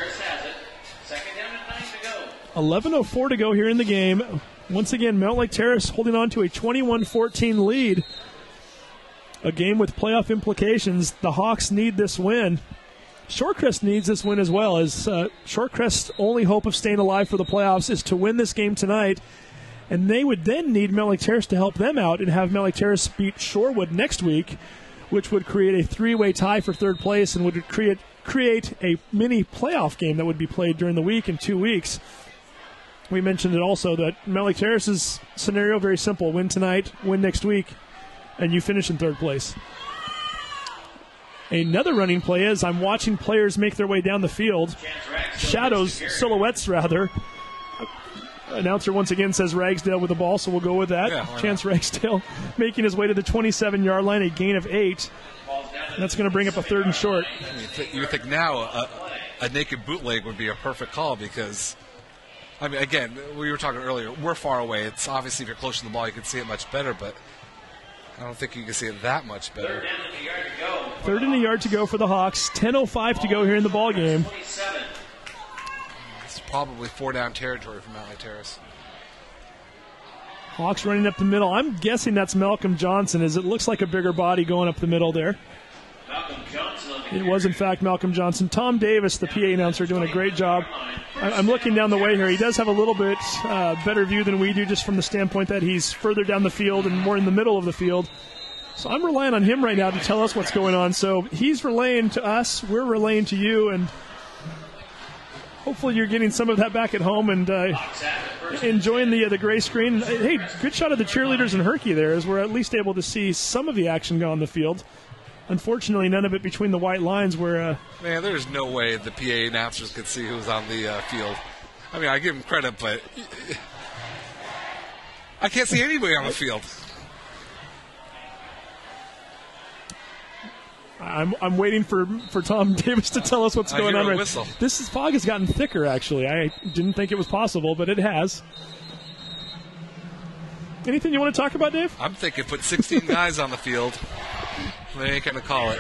11:04 to go here in the game. Once again, Mountlake Terrace holding on to a 21-14 lead. A game with playoff implications. The Hawks need this win. Shorecrest needs this win as well, as Shorecrest's only hope of staying alive for the playoffs is to win this game tonight. And they would then need Mountlake Terrace to help them out and have Mountlake Terrace beat Shorewood next week, which would create a 3-way tie for third place and would create a mini playoff game that would be played during the week in 2 weeks. We mentioned it also that Mountlake Terrace's scenario, very simple. Win tonight, win next week, and you finish in third place. Another running play is I'm watching players make their way down the field. Silhouettes rather. Announcer once again says Ragsdale with the ball, so we'll go with that. Yeah, Chance Ragsdale making his way to the 27-yard line, a gain of 8. That's going to bring up a 3rd and short. You would think now a naked bootleg would be a perfect call because, I mean, again, we were talking earlier, we're far away. It's obviously if you're close to the ball, you can see it much better, but I don't think you can see it that much better. 3rd and a yard to go for the Hawks. 10:05 to go here in the ball game. It's probably 4-down territory for Mountlake Terrace. Hawks running up the middle. I'm guessing that's Malcolm Johnson, as it looks like a bigger body going up the middle there. It was, in fact, Malcolm Johnson. Tom Davis, the PA announcer, doing a great job. I'm looking down the way here. He does have a little bit better view than we do, just from the standpoint that he's further down the field and more in the middle of the field. So I'm relying on him right now to tell us what's going on. So he's relaying to us, we're relaying to you, and hopefully you're getting some of that back at home and enjoying the gray screen. Hey, good shot of the cheerleaders and Herky there, as we're at least able to see some of the action go on the field. Unfortunately, none of it between the white lines where... Man, there's no way the PA announcers could see who's on the field. I mean, I give them credit, but I can't see anybody on the field. I'm waiting for Tom Davis to tell us what's going on. Right. Whistle. This fog has gotten thicker, actually. I didn't think it was possible, but it has. Anything you want to talk about, Dave? I'm thinking put 16 guys on the field. They ain't going to call it.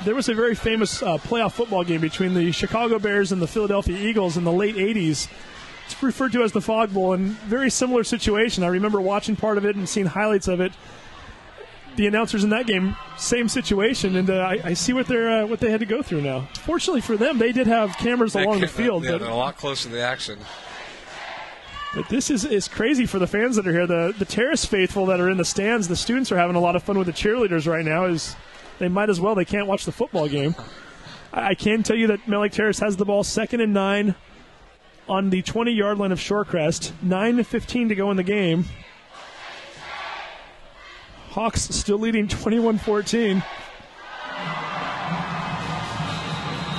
There was a very famous playoff football game between the Chicago Bears and the Philadelphia Eagles in the late 80s. It's referred to as the Fog Bowl, and very similar situation. I remember watching part of it and seeing highlights of it. The announcers in that game, same situation, and I see what they had to go through now. Fortunately for them, they did have cameras along the field. Yeah, they're a lot closer to the action. But this is crazy for the fans that are here. The Terrace faithful that are in the stands, the students are having a lot of fun with the cheerleaders right now. They might as well. They can't watch the football game. I can tell you that Mountlake Terrace has the ball 2nd and 9 on the 20-yard line of Shorecrest. 9:15 to go in the game. Hawks still leading 21-14.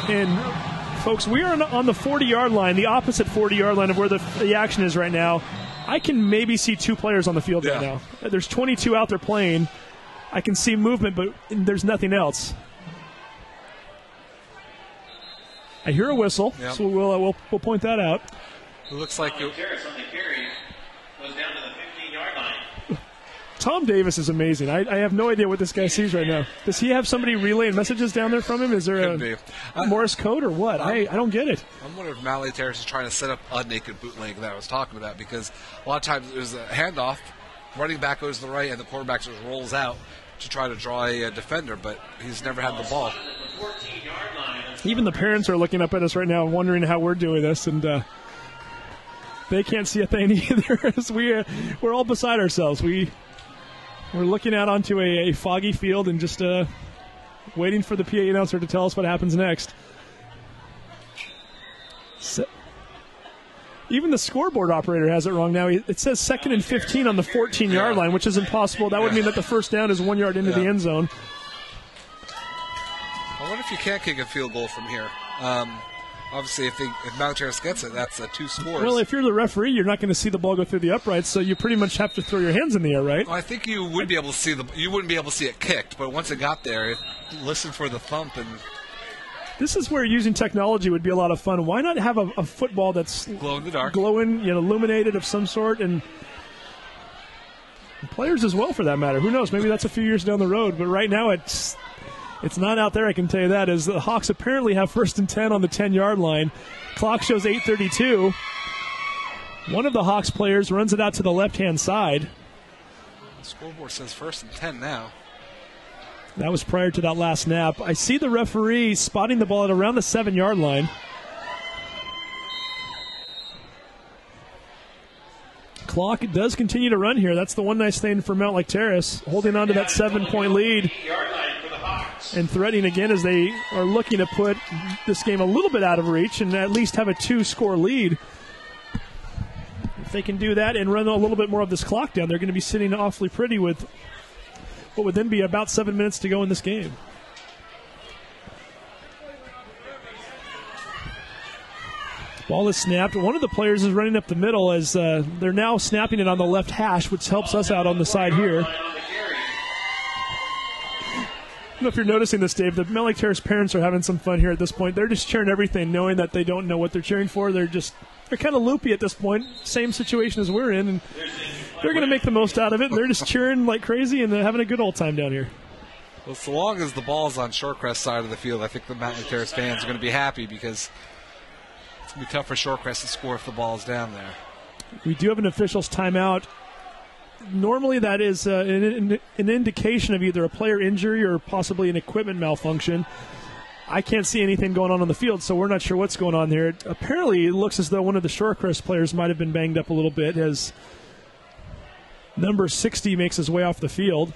And, folks, we are on the 40-yard line, the opposite 40-yard line of where the action is right now. I can maybe see 2 players on the field right now. There's 22 out there playing. I can see movement, but there's nothing else. I hear a whistle, so we'll point that out. It looks like Terrace on the carry goes down to the 15-yard line. Tom Davis is amazing. I have no idea what this guy sees right now. Does he have somebody relaying messages down there from him? Is there a Morse code or what? I don't get it. I'm wondering if Mountlake Terrace is trying to set up a naked bootleg that I was talking about, because a lot of times there's a handoff, running back goes to the right, and the quarterback just rolls out to try to draw a defender, but he's never had the ball. Even the parents are looking up at us right now wondering how we're doing this, and they can't see a thing either. As we're all beside ourselves. We're looking out onto a foggy field and just waiting for the PA announcer to tell us what happens next. Even the scoreboard operator has it wrong now. It says 2nd and 15 on the 14-yard line, which is impossible. That would mean that the first down is 1 yard into the end zone. I wonder if you can't kick a field goal from here. Obviously, if Mountlake Terrace gets it, that's 2 scores. Well, if you're the referee, you're not going to see the ball go through the uprights, so you pretty much have to throw your hands in the air, right? Well, I think you would be able to see you wouldn't be able to see it kicked, but once it got there, listen for the thump and. This is where using technology would be a lot of fun. Why not have a football that's glow in the dark, illuminated of some sort, and players as well, for that matter. Who knows? Maybe that's a few years down the road. But right now, it's not out there. I can tell you that. As the Hawks apparently have 1st and 10 on the 10-yard line. Clock shows 8:32. One of the Hawks players runs it out to the left-hand side. The scoreboard says 1st and 10 now. That was prior to that last snap. I see the referee spotting the ball at around the 7-yard line. Clock does continue to run here. That's the one nice thing for Mountlake Terrace, holding on to that 7-point lead and threatening again as they are looking to put this game a little bit out of reach and at least have a 2-score lead. If they can do that and run a little bit more of this clock down, they're going to be sitting awfully pretty with what would then be about 7 minutes to go in this game. Ball is snapped. One of the players is running up the middle as they're now snapping it on the left hash, which helps us out on the side here. I don't know if you're noticing this, Dave. The Mountlake Terrace parents are having some fun here at this point. They're just cheering everything, knowing that they don't know what they're cheering for. They're kind of loopy at this point. Same situation as we're in, and they're going to make the most out of it. They're just cheering like crazy and having a good old time down here. Well, so long as the ball's on Shorecrest side of the field, I think the Mountlake Terrace fans are going to be happy, because it's going to be tough for Shorecrest to score if the ball's down there. We do have an official's timeout. Normally that is an indication of either a player injury or possibly an equipment malfunction. I can't see anything going on the field, so we're not sure what's going on there. Apparently, it looks as though one of the Shorecrest players might have been banged up a little bit, as Number 60 makes his way off the field.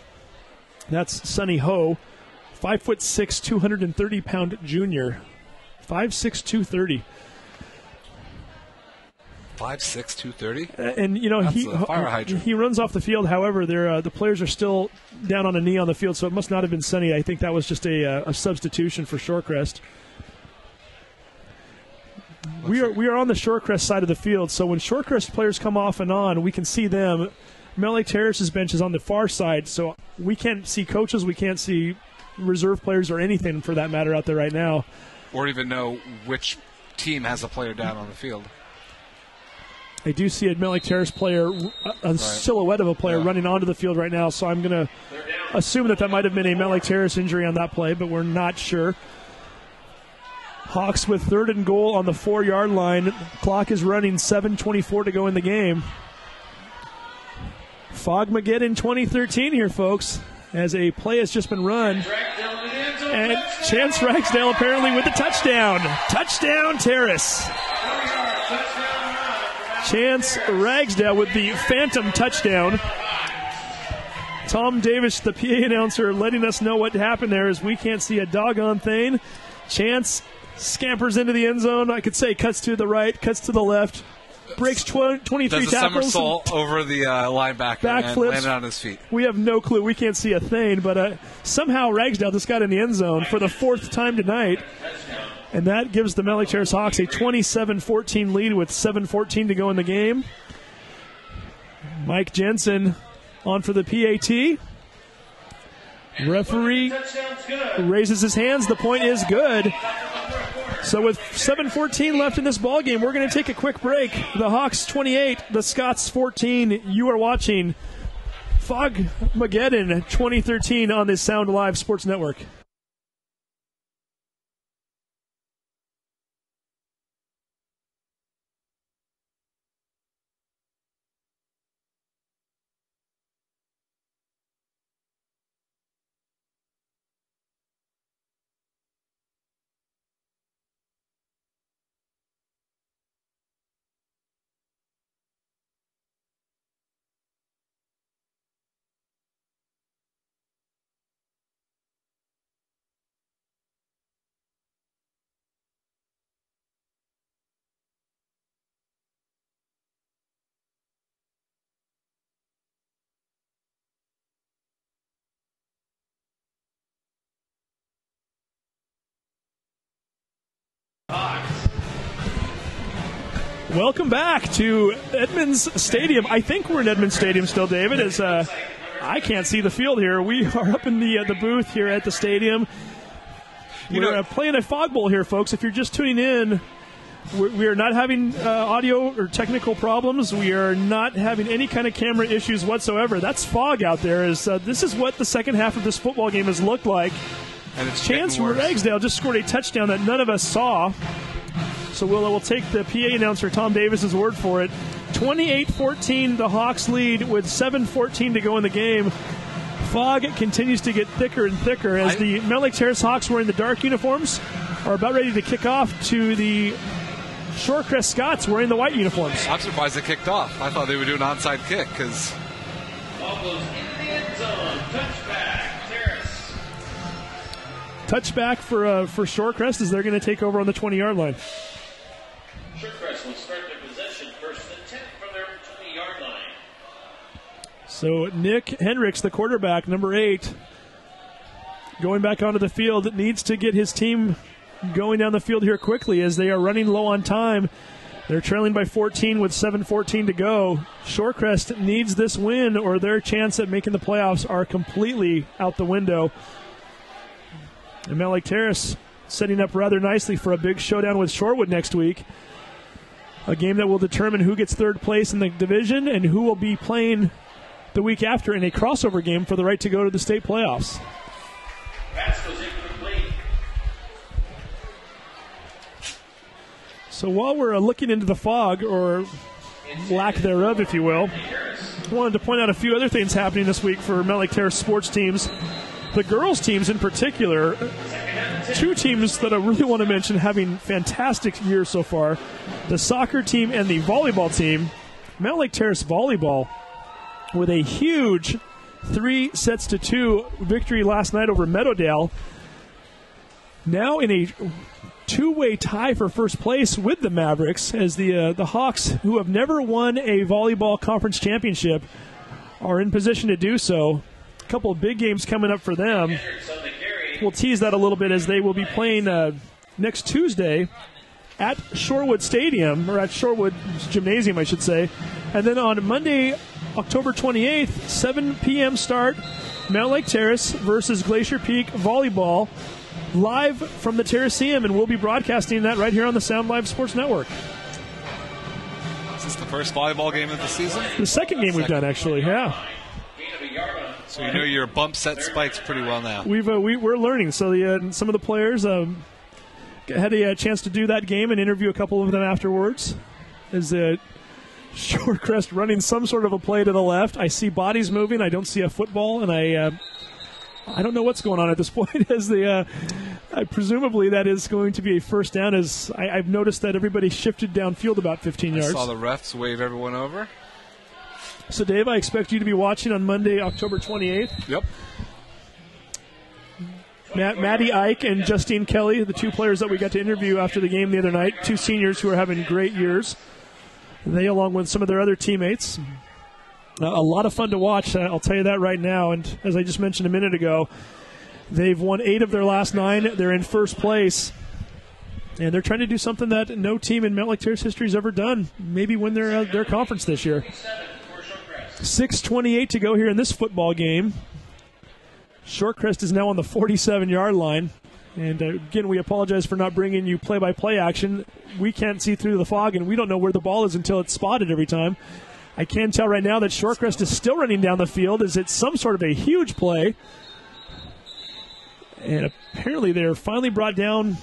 That's Sonny Ho, 5'6", 230-pound junior. 5'6", 230. 5'6", 230? And, That's a fire hydrant. he runs off the field. However, the players are still down on a knee on the field, so it must not have been Sonny. I think that was just a substitution for Shorecrest. We are on the Shorecrest side of the field, so when Shorecrest players come off and on, we can see them. Mountlake Terrace's bench is on the far side, so we can't see coaches, we can't see reserve players or anything for that matter out there right now. Or even know which team has a player down on the field. I do see a Mountlake Terrace player, a silhouette of a player running onto the field right now, so I'm going to assume that might have been a Mountlake Terrace injury on that play, but we're not sure. Hawks with 3rd and goal on the 4-yard line. Clock is running, 7:24 to go in the game. Fogmageddon 2013 here, folks, as a play has just been run. And Chance Ragsdale apparently with the touchdown. Touchdown, Terrace. Chance Ragsdale with the phantom touchdown. Tom Davis, the PA announcer, letting us know what happened there as we can't see a doggone thing. Chance scampers into the end zone. I could say cuts to the right, cuts to the left, breaks 23 does a tackles. somersault over the linebacker and landed on his feet. We have no clue. We can't see a thing, but somehow Ragsdale just got in the end zone for the 4th time tonight. And that gives the Mountlake Terrace Hawks a 27-14 lead with 7:14 to go in the game. Mike Jensen on for the PAT. Referee raises his hands. The point is good. So with 7:14 left in this ballgame, we're going to take a quick break. The Hawks 28, the Scots 14. You are watching Fogmageddon 2013 on the Sound Live Sports Network. Welcome back to Edmonds Stadium. I think we're in Edmonds Stadium still, David, as I can't see the field here. We are up in the booth here at the stadium. We're playing a fog bowl here, folks. If you're just tuning in, we are not having audio or technical problems. We are not having any kind of camera issues whatsoever. That's fog out there. This is what the second half of this football game has looked like. And it's Chance Ragsdale just scored a touchdown that none of us saw. So we'll take the PA announcer, Tom Davis's word for it. 28-14, the Hawks lead with 7:14 to go in the game. Fog continues to get thicker and thicker as the Mountlake Terrace Hawks wearing the dark uniforms are about ready to kick off to the Shorecrest Scots wearing the white uniforms. I'm surprised they kicked off. I thought they would do an onside kick because... Ball goes into the end zone. Touchback, Terrace. Touchback for Shorecrest as they're going to take over on the 20-yard line. Shorecrest will start their possession first and 10 from their 20-yard line. So Nick Hendricks, the quarterback, number 8, going back onto the field, needs to get his team going down the field here quickly as they are running low on time. They're trailing by 14 with 7:14 to go. Shorecrest needs this win or their chance at making the playoffs are completely out the window. And Mountlake Terrace setting up rather nicely for a big showdown with Shorewood next week. A game that will determine who gets third place in the division and who will be playing the week after in a crossover game for the right to go to the state playoffs. Pass goes incomplete. So while we're looking into the fog, or lack thereof, if you will, I wanted to point out a few other things happening this week for Mountlake Terrace sports teams. The girls' teams in particular, two teams that I really want to mention having fantastic years so far, the soccer team and the volleyball team. Mountlake Terrace Volleyball with a huge 3-2 victory last night over Meadowdale. Now in a two-way tie for first place with the Mavericks, as the Hawks, who have never won a volleyball conference championship, are in position to do so. A couple of big games coming up for them. We'll tease that a little bit as they will be playing next Tuesday at Shorewood Stadium, or at Shorewood Gymnasium, I should say. And then on Monday, October 28th, 7 p.m. start, Mountlake Terrace versus Glacier Peak Volleyball, live from the Terraceum, and we'll be broadcasting that right here on the Sound Live Sports Network. Is this the first volleyball game of the season? The second game we've done, actually, yeah. So you know your bump set spikes pretty well now. We're learning. So some of the players had a chance to do that game and interview a couple of them afterwards. As Shorecrest running some sort of a play to the left. I see bodies moving. I don't see a football, and I don't know what's going on at this point. As presumably that is going to be a first down. As I've noticed that everybody shifted downfield about 15 yards. I saw the refs wave everyone over. So, Dave, I expect you to be watching on Monday, October 28th. Yep. Maddie Ike and Justine Kelly, the two players that we got to interview after the game the other night, two seniors who are having great years. They, along with some of their other teammates. A lot of fun to watch, I'll tell you that right now. And as I just mentioned a minute ago, they've won 8 of their last 9. They're in first place. And they're trying to do something that no team in Mountlake Terrace history has ever done. Maybe win their conference this year. 6:28 to go here in this football game. Shorecrest is now on the 47-yard line. And again, we apologize for not bringing you play-by-play action. We can't see through the fog, and we don't know where the ball is until it's spotted every time. I can tell right now that Shorecrest is still running down the field as it's some sort of a huge play. And apparently they're finally brought down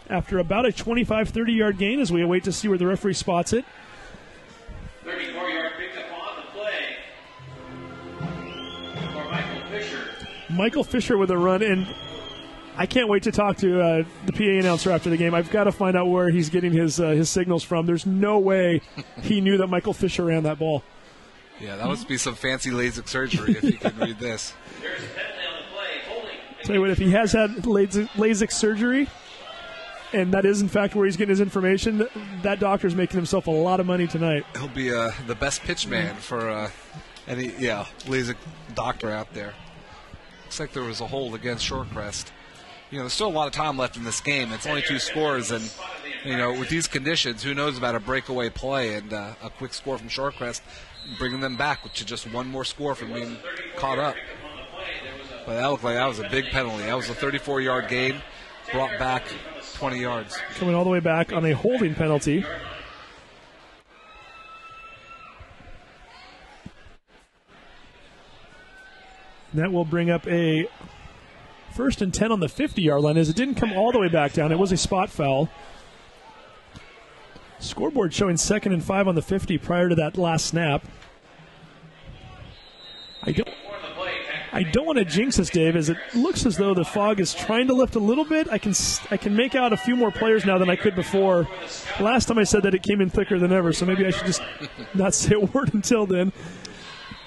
after about a 25-30-yard gain as we await to see where the referee spots it. 34-yard pickup on the play for Michael Fisher. Michael Fisher with a run, and I can't wait to talk to the PA announcer after the game. I've got to find out where he's getting his signals from. There's no way he knew that Michael Fisher ran that ball. Yeah, that must be some fancy LASIK surgery if you can read this. There's a penalty on the play. Holding. Tell you what, if he has had LASIK surgery, and that is in fact where he's getting his information, that doctor's making himself a lot of money tonight. He'll be the best pitch man for any LASIK doctor out there. Looks like there was a hold against Shorecrest. You know, there's still a lot of time left in this game. It's only 2 scores, and, you know, with these conditions, who knows about a breakaway play and a quick score from Shorecrest, bringing them back to just one more score from being caught up. But that looked like that was a big penalty. That was a 34-yard gain, brought back 20 yards. Coming all the way back on a holding penalty. That will bring up a 1st and 10 on the 50-yard line, as it didn't come all the way back down. It was a spot foul. Scoreboard showing 2nd and 5 on the 50 prior to that last snap. I don't want to jinx this, Dave, as it looks as though the fog is trying to lift a little bit. I can make out a few more players now than I could before. Last time I said that it came in thicker than ever, so maybe I should just not say a word until then.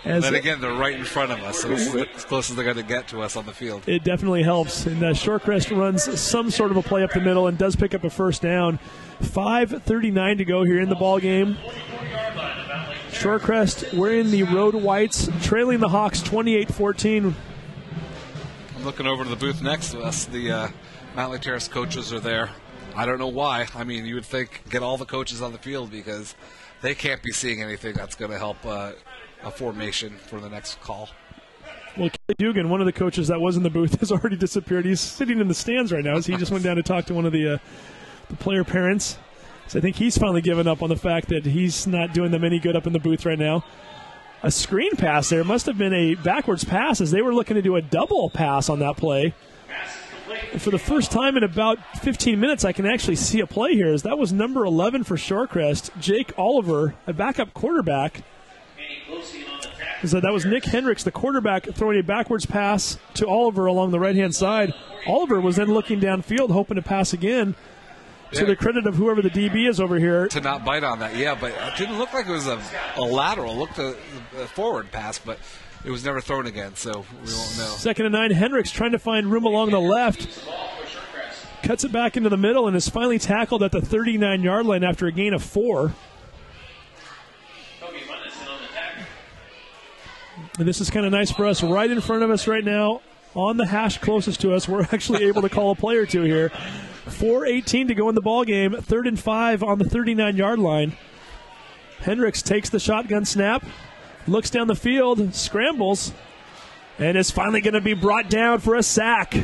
Then again, they're right in front of us, so it's as close as they're going to get to us on the field. It definitely helps. And Shorecrest runs some sort of a play up the middle and does pick up a first down. 5:39 to go here in the ball game. Shorecrest wearing the road whites, trailing the Hawks 28-14. I'm looking over to the booth next to us. The Mountlake Terrace coaches are there. I don't know why. I mean, you would think get all the coaches on the field because they can't be seeing anything that's going to help a formation for the next call. Well, Kelly Dugan, one of the coaches that was in the booth, has already disappeared. He's sitting in the stands right now as he just went down to talk to one of the player parents. So I think he's finally given up on the fact that he's not doing them any good up in the booth right now. A screen pass there must have been a backwards pass as they were looking to do a double pass on that play. And for the first time in about 15 minutes, I can actually see a play here, as that was number 11 for Shorecrest, Jake Oliver, a backup quarterback. So that was Nick Hendricks, the quarterback, throwing a backwards pass to Oliver along the right-hand side. Oliver was then looking downfield, hoping to pass again. to the credit of whoever the DB is over here. To not bite on that, yeah, but it didn't look like it was a lateral. It looked a forward pass, but it was never thrown again, so we won't know. 2nd and 9, Hendricks trying to find room along the left. Cuts it back into the middle and is finally tackled at the 39-yard line after a gain of 4. And this is kind of nice for us. Right in front of us right now, on the hash closest to us, we're actually able to call a play or two here. 4:18 to go in the ball game. 3rd and 5 on the 39-yard line. Hendricks takes the shotgun snap, looks down the field, scrambles, and is finally going to be brought down for a sack.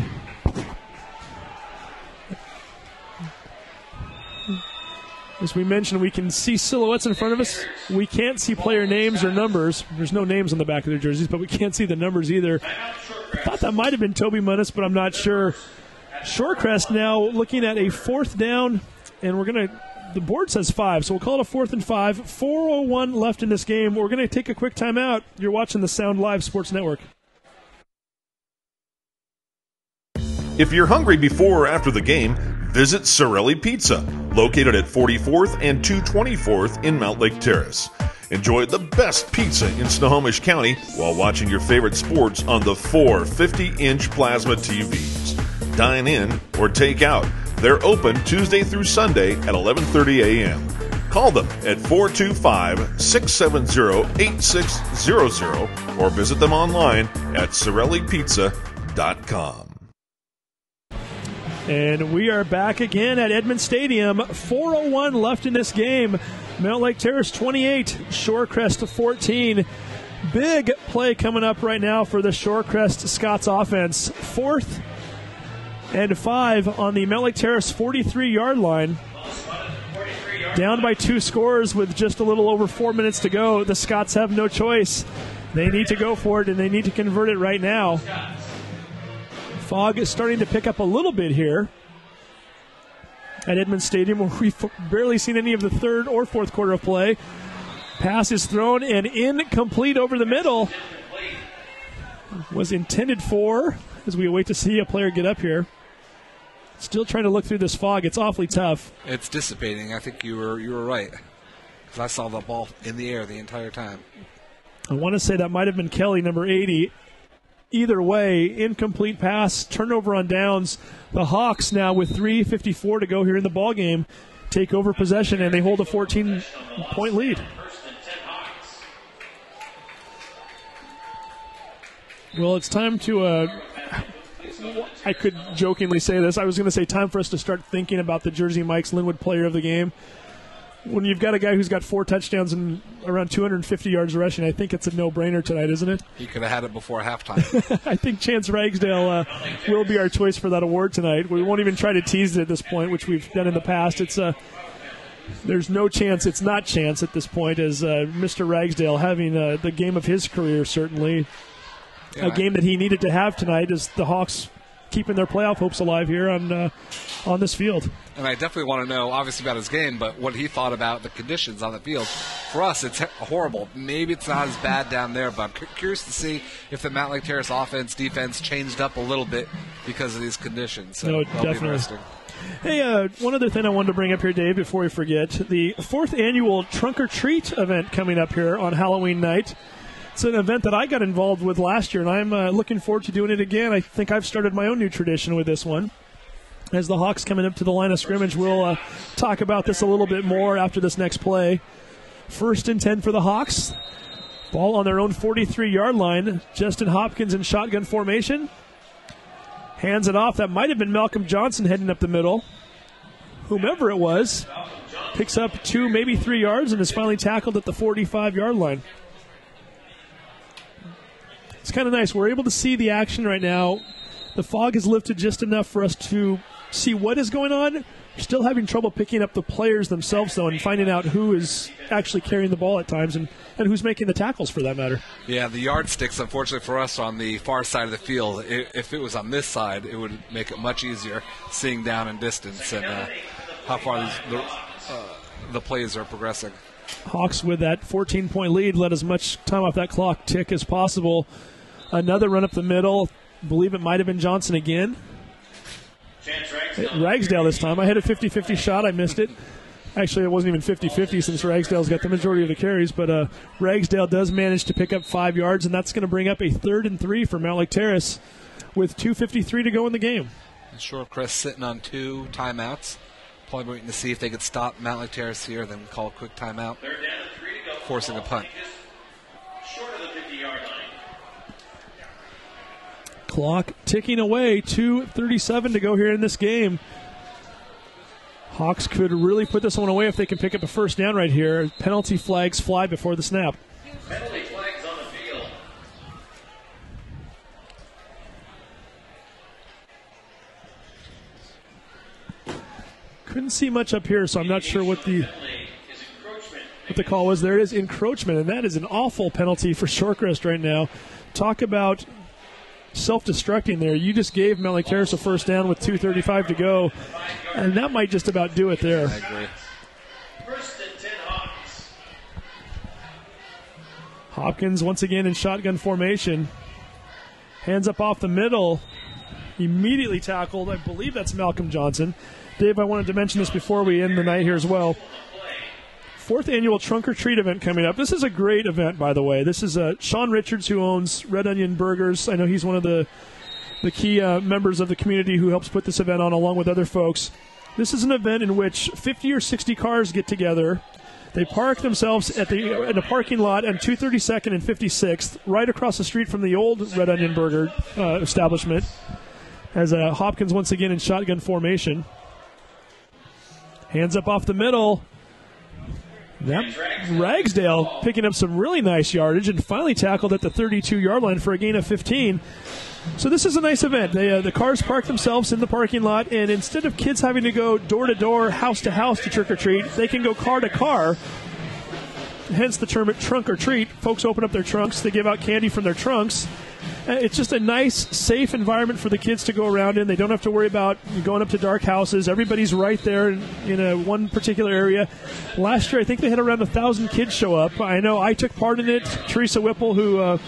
As we mentioned, we can see silhouettes in front of us. We can't see player names or numbers. There's no names on the back of their jerseys, but we can't see the numbers either. I thought that might have been Toby Munnis, but I'm not sure. Shorecrest now looking at a 4th down, and the board says 5, so we'll call it a 4th and 5. 4:01 left in this game. We're going to take a quick timeout. You're watching the Sound Live Sports Network. If you're hungry before or after the game, visit Sorelli Pizza, located at 44th and 224th in Mountlake Terrace. Enjoy the best pizza in Snohomish County while watching your favorite sports on the 4 50-inch plasma TVs. Dine in or take out. They're open Tuesday through Sunday at 11:30 a.m. Call them at 425-670-8600 or visit them online at SorelliPizza.com. And we are back again at Edmund Stadium. 4:01 left in this game. Mountlake Terrace 28, Shorecrest 14. Big play coming up right now for the Shorecrest Scots offense. 4th and 5 on the Mountlake Terrace 43-yard line. Down by 2 scores with just a little over 4 minutes to go. The Scots have no choice. They need to go for it, and they need to convert it right now. Fog is starting to pick up a little bit here at Edmund Stadium, where we've barely seen any of the 3rd or 4th quarter of play. Pass is thrown and incomplete over the middle. Was intended for, as we wait to see a player get up here. Still trying to look through this fog. It's awfully tough. It's dissipating. I think you were right, because I saw the ball in the air the entire time. I want to say that might have been Kelly, number 80. Either way, incomplete pass, turnover on downs. The Hawks now with 3:54 to go here in the ball game take over possession, and they hold a 14-point lead. Well, it's time to, I could jokingly say this. I was going to say time for us to start thinking about the Jersey Mike's Linwood Player of the Game. When you've got a guy who's got 4 touchdowns and around 250 yards rushing, I think it's a no-brainer tonight, isn't it? He could have had it before halftime. I think Chance Ragsdale will be our choice for that award tonight. We won't even try to tease it at this point, which we've done in the past. It's there's no chance. It's not Chance at this point, as Mr. Ragsdale having the game of his career, certainly. Yeah. A game that he needed to have tonight as the Hawks keeping their playoff hopes alive here on this field. And I definitely want to know, obviously, about his game, but what he thought about the conditions on the field. For us, it's horrible. Maybe it's not as bad down there, but I'm curious to see if the Mountlake Terrace offense, defense changed up a little bit because of these conditions. So no, definitely. Hey, one other thing I wanted to bring up here, Dave, before we forget. The 4th annual Trunk or Treat event coming up here on Halloween night. It's an event that I got involved with last year, and I'm looking forward to doing it again. I think I've started my own new tradition with this one. As the Hawks coming up to the line of scrimmage, we'll talk about this a little bit more after this next play. 1st and 10 for the Hawks. Ball on their own 43-yard line. Justin Hopkins in shotgun formation. Hands it off. That might have been Malcolm Johnson heading up the middle. Whomever it was picks up 2, maybe 3 yards, and is finally tackled at the 45-yard line. It's kind of nice. We're able to see the action right now. The fog has lifted just enough for us to see what is going on. We're still having trouble picking up the players themselves, though, and finding out who is actually carrying the ball at times and who's making the tackles, for that matter. Yeah, the yardsticks, unfortunately for us, on the far side of the field. If it was on this side, it would make it much easier seeing down in distance and how far the plays are progressing. Hawks with that 14-point lead, let as much time off that clock tick as possible. Another run up the middle. I believe it might have been Johnson again. Chance Ragsdale. Ragsdale this time. I had a 50-50 shot. I missed it. Actually, it wasn't even 50-50 since Ragsdale's got the majority of the carries, but Ragsdale does manage to pick up 5 yards, and that's going to bring up a 3rd and 3 for Mountlake Terrace with 2:53 to go in the game. Shorecrest sitting on 2 timeouts. Probably waiting to see if they could stop Mountlake Terrace here, then call a quick timeout, forcing a punt. Short of the 50-yard line. Clock ticking away, 2:37 to go here in this game. Hawks could really put this one away if they can pick up a first down right here. Penalty flags fly before the snap. Penalty flags on the field. Couldn't see much up here, so I'm not sure what the call was. There it is, encroachment, and that is an awful penalty for Shorecrest right now. Talk about self-destructing there. You just gave Mountlake Terrace a first down with 2:35 to go, and that might just about do it there. I agree. First and 10 Hawks. Hopkins once again in shotgun formation. Hands up off the middle. Immediately tackled. I believe that's Malcolm Johnson. Dave, I wanted to mention this before we end the night here as well. 4th annual Trunk or Treat event coming up. This is a great event, by the way. This is Sean Richards, who owns Red Onion Burgers. I know he's one of the key members of the community who helps put this event on along with other folks. This is an event in which 50 or 60 cars get together. They park themselves in a parking lot on 232nd and 56th, right across the street from the old Red Onion Burger establishment, as Hopkins once again in shotgun formation. Hands up off the middle. Ragsdale picking up some really nice yardage and finally tackled at the 32-yard line for a gain of 15. So this is a nice event. The cars park themselves in the parking lot, and instead of kids having to go door to door, house to house to trick or treat, they can go car to car. Hence the term trunk or treat. Folks open up their trunks. They give out candy from their trunks. It's just a nice, safe environment for the kids to go around in. They don't have to worry about going up to dark houses. Everybody's right there in one particular area. Last year, I think they had around 1,000 kids show up. I know I took part in it. Teresa Whipple, who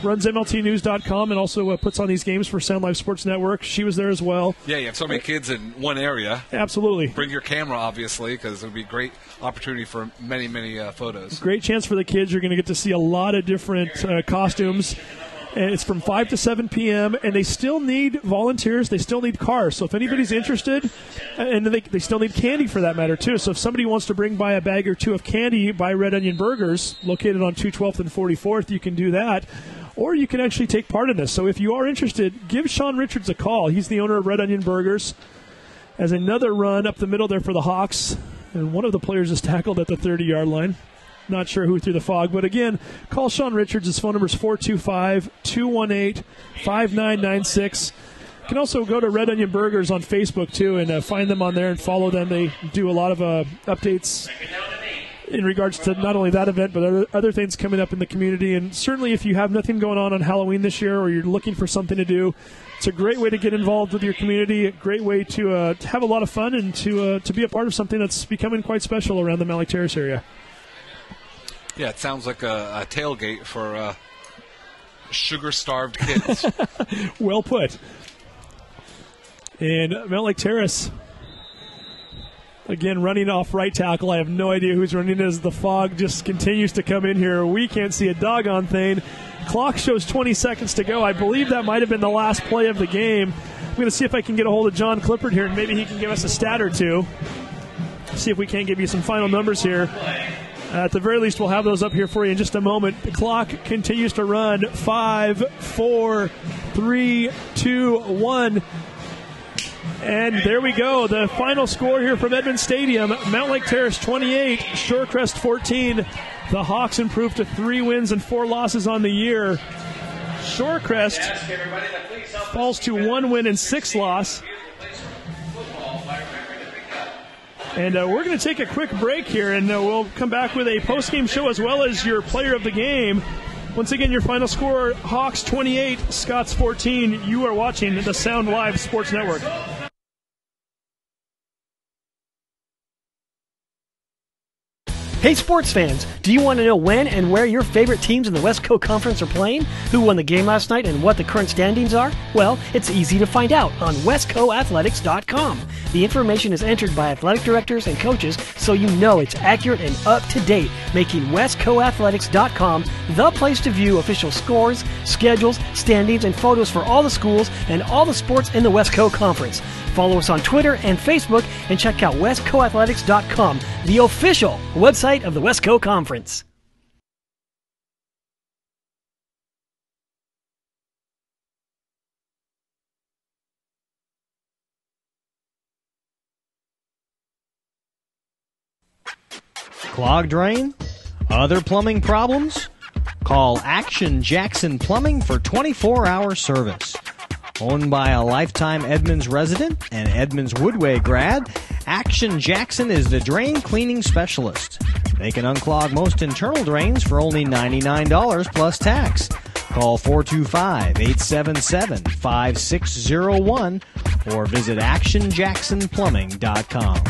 runs MLTnews.com and also puts on these games for Sound Live Sports Network. She was there as well. Yeah, you have so many kids in one area. Absolutely. Bring your camera, obviously, because it would be a great opportunity for many, many photos. Great chance for the kids. You're going to get to see a lot of different costumes. And it's from 5 to 7 p.m., and they still need volunteers. They still need cars. So if anybody's interested, and they still need candy for that matter, too. So if somebody wants to bring by a bag or two of candy by Red Onion Burgers, located on 212th and 44th, you can do that. Or you can actually take part in this. So if you are interested, give Sean Richards a call. He's the owner of Red Onion Burgers. As another run up the middle there for the Hawks, and one of the players is tackled at the 30-yard line. Not sure who threw the fog, but again, call Sean Richards. His phone number is 425-218-5996. You can also go to Red Onion Burgers on Facebook, too, and find them on there and follow them. They do a lot of updates in regards to not only that event, but other things coming up in the community. And certainly if you have nothing going on Halloween this year, or you're looking for something to do, it's a great way to get involved with your community, a great way to have a lot of fun and to be a part of something that's becoming quite special around the Mountlake Terrace area. Yeah, it sounds like a tailgate for sugar-starved kids. Well put. And Mountlake Terrace, again, running off right tackle. I have no idea who's running as the fog just continues to come in here. We can't see a doggone thing. Clock shows 20 seconds to go. I believe that might have been the last play of the game. I'm going to see if I can get a hold of John Clifford here, and maybe he can give us a stat or two. See if we can't give you some final numbers here. At the very least, we'll have those up here for you in just a moment. The clock continues to run. 5, 4, 3, 2, 1. And there we go. The final score here from Edmonds Stadium. Mountlake Terrace 28, Shorecrest 14. The Hawks improved to 3 wins and 4 losses on the year. Shorecrest falls to 1 win and 6 losses. And we're going to take a quick break here, and we'll come back with a post-game show as well as your player of the game. Once again, your final score, Hawks 28, Scots 14. You are watching the Sound Live Sports Network. Hey sports fans, do you want to know when and where your favorite teams in the Westco Conference are playing? Who won the game last night and what the current standings are? Well, it's easy to find out on westcoathletics.com. The information is entered by athletic directors and coaches, so you know it's accurate and up to date, making westcoathletics.com the place to view official scores, schedules, standings, and photos for all the schools and all the sports in the Westco Conference. Follow us on Twitter and Facebook and check out westcoathletics.com, the official website of the Westco Conference. Clogged drain? Other plumbing problems? Call Action Jackson Plumbing for 24-hour service. Owned by a lifetime Edmonds resident and Edmonds Woodway grad, Action Jackson is the drain cleaning specialist. They can unclog most internal drains for only $99 plus tax. Call 425-877-5601 or visit actionjacksonplumbing.com.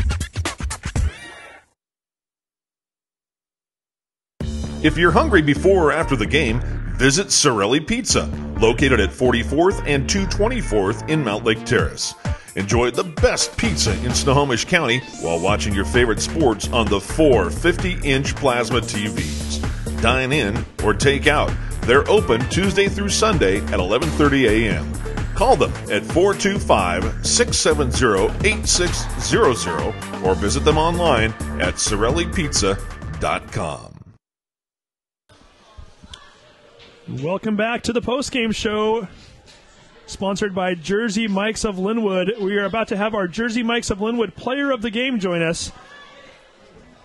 If you're hungry before or after the game, visit Sorelli Pizza, located at 44th and 224th in Mountlake Terrace. Enjoy the best pizza in Snohomish County while watching your favorite sports on the 4 50-inch plasma TVs. Dine in or take out. They're open Tuesday through Sunday at 11:30 a.m. Call them at 425-670-8600 or visit them online at SorelliPizza.com. Welcome back to the postgame show, sponsored by Jersey Mike's of Linwood. We are about to have our Jersey Mike's of Linwood player of the game join us.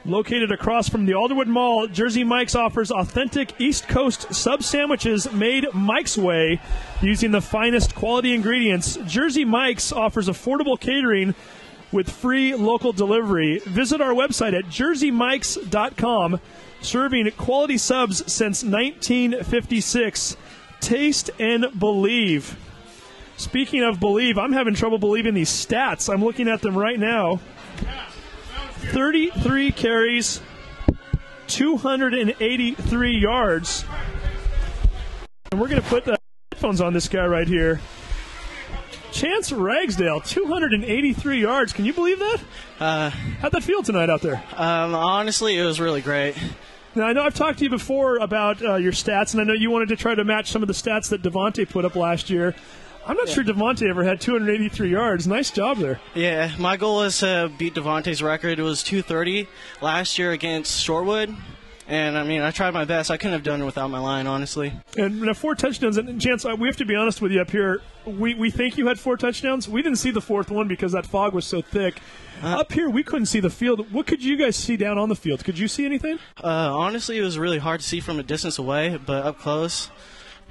Located across from the Alderwood Mall, Jersey Mike's offers authentic East Coast sub sandwiches made Mike's way using the finest quality ingredients. Jersey Mike's offers affordable catering with free local delivery. Visit our website at jerseymikes.com. Serving quality subs since 1956. Taste and believe. Speaking of believe, I'm having trouble believing these stats. I'm looking at them right now. 33 carries, 283 yards. And we're going to put the headphones on this guy right here. Chance Ragsdale, 283 yards. Can you believe that? How'd that feel tonight out there? Honestly, it was really great. Now, I know I've talked to you before about your stats, and I know you wanted to try to match some of the stats that Devontae put up last year. I'm not sure Devontae ever had 283 yards. Nice job there. Yeah, my goal was to beat Devontae's record. It was 230 last year against Shorewood. And, I mean, I tried my best. I couldn't have done it without my line, honestly. And 4 touchdowns. And, Chance, we have to be honest with you up here. We think you had 4 touchdowns. We didn't see the fourth one because that fog was so thick. Up here, we couldn't see the field. What could you guys see down on the field? Could you see anything? Honestly, it was really hard to see from a distance away, but up close,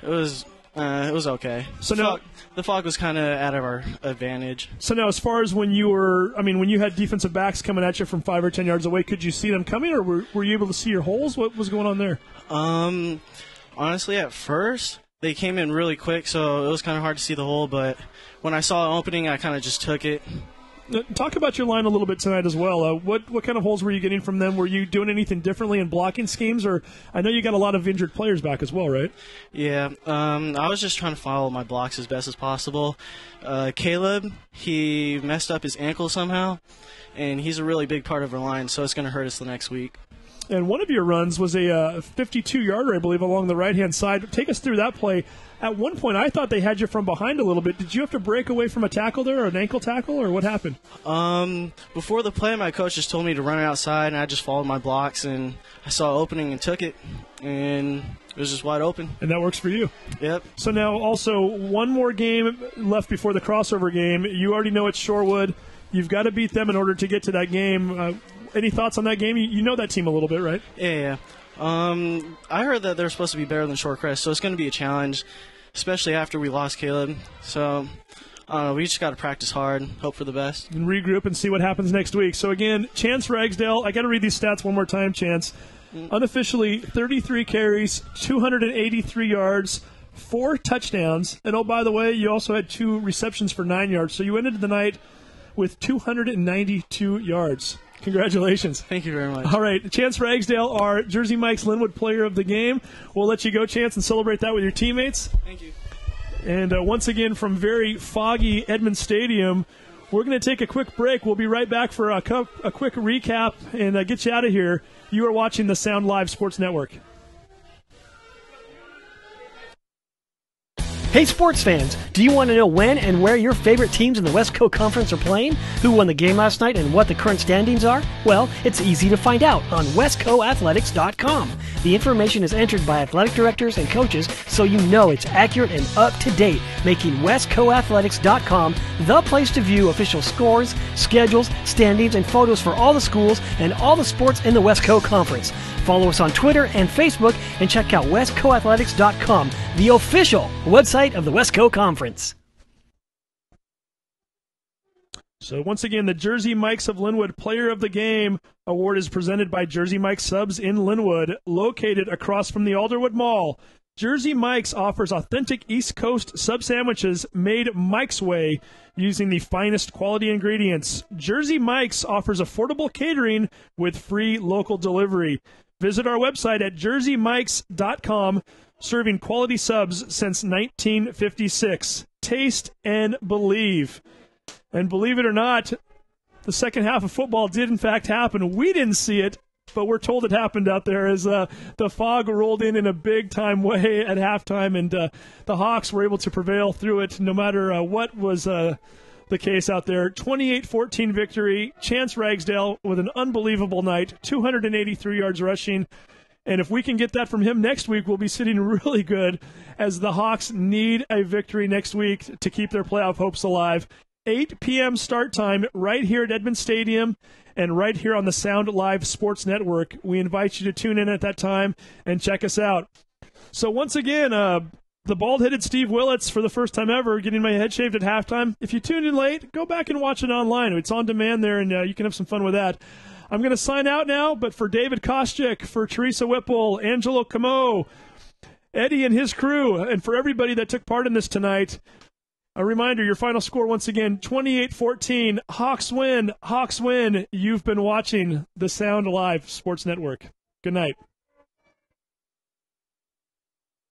it was okay. So now the fog was kind of out of our advantage. So now, as far as when you had defensive backs coming at you from 5 or 10 yards away, could you see them coming, or were you able to see your holes? What was going on there? Honestly, at first they came in really quick, so it was kind of hard to see the hole. But when I saw an opening, I kind of just took it. Talk about your line a little bit tonight as well. What kind of holes were you getting from them? Were you doing anything differently in blocking schemes? Or I know you got a lot of injured players back as well, right? Yeah, I was just trying to follow my blocks as best as possible. Caleb, he messed up his ankle somehow, and he's a really big part of our line, so it's going to hurt us the next week. And one of your runs was a 52-yarder, I believe, along the right-hand side. Take us through that play. At one point, I thought they had you from behind a little bit. Did you have to break away from a tackle there, or an ankle tackle, or what happened? Before the play, my coach just told me to run outside, and I just followed my blocks, and I saw an opening and took it, and it was just wide open. And that works for you? Yep. So now also one more game left before the crossover game. You already know it's Shorewood. You've got to beat them in order to get to that game. Any thoughts on that game? You know that team a little bit, right? Yeah. I heard that they're supposed to be better than Shorecrest, so it's going to be a challenge, especially after we lost Caleb. So we just got to practice hard, hope for the best. And regroup and see what happens next week. So, again, Chance Ragsdale, I got to read these stats one more time, Chance. Unofficially, 33 carries, 283 yards, 4 touchdowns. And, oh, by the way, you also had 2 receptions for 9 yards. So you ended the night with 292 yards. Congratulations. Thank you very much. All right, Chance Ragsdale, our Jersey Mike's Linwood Player of the Game. We'll let you go, Chance, and celebrate that with your teammates. Thank you. And once again, from very foggy Edmonds Stadium, we're going to take a quick break. We'll be right back for a quick recap and get you out of here. You are watching the Sound Live Sports Network. Hey sports fans, do you want to know when and where your favorite teams in the West Coast Conference are playing? Who won the game last night and what the current standings are? Well, it's easy to find out on westcoathletics.com. The information is entered by athletic directors and coaches, so you know it's accurate and up to date, making westcoathletics.com the place to view official scores, schedules, standings, and photos for all the schools and all the sports in the West Coast Conference. Follow us on Twitter and Facebook and check out westcoathletics.com, the official website of the West Coast Conference. So once again, the Jersey Mikes of Linwood Player of the Game award is presented by Jersey Mike's Subs in Linwood, located across from the Alderwood Mall. Jersey Mike's offers authentic East Coast sub sandwiches made Mike's way using the finest quality ingredients. Jersey Mike's offers affordable catering with free local delivery. Visit our website at jerseymikes.com, serving quality subs since 1956. Taste and believe. And believe it or not, the second half of football did in fact happen. We didn't see it, but we're told it happened out there as the fog rolled in a big-time way at halftime, and the Hawks were able to prevail through it no matter what was the case out there. 28-14 victory. Chance Ragsdale with an unbelievable night, 283 yards rushing. And if we can get that from him next week, we'll be sitting really good as the Hawks need a victory next week to keep their playoff hopes alive. 8 p.m. start time right here at Edmonds Stadium and right here on the Sound Live Sports Network. We invite you to tune in at that time and check us out. So once again, the bald-headed Steve Willits for the first time ever getting my head shaved at halftime. If you tuned in late, go back and watch it online. It's on demand there, and you can have some fun with that. I'm going to sign out now, but for David Koscheck, for Teresa Whipple, Angelo Camo, Eddie and his crew, and for everybody that took part in this tonight, a reminder, your final score once again, 28-14. Hawks win. Hawks win. You've been watching the Sound Live Sports Network. Good night.